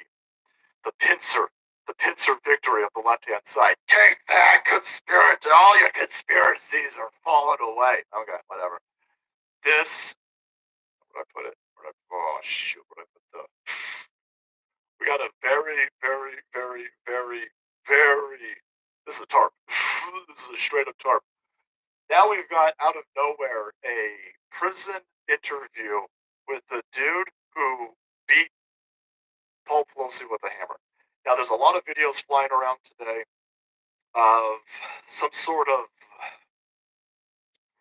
pincer victory of the left-hand side. Take that, conspiracy! All your conspiracies are falling away. Okay, whatever. This, where did I put it? Oh shoot, where did I put We got a very, very, very, very, very. This is a tarp. This is a straight up tarp. Now we've got out of nowhere a prison interview with the dude who beat Paul Pelosi with a hammer. Now there's a lot of videos flying around today of some sort of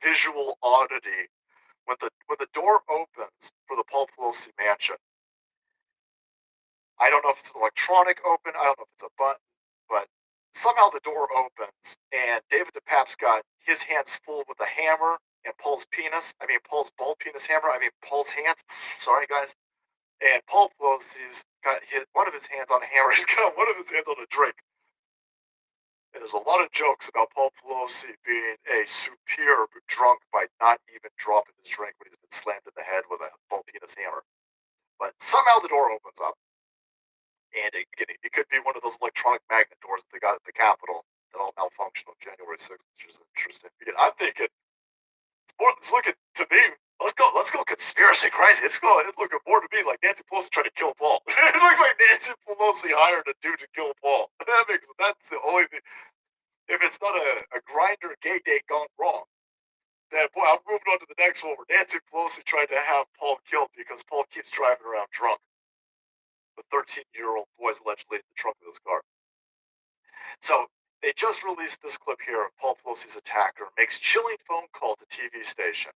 visual oddity when the door opens for the Paul Pelosi mansion. I don't know if it's an electronic open, I don't know if it's a button, but somehow the door opens and David DePape's got his hands full with a hammer and Paul's ball penis hammer, Paul's hand, sorry guys, and Paul Pelosi's got one of his hands on a hammer, he's got one of his hands on a drink. And there's a lot of jokes about Paul Pelosi being a superb drunk by not even dropping his drink when he's been slammed in the head with a ball penis hammer. But somehow the door opens up. And it could be one of those electronic magnet doors that they got at the Capitol that all malfunctioned on January 6th, which is interesting. I'm thinking, it's looking to me, let's go conspiracy crazy. It's looking more to me like Nancy Pelosi trying to kill Paul. It looks like Nancy Pelosi hired a dude to kill Paul. That's the only thing. If it's not a grinder gay date gone wrong, then boy, I'm moving on to the next one where Nancy Pelosi tried to have Paul killed because Paul keeps driving around drunk with 13-year-old boys allegedly in the trunk of his car. So they just released this clip here of Paul Pelosi's attacker makes chilling phone call to TV station.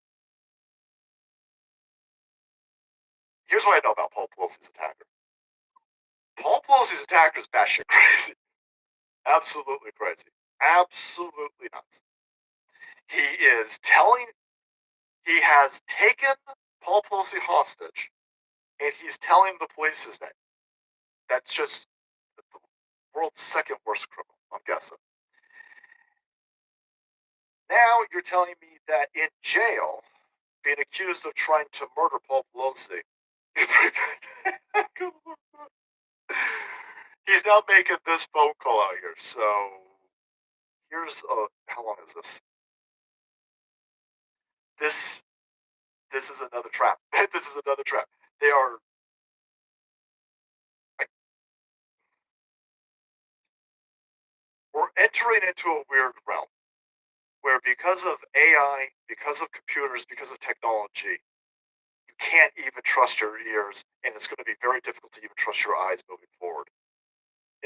Here's what I know about Paul Pelosi's attacker. Paul Pelosi's attacker is batshit crazy. Absolutely crazy. Absolutely nuts. He has taken Paul Pelosi hostage, and he's telling the police his name. That's just the world's second worst criminal, I'm guessing. Now you're telling me that in jail, being accused of trying to murder Paul Pelosi, he's now making this phone call out here. So here's how long is this? This is another trap. This is another trap. We're entering into a weird realm where because of AI, because of computers, because of technology, you can't even trust your ears, and it's going to be very difficult to even trust your eyes moving forward.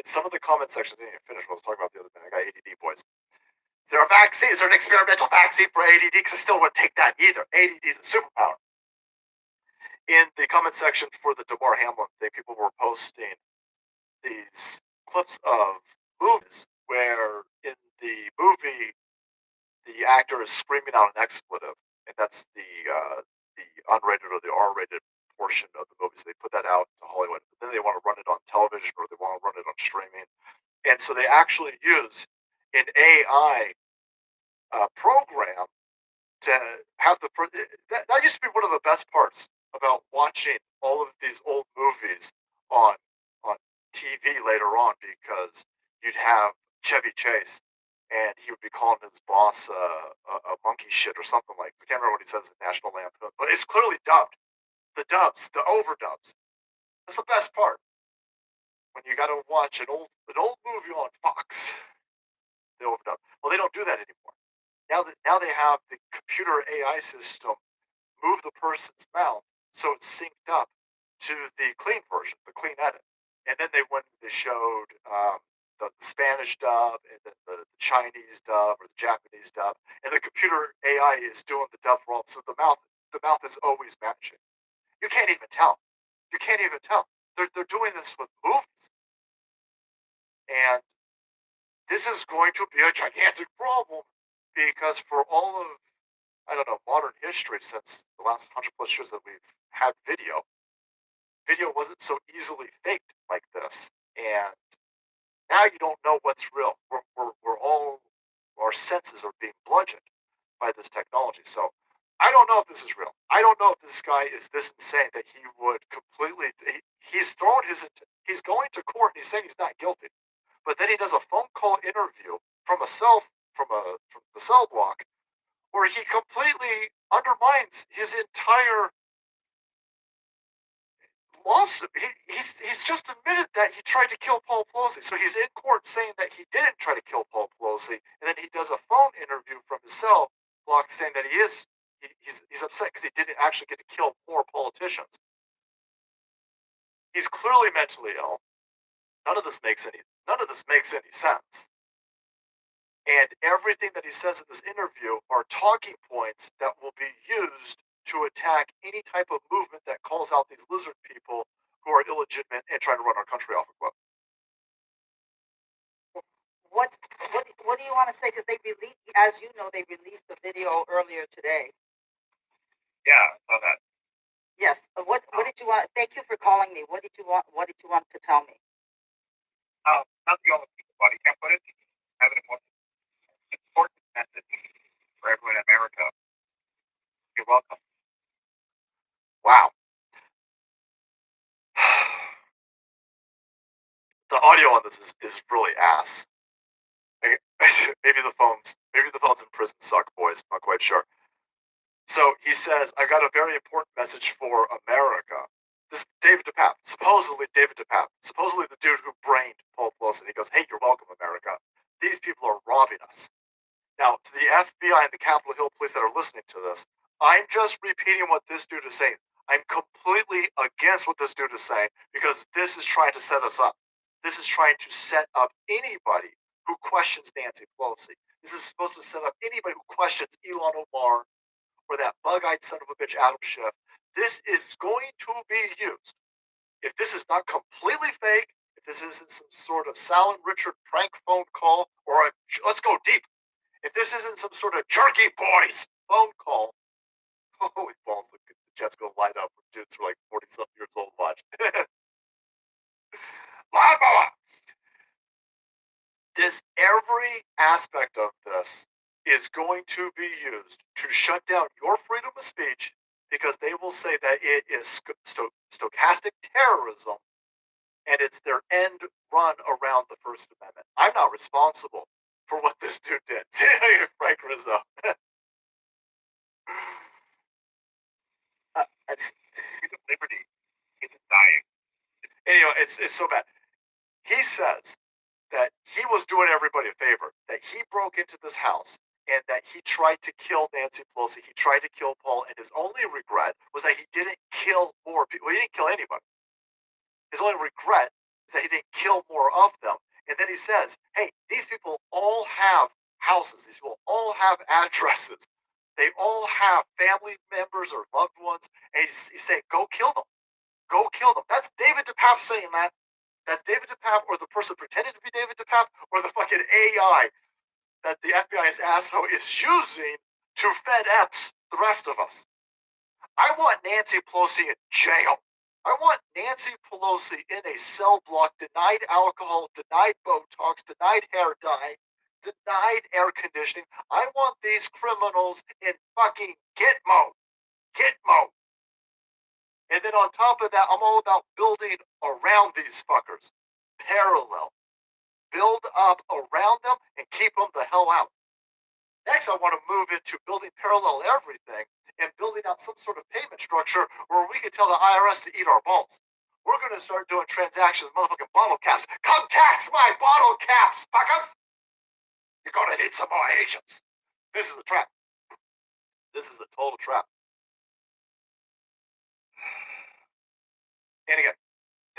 In some of the comment sections, I didn't even finish what I was talking about the other day. I got ADD, boys. Is there a vaccine? Is there an experimental vaccine for ADD? Because I still wouldn't take that either. ADD is a superpower. In the comment section for the Damar Hamlin thing, people were posting these clips of movies where in the movie the actor is screaming out an expletive, and that's the unrated or the R-rated portion of the movie. So they put that out to Hollywood, but then they want to run it on television or they want to run it on streaming, and so they actually use an AI program to have that used to be one of the best parts about watching all of these old movies on TV later on, because you'd have Chevy Chase and he would be calling his boss a monkey shit or something like that. I can't remember what he says in National Lampoon, but it's clearly dubbed. The dubs, the overdubs. That's the best part. When you got to watch an old movie on Fox, they overdub. Well, they don't do that anymore. Now they have the computer AI system move the person's mouth so it's synced up to the clean version, the clean edit. And then they showed the Spanish dub and then the Chinese dub or the Japanese dub, and the computer AI is doing the dub wrong, so the mouth is always matching. You can't even tell. You can't even tell. They're doing this with movies, and this is going to be a gigantic problem because for all of modern history since the last 100+ years that we've had video wasn't so easily faked like this, and now you don't know what's real. We're all, our senses are being bludgeoned by this technology. So I don't know if this is real. I don't know if this guy is this insane that he would completely. He's going to court and he's saying he's not guilty, but then he does a phone call interview from the cell block where he completely undermines his entire lawsuit. He's just admitted that he tried to kill Paul Pelosi. So he's in court saying that he didn't try to kill Paul Pelosi, and then he does a phone interview from his cell block saying that he's upset because he didn't actually get to kill more politicians. He's clearly mentally ill. None of this makes any sense. And everything that he says in this interview are talking points that will be used to attack any type of movement that calls out these lizard people who are illegitimate and trying to run our country off a cliff. What do you want to say? Because they released, as you know, they released the video earlier today. Yeah, I saw that. Yes. What did you want? Thank you for calling me. What did you want to tell me? Not the only people body can't put it. Have an important message for everyone in America. You're welcome. Wow. The audio on this is really ass. Maybe the phones in prison suck, boys. I'm not quite sure. So he says, I got a very important message for America. This is David DePape, supposedly the dude who brained Paul Pelosi. He goes, hey, you're welcome, America. These people are robbing us. Now, to the FBI and the Capitol Hill police that are listening to this, I'm just repeating what this dude is saying. I'm completely against what this dude is saying because this is trying to set us up. This is trying to set up anybody who questions Nancy Pelosi. This is supposed to set up anybody who questions Elon Omar or that bug-eyed son of a bitch Adam Schiff. This is going to be used. If this is not completely fake, if this isn't some sort of Sal and Richard prank phone call, or let's go deep. If this isn't some sort of jerky boys phone call, holy balls, the Jets go light up with dudes who are like 40-something years old. Watch. Every aspect of this is going to be used to shut down your freedom of speech because they will say that it is stochastic terrorism and it's their end run around the First Amendment. I'm not responsible for what this dude did. Frank Rizzo. Liberty is dying. Anyway, it's so bad. He says that he was doing everybody a favor, that he broke into this house and that he tried to kill Nancy Pelosi. He tried to kill Paul, and his only regret was that he didn't kill more people. He didn't kill anybody. His only regret is that he didn't kill more of them. And then he says, hey, these people all have houses. These people all have addresses. They all have family members or loved ones. And he's saying, go kill them. Go kill them. That's David DePape saying that. That's David DePape or the person pretending to be David DePape or the fucking AI that the FBI's asshole is using to FedEx the rest of us. I want Nancy Pelosi in jail. I want Nancy Pelosi in a cell block, denied alcohol, denied Botox, denied hair dye, denied air conditioning. I want these criminals in fucking Gitmo. Gitmo. And then on top of that, I'm all about building around these fuckers. Parallel. Build up around them and keep them the hell out. Next, I want to move into building parallel everything and building out some sort of payment structure where we can tell the IRS to eat our balls. We're going to start doing transactions, motherfucking bottle caps. Come tax my bottle caps, fuckers! You're going to need some more agents. This is a trap. This is a total trap. And again,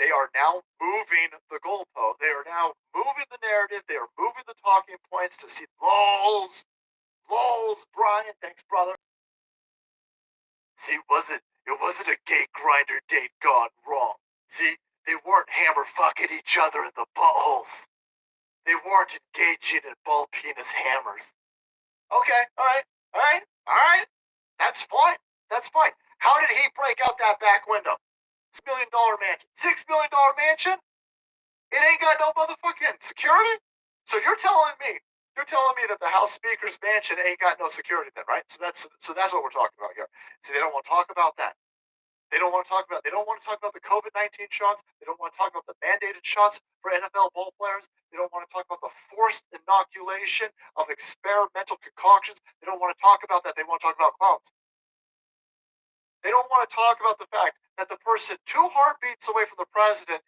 they are now moving the goalpost. They are now moving the narrative. They are moving the talking points to see lols. Lols, Brian. Thanks, brother. See, it wasn't a gay grinder date gone wrong. See, they weren't hammer fucking each other in the buttholes. They weren't engaging in ball penis hammers. Okay, all right. That's fine. That's fine. How did he break out that back window? $6 million mansion. $6 million mansion? It ain't got no motherfucking security? So you're telling me that the House Speaker's mansion ain't got no security then, right? So that's what we're talking about here. See, they don't want to talk about that. They don't want to talk about the COVID-19 shots. They don't want to talk about the mandated shots for NFL ball players. They don't want to talk about the forced inoculation of experimental concoctions. They don't want to talk about that. They want to talk about clones. They don't want to talk about the fact that the person 2 heartbeats away from the president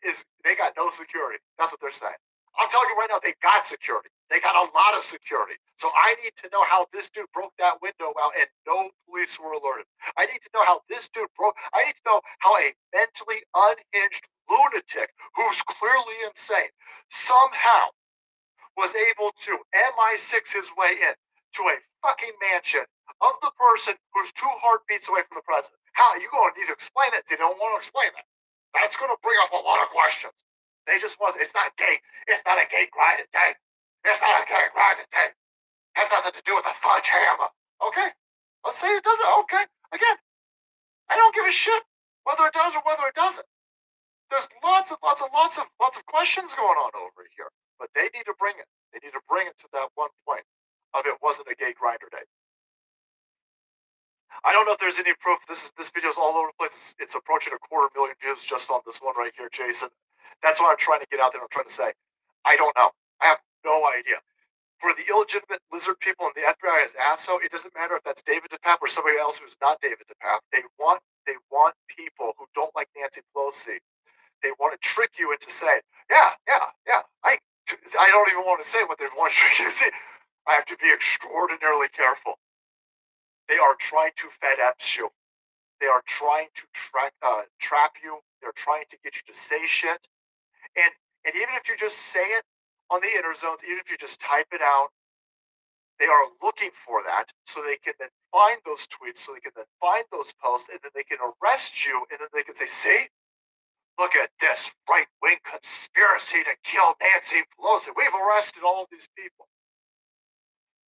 they got no security. That's what they're saying. I'm telling you right now, they got security. They got a lot of security. So I need to know how this dude broke that window out and no police were alerted. I need to know how this dude I need to know how a mentally unhinged lunatic who's clearly insane somehow was able to MI6 his way in to a fucking mansion of the person who's 2 heartbeats away from the president. How? You're going to need to explain that. They don't want to explain that. That's going to bring up a lot of questions. They just want. It's not gay. It's not a gay grinding day. It's not a gay grinding day. It has nothing to do with a fudge hammer. Okay. Let's say it doesn't. Okay. Again, I don't give a shit whether it does or whether it doesn't. There's lots of questions going on over here, but they need to bring it. They need to bring it to that one point of it wasn't a gay grinder day. I don't know if there's any proof. This video is all over the place. It's approaching 250,000 views just on this one right here, Jason. That's what I'm trying to get out there. I'm trying to say, I don't know. I have no idea. For the illegitimate lizard people in the FBI as ASO, it doesn't matter if that's David DePape or somebody else who's not David DePape. They want people who don't like Nancy Pelosi. They want to trick you into saying, yeah. I don't even want to say what they want to trick you to say. I have to be extraordinarily careful. They are trying to FedEx you. They are trying to trap you. They're trying to get you to say shit. And even if you just say it on the inner zones, even if you just type it out, they are looking for that so they can then find those tweets, so they can then find those posts, and then they can arrest you, and then they can say, see, look at this right-wing conspiracy to kill Nancy Pelosi. We've arrested all of these people.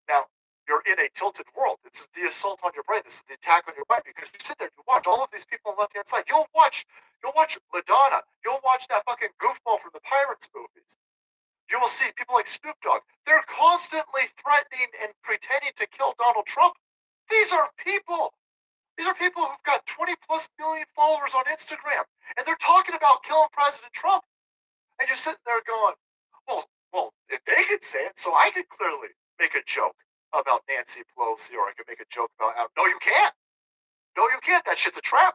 Now, you're in a tilted world. This is the assault on your brain. This is the attack on your mind, because you sit there, you watch all of these people on the left-hand side. You'll watch Madonna. You'll watch that fucking goofball from the Pirates movies. You will see people like Snoop Dogg. They're constantly threatening and pretending to kill Donald Trump. These are people. These are people who've got 20+ million followers on Instagram, and they're talking about killing President Trump. And you're sitting there going, well, if they could say it, so I could clearly make a joke about Nancy Pelosi, or I could make a joke about Adam. No, you can't. No, you can't. That shit's a trap.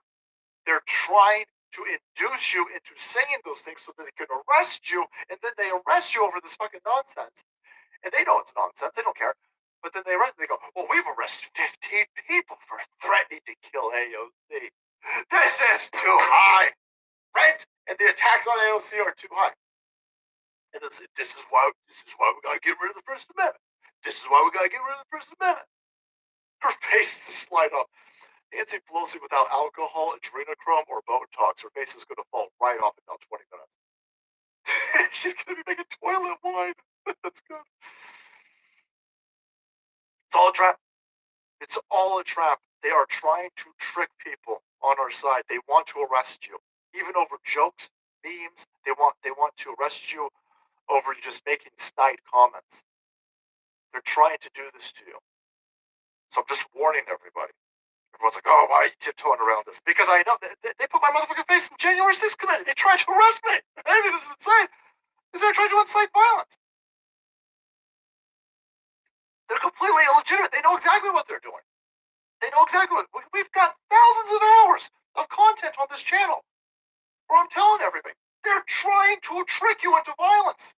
They're trying to induce you into saying those things so that they can arrest you, and then they arrest you over this fucking nonsense. And they know it's nonsense. They don't care. But then they arrest. They go, well, we've arrested 15 people for threatening to kill AOC. This is too high. Rent and the attacks on AOC are too high. And this is why we gotta get rid of the First Amendment. This is why we gotta get rid of the First Amendment. Her face is slide off. Nancy Pelosi without alcohol, adrenochrome, or Botox, her face is gonna fall right off in about 20 minutes. She's gonna be making toilet wine. That's good. It's all a trap. It's all a trap. They are trying to trick people on our side. They want to arrest you, even over jokes, memes. They want to arrest you over just making snide comments. They're trying to do this to you. So I'm just warning everybody. Everyone's like, oh, why are you tiptoeing around this? Because I know they put my motherfucking face in January 6th committee. They tried to arrest me. I mean, this is insane. They're trying to incite violence. They're completely illegitimate. They know exactly what they're doing. They know exactly what. We've got thousands of hours of content on this channel where I'm telling everybody. They're trying to trick you into violence.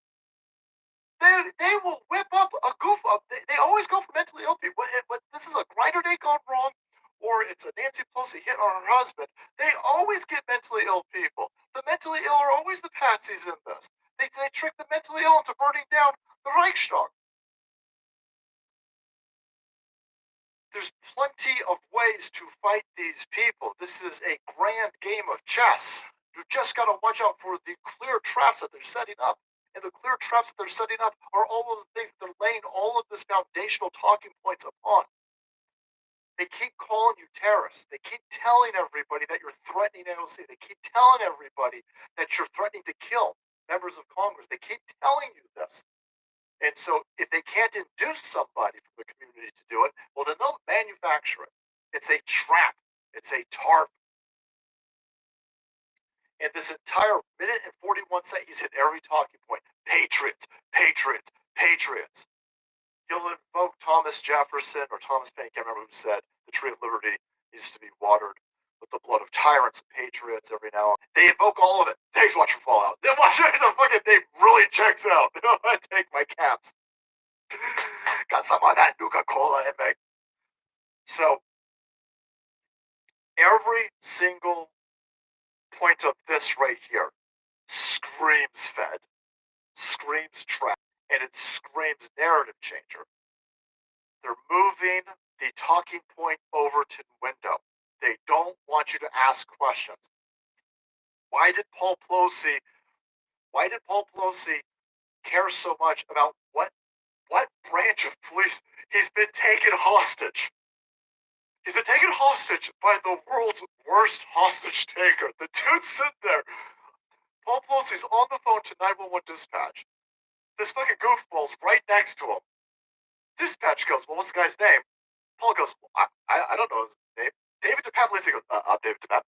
They will whip up a goof up. They always go for mentally ill people. But this is a grinder day gone wrong, or it's a Nancy Pelosi hit on her husband. They always get mentally ill people. The mentally ill are always the patsies in this. They trick the mentally ill into burning down the Reichstag. There's plenty of ways to fight these people. This is a grand game of chess. You just got to watch out for the clear traps that they're setting up. And the clear traps that they're setting up are all of the things that they're laying all of this foundational talking points upon. They keep calling you terrorists. They keep telling everybody that you're threatening AOC. They keep telling everybody that you're threatening to kill members of Congress. They keep telling you this. And so if they can't induce somebody from the community to do it, well, then they'll manufacture it. It's a trap. It's a tarp. And this entire minute and 41 seconds, he's hit every talking point. Patriots, patriots, patriots. He'll invoke Thomas Jefferson or Thomas Paine, I can't remember who said, the tree of liberty needs to be watered. with the blood of tyrants and patriots every now and then. They invoke all of it. Thanks so much for Fallout. Then watch the fucking name really checks out. I take my caps. Got some of that Nuka-Cola in me. So, every single point of this right here screams Fed, screams trap, and it screams narrative changer. They're moving the talking point over to the window. They don't want you to ask questions. Why did Paul Pelosi care so much about what branch of police? He's been taken hostage. He's been taken hostage by the world's worst hostage taker. The dude's sitting there. Paul Pelosi's on the phone to 911 dispatch. This fucking goofball's right next to him. Dispatch goes, well, what's the guy's name? Paul goes, well, I don't know his name. David DePap. Lacey goes, I'm David DePap.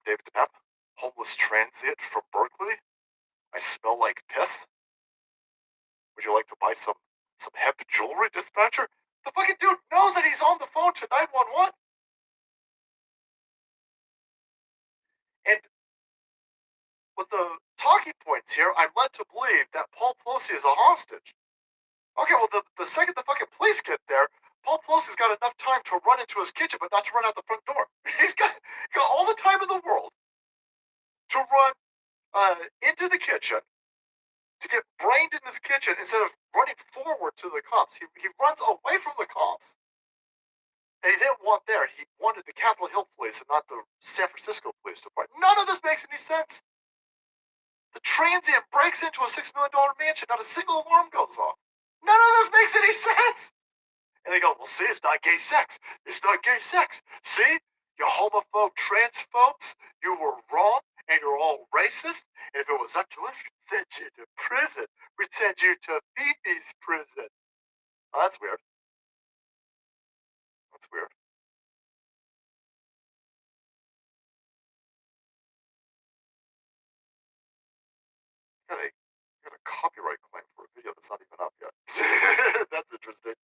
David DePap, homeless transient from Berkeley. I smell like piss. Would you like to buy some hemp jewelry, dispatcher? The fucking dude knows that he's on the phone to 911. And with the talking points here, I'm led to believe that Paul Pelosi is a hostage. Okay, well, the second the fucking police get there, Paul Pelosi's got enough time to run into his kitchen, but not to run out the front door. He's got all the time in the world to run into the kitchen, to get brained in his kitchen instead of running forward to the cops. He runs away from the cops. And he didn't want there. He wanted the Capitol Hill Police and not the San Francisco Police Department. None of this makes any sense. The transient breaks into a $6 million mansion. Not a single alarm goes off. None of this makes any sense. And they go, well, see, it's not gay sex. It's not gay sex. See, you homophobe transphobes, you were wrong, and you're all racist. And if it was up to us, we'd send you to prison. We'd send you to Fifi's prison. Oh, that's weird. That's weird. Got a copyright claim for a video that's not even up yet. That's interesting.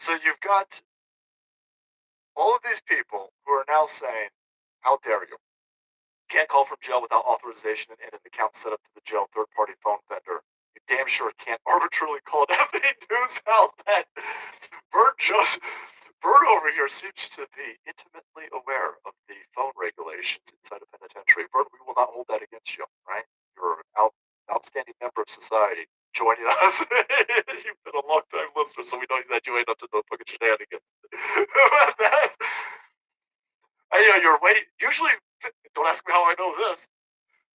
So you've got all of these people who are now saying, how dare you? Can't call from jail without authorization and an account set up to the jail third-party phone vendor. You damn sure can't arbitrarily call an FA news outlet. Bert over here seems to be intimately aware of the phone regulations inside a penitentiary. Bert, we will not hold that against you, right? You're an outstanding member of society joining us. You've been a long-time listener, so we know that you ain't up to no fucking shenanigans. You're waiting. Usually, don't ask me how I know this,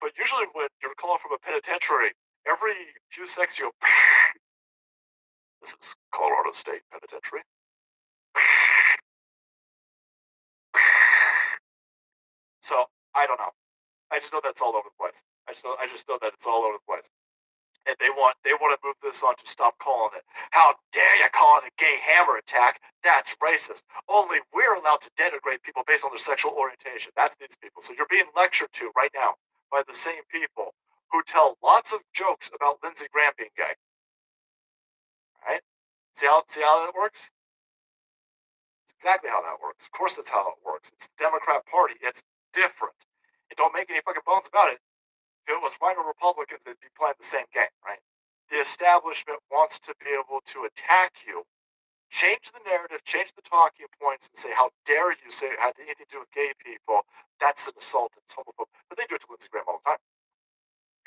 but usually when you're calling from a penitentiary, every few seconds you go, this is Colorado State Penitentiary. So I don't know. I just know that's all over the place. I just know that it's all over the place. And they want to move this on to stop calling it. How dare you call it a gay hammer attack? That's racist. Only we're allowed to denigrate people based on their sexual orientation. That's these people. So you're being lectured to right now by the same people who tell lots of jokes about Lindsey Graham being gay. Right? See how that works? It's exactly how that works. Of course that's how it works. It's the Democrat Party. It's different. And don't make any fucking bones about it. If it was rhino Republicans, they'd be playing the same game, right? The establishment wants to be able to attack you, change the narrative, change the talking points, and say, how dare you say it had anything to do with gay people? That's an assault, it's homophobic. But they do it to Lindsey Graham all the time.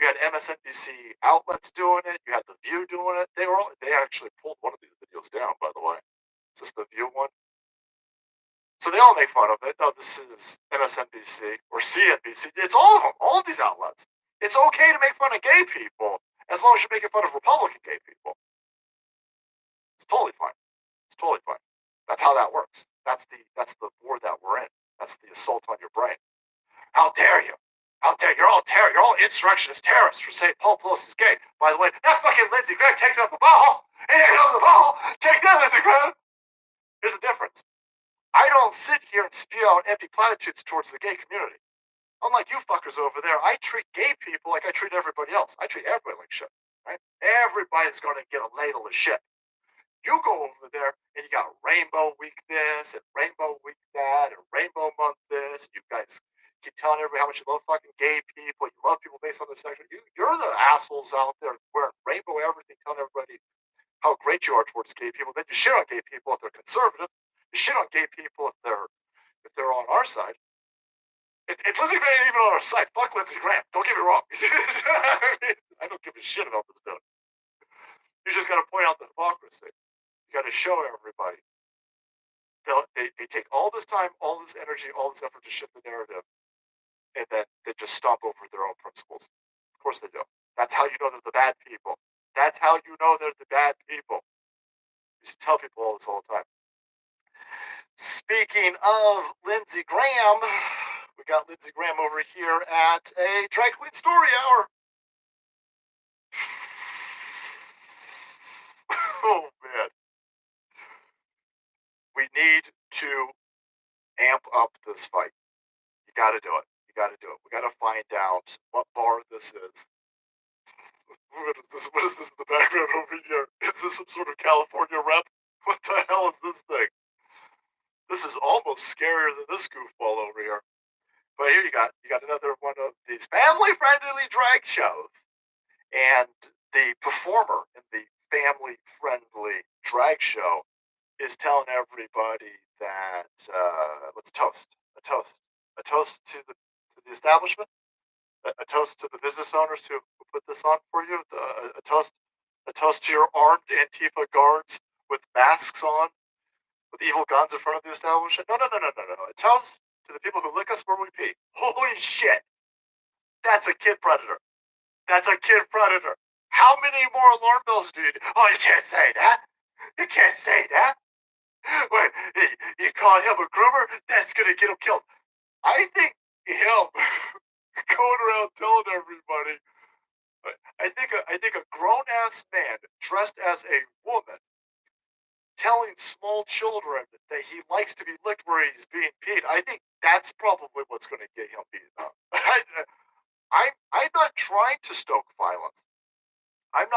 You had MSNBC outlets doing it. You had The View doing it. They actually pulled one of these videos down, by the way. Is this The View one? So they all make fun of it. No, this is MSNBC or CNBC. It's all of them, all of these outlets. It's okay to make fun of gay people as long as you're making fun of Republican gay people. It's totally fine. It's totally fine. That's how that works. That's the war that we're in. That's the assault on your brain. How dare you? How dare you? You're all terror. You're all insurrectionist terrorists for saying Paul Pelosi is gay. By the way, that fucking Lindsey Graham takes out the ball. And here comes the ball. Take that, Lindsey Graham. Here's the difference. I don't sit here and spew out empty platitudes towards the gay community. Unlike you fuckers over there, I treat gay people like I treat everybody else. I treat everybody like shit. Right? Everybody's going to get a ladle of shit. You go over there and you got Rainbow Week this and Rainbow Week that and Rainbow Month this. You guys keep telling everybody how much you love fucking gay people. You love people based on their sexual. You're the assholes out there wearing rainbow everything, telling everybody how great you are towards gay people. Then you shit on gay people if they're conservative. You shit on gay people if they're on our side. If Lindsey Graham ain't even on our side, fuck Lindsey Graham. Don't get me wrong. I don't give a shit about this dude. You just got to point out the hypocrisy. You got to show everybody. They take all this time, all this energy, all this effort to shift the narrative, and then they just stomp over their own principles. Of course they do. That's how you know they're the bad people. That's how you know they're the bad people. I used to tell people all this all the time. Speaking of Lindsey Graham, we got Lindsey Graham over here at a Drag Queen Story Hour. Oh, man. We need to amp up this fight. You got to do it. You got to do it. We got to find out what bar this is. What is this in the background over here? Is this some sort of California rep? What the hell is this thing? This is almost scarier than this goofball over here. But here you got another one of these family-friendly drag shows. And the performer in the family-friendly drag show is telling everybody that let's toast. A toast to the establishment. A toast to the business owners who put this on for you. A toast to your armed Antifa guards with masks on, with evil guns in front of the establishment. No. A toast to the people who lick us where we pee. Holy shit! That's a kid predator. That's a kid predator. How many more alarm bells do you need? Oh, you can't say that. You can't say that. Wait, you call him a groomer? That's gonna get him killed. I think him going around telling everybody. I think a grown ass man dressed as a woman telling small children that he likes to be licked where he's being peed. I think that's probably what's going to get him beaten up. I'm not trying to stoke violence. I'm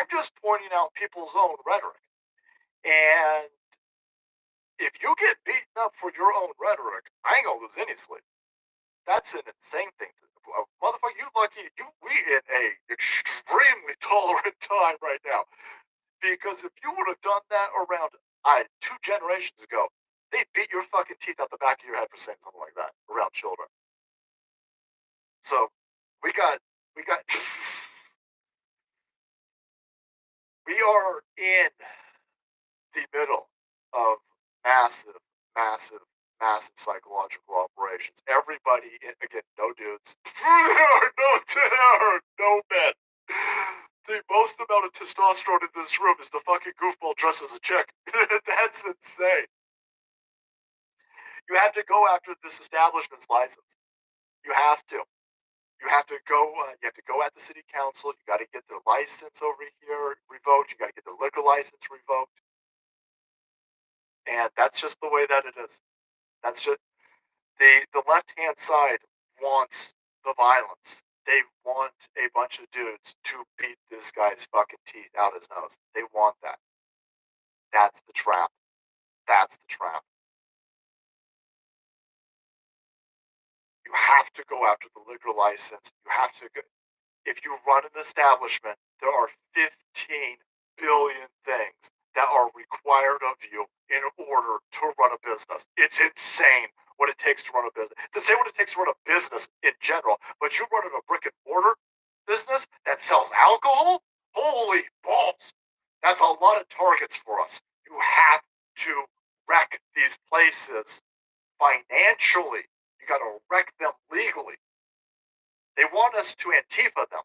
just pointing out people's own rhetoric. And if you get beaten up for your own rhetoric, I ain't gonna lose any sleep. That's an insane thing to do. Motherfucker, you lucky. We in a extremely tolerant time right now. Because if you would have done that around 2 generations ago, they'd beat your fucking teeth out the back of your head for saying something like that around children. So we are in the middle of massive psychological operations. Everybody, again, no dudes, no men. The most amount of testosterone in this room is the fucking goofball dressed as a chick. That's insane. You have to go after this establishment's license. You have to. You have to go. You have to go at the city council. You got to get their license over here revoked. You got to get their liquor license revoked. And that's just the way that it is. That's just the left-hand side wants the violence. They want a bunch of dudes to beat this guy's fucking teeth out his nose. They want that. That's the trap. That's the trap. You have to go after the liquor license. You have to go. If you run an establishment, there are 15 billion things that are required of you in order to run a business. It's insane what it takes to run a business. It's insane what it takes to run a business in general. But you run a brick and mortar business that sells alcohol? Holy balls. That's a lot of targets for us. You have to wreck these places financially. You got to wreck them legally. They want us to Antifa them.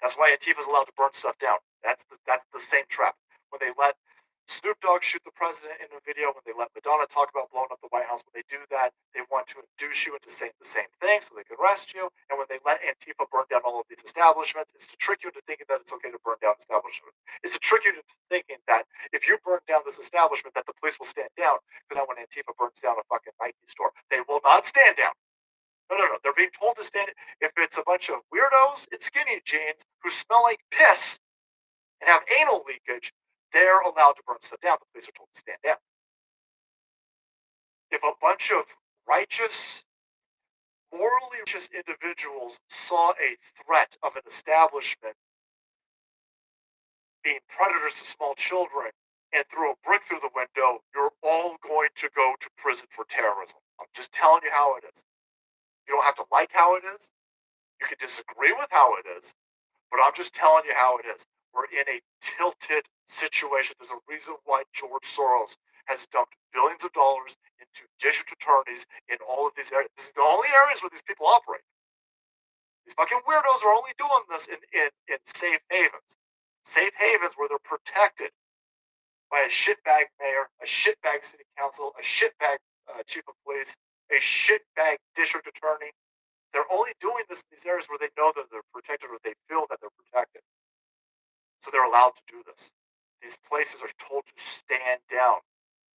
That's why Antifa's allowed to burn stuff down. That's the same trap. When they let Snoop Dogg shoot the president in a video, when they let Madonna talk about blowing up the White House, when they do that, they want to induce you into saying the same thing so they can arrest you. And when they let Antifa burn down all of these establishments, it's to trick you into thinking that it's okay to burn down establishments. It's to trick you into thinking that if you burn down this establishment, that the police will stand down. Because now when Antifa burns down a fucking Nike store, they will not stand down. No. They're being told to stand. If it's a bunch of weirdos in skinny jeans who smell like piss and have anal leakage, they're allowed to burn stuff down. The police are told to stand down. If a bunch of righteous, morally righteous individuals saw a threat of an establishment being predators to small children and threw a brick through the window, you're all going to go to prison for terrorism. I'm just telling you how it is. You don't have to like how it is. You can disagree with how it is, but I'm just telling you how it is. We're in a tilted situation. There's a reason why George Soros has dumped billions of dollars into district attorneys in all of these areas. This is the only areas where these people operate. These fucking weirdos are only doing this in safe havens. Safe havens where they're protected by a shitbag mayor, a shitbag city council, a shitbag chief of police, a shitbag district attorney. They're only doing this in these areas where they know that they're protected or they feel that they're protected. So they're allowed to do this. These places are told to stand down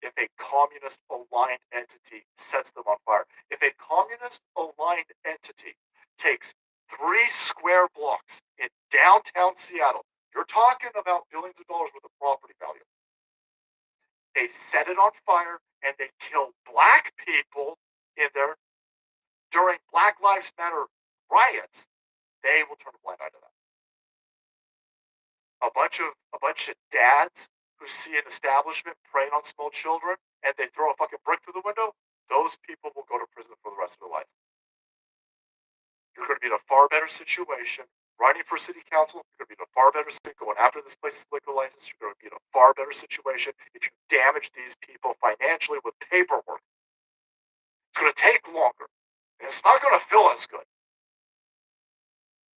if a communist-aligned entity sets them on fire. If a communist-aligned entity takes 3 square blocks in downtown Seattle, you're talking about billions of dollars worth of property value. They set it on fire and they kill black people in there during Black Lives Matter riots. They will turn a blind eye to that. A bunch of dads who see an establishment preying on small children and they throw a fucking brick through the window, those people will go to prison for the rest of their life. You're going to be in a far better situation running for city council. You're going to be in a far better situation going after this place's liquor license. You're going to be in a far better situation if you damage these people financially with paperwork. It's going to take longer, and it's not going to feel as good.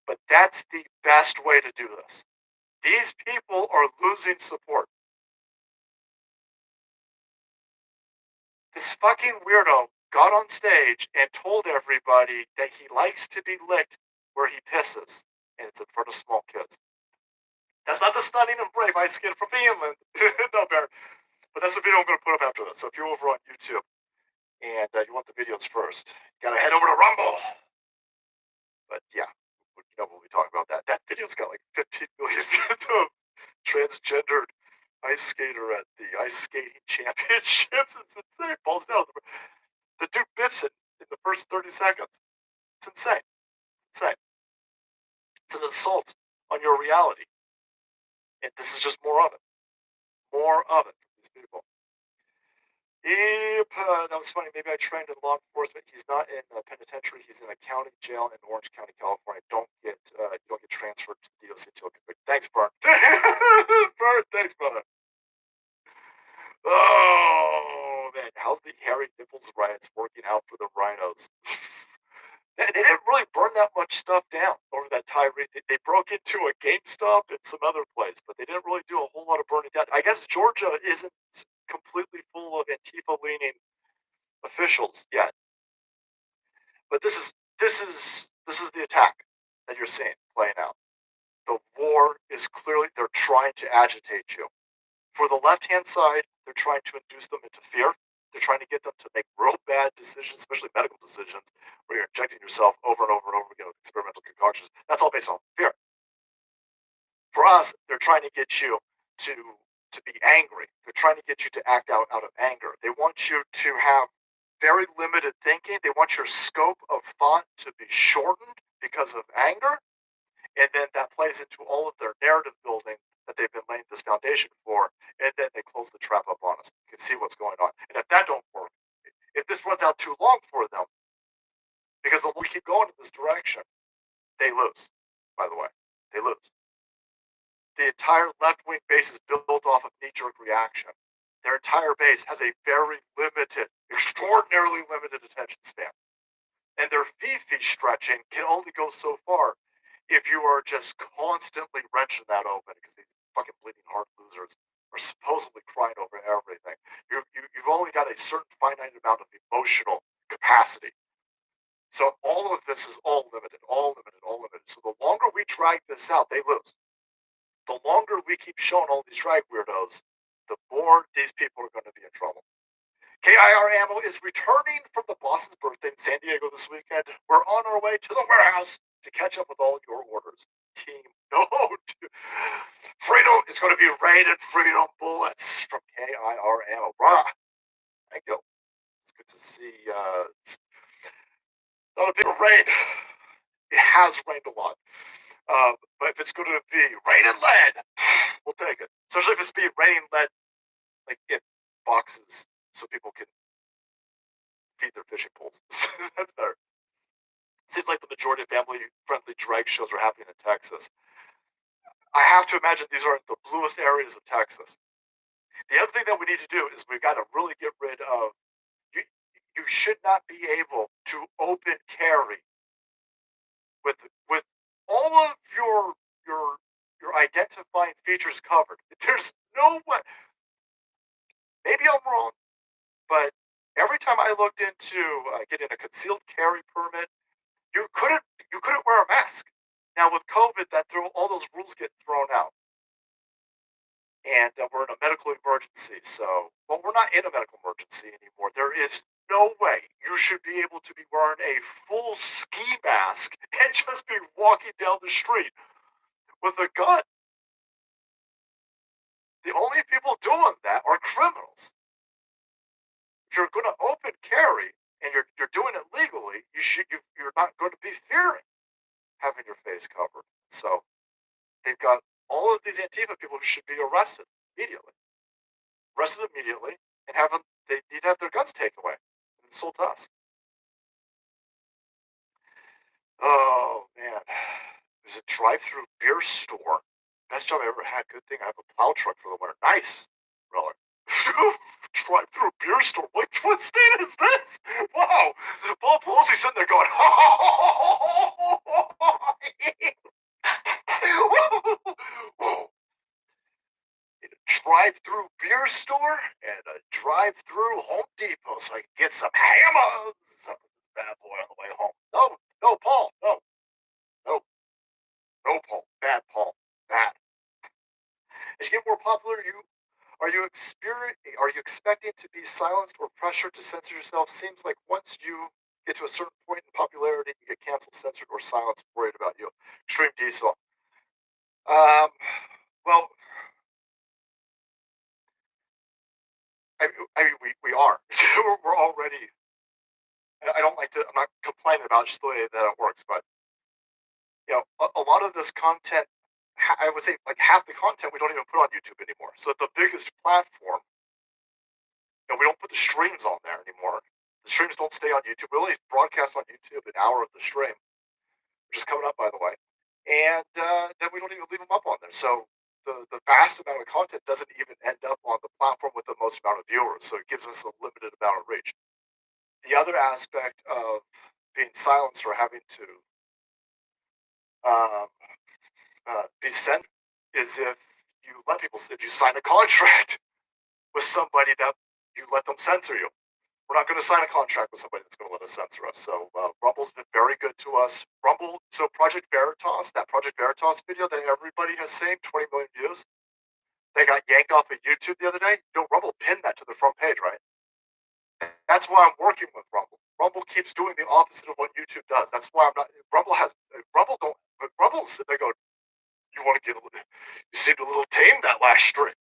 But that's the best way to do this. These people are losing support. This fucking weirdo got on stage and told everybody that he likes to be licked where he pisses, and it's in front of small kids. That's not the stunning and brave ice skate from Finland. No, Bear. But that's the video I'm going to put up after this. So if you're over on YouTube and you want the videos first, you got to head over to Rumble. But yeah, you know we'll be talking about that. That video's got like 15 million views of transgendered ice skater at the ice skating championships. It's insane. Falls down. The dude biffs it in the first 30 seconds. It's insane. Insane. It's an assault on your reality. And this is just more of it. More of it from these people. Yep, that was funny. Maybe I trained in law enforcement. He's not in a penitentiary. He's in a county jail in Orange County, California. You don't get transferred to the DOC until convicted. Thanks, Bern. Bern, thanks, brother. Oh man, how's the Harry Nipples riots working out for the rhinos? They didn't really burn that much stuff down over that tirade. They broke into a GameStop and some other place, but they didn't really do a whole lot of burning down. I guess Georgia isn't completely full of Antifa-leaning officials yet. But this is the attack that you're seeing playing out. The war is clearly, they're trying to agitate you. For the left-hand side, they're trying to induce them into fear. They're trying to get them to make real bad decisions, especially medical decisions, where you're injecting yourself over and over and over again with experimental concoctions. That's all based on fear. For us, they're trying to get you to be angry. They're trying to get you to act out of anger. They want you to have very limited thinking. They want your scope of thought to be shortened because of anger. And then that plays into all of their narrative building that they've been laying this foundation for, and then they close the trap up on us. You can see what's going on. And if that don't work, if this runs out too long for them, because we keep going in this direction, they lose, by the way. They lose. The entire left-wing base is built off of knee-jerk reaction. Their entire base has a very limited, extraordinarily limited attention span. And their fee stretching can only go so far if you are just constantly wrenching that open, because these fucking bleeding heart losers are supposedly crying over everything. You've only got a certain finite amount of emotional capacity. So all of this is all limited. So the longer we drag this out, they lose. The longer we keep showing all these drag weirdos, the more these people are going to be in trouble. KIR Ammo is returning from the boss's birthday in San Diego this weekend. We're on our way to the warehouse to catch up with all your orders. team. No, dude. Freedom is going to be Raid and Freedom Bullets from KIRL. Rah. Thank you. It's good to see. Not a big rain. It has rained a lot. But if it's going to be rain and lead, we'll take it. Especially if it's being raining lead, like in boxes, so people can feed their fishing poles. That's better. Seems like the majority of family-friendly drag shows are happening in Texas. I have to imagine these are the bluest areas of Texas. The other thing that we need to do is we've got to really get rid of. You should not be able to open carry with all of your identifying features covered. There's no way. Maybe I'm wrong, but every time I looked into getting a concealed carry permit, you couldn't wear a mask. Now with COVID, all those rules get thrown out, and we're in a medical emergency. So, well, we're not in a medical emergency anymore. There is no way you should be able to be wearing a full ski mask and just be walking down the street with a gun. The only people doing that are criminals. If you're going to open carry and you're doing it legally, you're not going to be fearing having your face covered. So they've got all of these Antifa people who should be arrested immediately, and they need to have their guns taken away and sold to us. Oh man, there's a drive-through beer store. Best job I ever had. Good thing I have a plow truck for the winter. Nice, really. Drive-through beer store. What state is this? Wow. Paul Pelosi's sitting there going, whoa. In a drive-through beer store and a drive-through Home Depot so I can get some hammers. Some of this bad boy on the way home. No, Paul. No, Paul. Bad Paul. Bad. As you get more popular, are you expecting to be silenced or pressured to censor yourself? Seems like once you get to a certain point in popularity, you get canceled, censored, or silenced, worried about you. Extreme Diesel. Well, I mean, we are. We're already. I don't like to. I'm not complaining about just the way that it works, but a lot of this content, I would say, like half the content we don't even put on YouTube anymore. So the biggest platform, we don't put the streams on there anymore. The streams don't stay on YouTube. We only broadcast on YouTube an hour of the stream, which is coming up, by the way, and then we don't even leave them up on there. So the vast amount of content doesn't even end up on the platform with the most amount of viewers. So it gives us a limited amount of reach. The other aspect of being silenced or having to be sent is if you sign a contract with somebody that you let them censor you. We're not going to sign a contract with somebody that's going to let us censor us. So Rumble's been very good to us. So Project Veritas, that Project Veritas video that everybody has seen, 20 million views, they got yanked off of YouTube the other day. Rumble pinned that to the front page, right? That's why I'm working with Rumble. Rumble keeps doing the opposite of what YouTube does. That's why I'm not. Rumble sit there going, you want to get you seemed a little tame that last stream.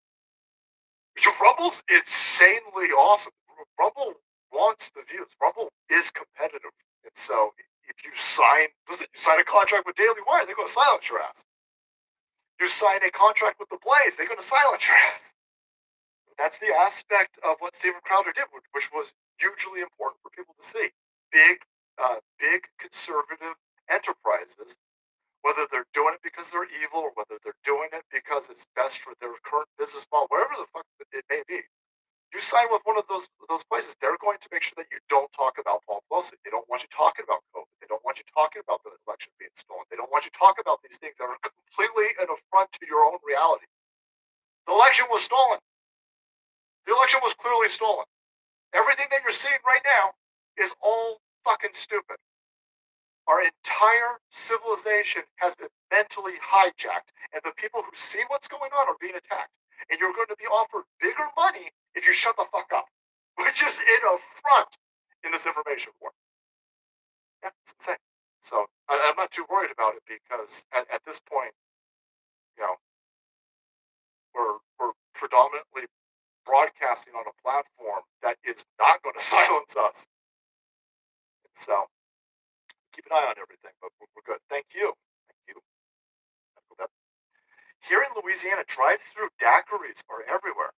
Rumble's insanely awesome. Rumble wants the views. Rumble is competitive. And so if you sign a contract with Daily Wire, they're going to silence your ass. You sign a contract with The Blaze, they're going to silence your ass. That's the aspect of what Steven Crowder did, which was hugely important for people to see. Big conservative enterprises, whether they're doing it because they're evil or whether they're doing it because it's best for their current business model, whatever the fuck it may be. You sign with one of those places, they're going to make sure that you don't talk about Paul Pelosi. They don't want you talking about COVID. They don't want you talking about the election being stolen. They don't want you talking about these things that are completely an affront to your own reality. The election was stolen. The election was clearly stolen. Everything that you're seeing right now is all fucking stupid. Our entire civilization has been mentally hijacked, and the people who see what's going on are being attacked. And you're going to be offered bigger money if you shut the fuck up, which is an affront in this information war. Yeah, it's insane. So I'm not too worried about it because at this point, you know, we're predominantly broadcasting on a platform that is not going to silence us. So keep an eye on everything, but we're good. Thank you. Thank you. Here in Louisiana, drive-through daiquiris are everywhere.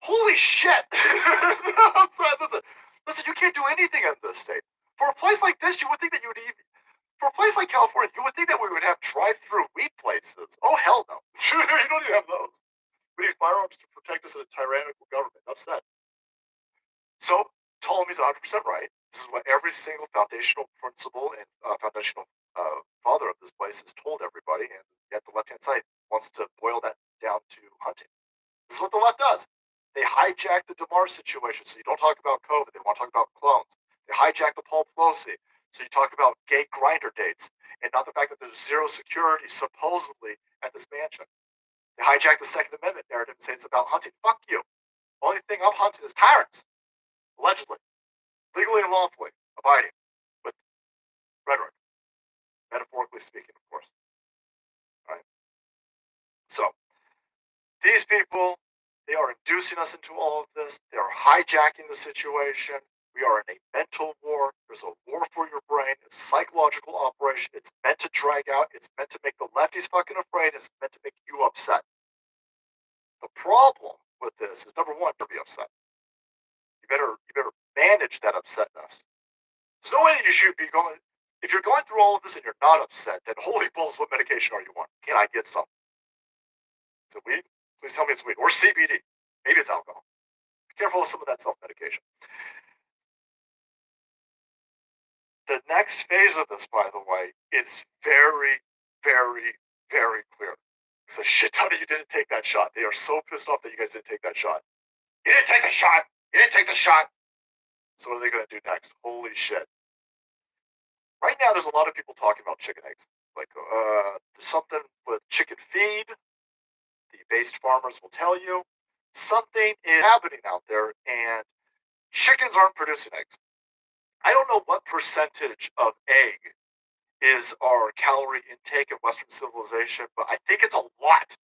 Holy shit! I'm sorry, listen, you can't do anything in this state. For a place like this, you would think that you would even, for a place like California, you would think that we would have drive-through weed places. Oh, hell no. You don't even have those. We need firearms to protect us in a tyrannical government. Enough said. So, Ptolemy's 100% right. This is what every single foundational principle and foundational father of this place has told everybody, and yet the left-hand side wants to boil that down to hunting. This is what the left does. They hijack the DeMar situation, so you don't talk about COVID. They want to talk about clones. They hijack the Paul Pelosi, so you talk about gay grinder dates, and not the fact that there's zero security, supposedly, at this mansion. They hijack the Second Amendment narrative and say it's about hunting. Fuck you. The only thing I'm hunting is tyrants. Allegedly. Legally and lawfully. Abiding. With rhetoric. Metaphorically speaking, of course. All right? So, these people, they are inducing us into all of this. They are hijacking the situation. We are in a mental war. There's a war for your brain. It's a psychological operation. It's meant to drag out. It's meant to make the lefties fucking afraid. It's meant to make you upset. The problem with this is, number one, to be upset. You better manage that upsetness. There's no way that you should be going. If you're going through all of this and you're not upset, then holy balls, what medication are you on? Can I get some? Is it weed? Please tell me it's weed. Or CBD. Maybe it's alcohol. Be careful with some of that self-medication. The next phase of this, by the way, is very, very, very clear. Because a shit ton of you didn't take that shot. They are so pissed off that you guys didn't take that shot. You didn't take the shot! You didn't take the shot! So what are they going to do next? Holy shit. Right now, there's a lot of people talking about chicken eggs. Like, there's something with chicken feed. The based farmers will tell you. Something is happening out there, and chickens aren't producing eggs. I don't know what percentage of egg is our calorie intake in Western civilization, but I think it's a lot.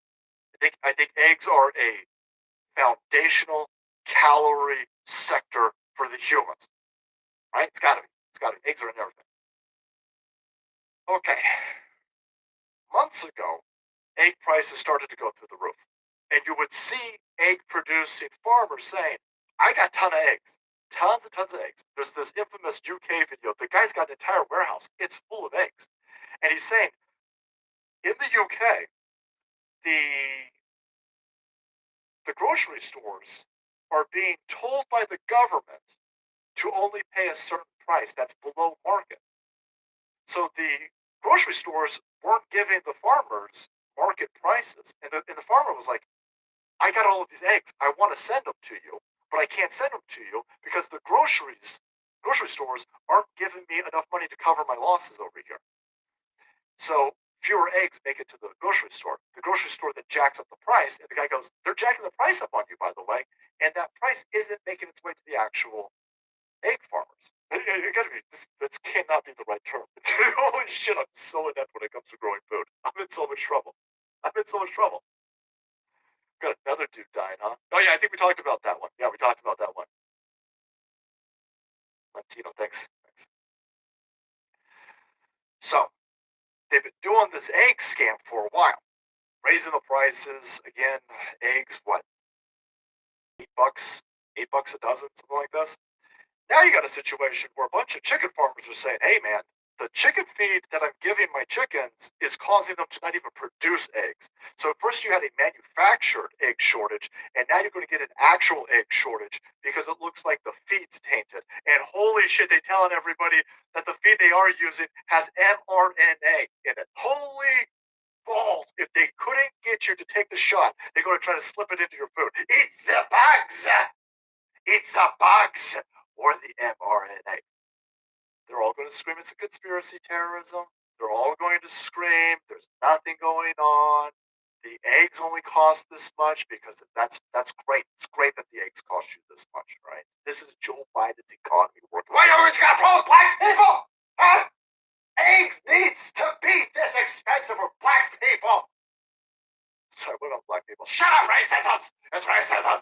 I think eggs are a foundational calorie sector for the humans. Right? It's gotta be. It's gotta be. Eggs are in everything. Okay. Months ago, egg prices started to go through the roof. And you would see egg producing farmers saying, I got a ton of eggs. Tons and tons of eggs. There's this infamous UK video. The guy's got an entire warehouse. It's full of eggs. And he's saying, in the UK, the grocery stores are being told by the government to only pay a certain price that's below market. So the grocery stores weren't giving the farmers market prices. And the farmer was like, I got all of these eggs. I want to send them to you, but I can't send them to you because the grocery stores aren't giving me enough money to cover my losses over here. So fewer eggs make it to the grocery store. The grocery store then jacks up the price, and the guy goes, they're jacking the price up on you, by the way, and that price isn't making its way to the actual egg farmers. You gotta be, this cannot be the right term. Holy shit, I'm so inept when it comes to growing food. I'm in so much trouble. Got another dude dying, huh? Oh yeah, I think we talked about that one. Yeah, we talked about that one. Latino, thanks. So, they've been doing this egg scam for a while. Raising the prices, again, eggs, what? $8? $8 a dozen, something like this. Now you got a situation where a bunch of chicken farmers are saying, hey man, the chicken feed that I'm giving my chickens is causing them to not even produce eggs. So first you had a manufactured egg shortage, and now you're going to get an actual egg shortage because it looks like the feed's tainted. And holy shit, they're telling everybody that the feed they are using has mRNA in it. Holy balls. If they couldn't get you to take the shot, they're going to try to slip it into your food. It's the bugs. It's the bugs. Or the mRNA. They're all going to scream it's a conspiracy terrorism. They're all going to scream there's nothing going on. The eggs only cost this much because that's great. It's great that the eggs cost you this much, right? This is Joe Biden's economy working. Why you got a problem with black people? Huh? eggs needs to be this expensive for black people. Sorry, what about black people? Shut up, racism! It's racism!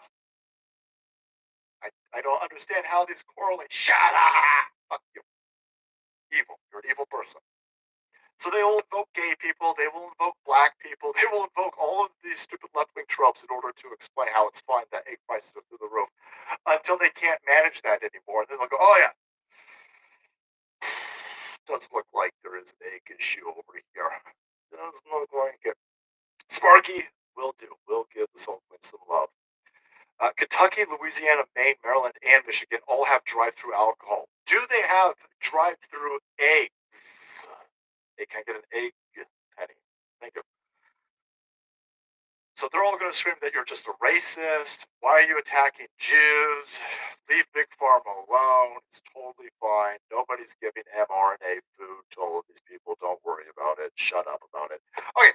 I don't understand how these correlate. Shut up! Fuck you. Evil. You're an evil person. So they will invoke gay people, they will invoke black people, they will invoke all of these stupid left-wing tropes in order to explain how it's fine that egg prices are through the roof until they can't manage that anymore. And then they'll go, oh yeah, does look like there is an egg issue over here. Doesn't look like it. Sparky, will do. We'll give the Soul Queen some love. Kentucky, Louisiana, Maine, Maryland, and Michigan all have drive-through alcohol. Do they have drive-through eggs? Hey, can I get an egg, Penny? Thank you. So they're all going to scream that you're just a racist. Why are you attacking Jews? Leave Big Pharma alone. It's totally fine. Nobody's giving mRNA food to all of these people. Don't worry about it. Shut up about it. Okay.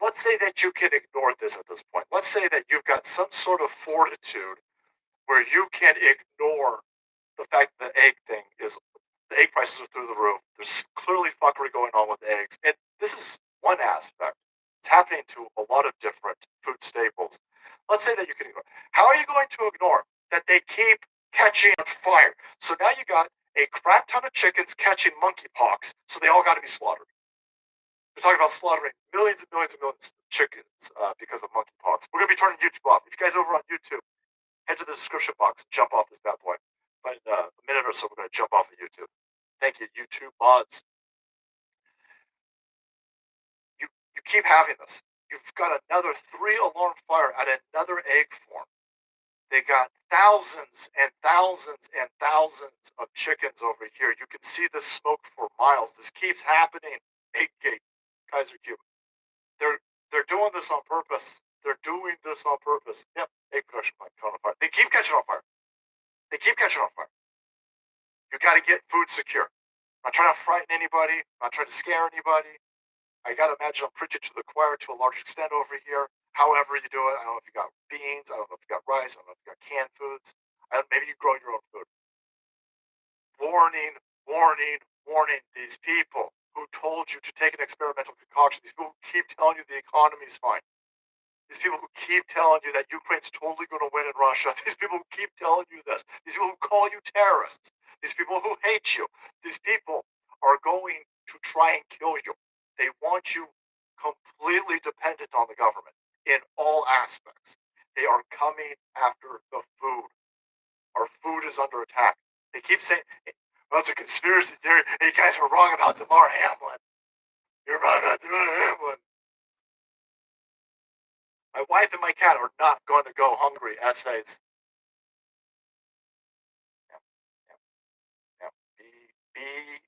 Let's say that you can ignore this at this point. Let's say that you've got some sort of fortitude where you can ignore the fact that the egg thing is, the egg prices are through the roof. There's clearly fuckery going on with eggs. And this is one aspect. It's happening to a lot of different food staples. Let's say that you can ignore. How are you going to ignore that they keep catching on fire? So now you got a crap ton of chickens catching monkeypox, so they all got to be slaughtered. We're talking about slaughtering millions and millions and millions of chickens because of monkeypox. We're going to be turning YouTube off. If you guys are over on YouTube, head to the description box and jump off this bad boy. But in a minute or so, we're going to jump off of YouTube. Thank you, YouTube mods. You keep having this. You've got another 3-alarm fire at another egg farm. They got thousands and thousands and thousands of chickens over here. You can see the smoke for miles. This keeps happening. Egggate, Kaiser Cube. They're doing this on purpose. They're doing this on purpose. Yep, egg production plant caught on fire. They keep catching on fire. They keep catching on fire. You got to get food secure. I'm not trying to frighten anybody. I'm not trying to scare anybody. I got to imagine I'm preaching to the choir to a large extent over here. However you do it, I don't know if you got beans, I don't know if you got rice, I don't know if you got canned foods. Maybe you grow your own food. Warning, warning, warning these people who told you to take an experimental concoction, these people who keep telling you the economy's fine, these people who keep telling you that Ukraine's totally going to win in Russia, these people who keep telling you this, these people who call you terrorists, these people who hate you, these people are going to try and kill you. They want you completely dependent on the government in all aspects. They are coming after the food. Our food is under attack. They keep saying, well, it's a conspiracy theory. Hey, you guys are wrong about Damar Hamlin. You're wrong about Damar Hamlin. My wife and my cat are not going to go hungry, essays. Yeah. Be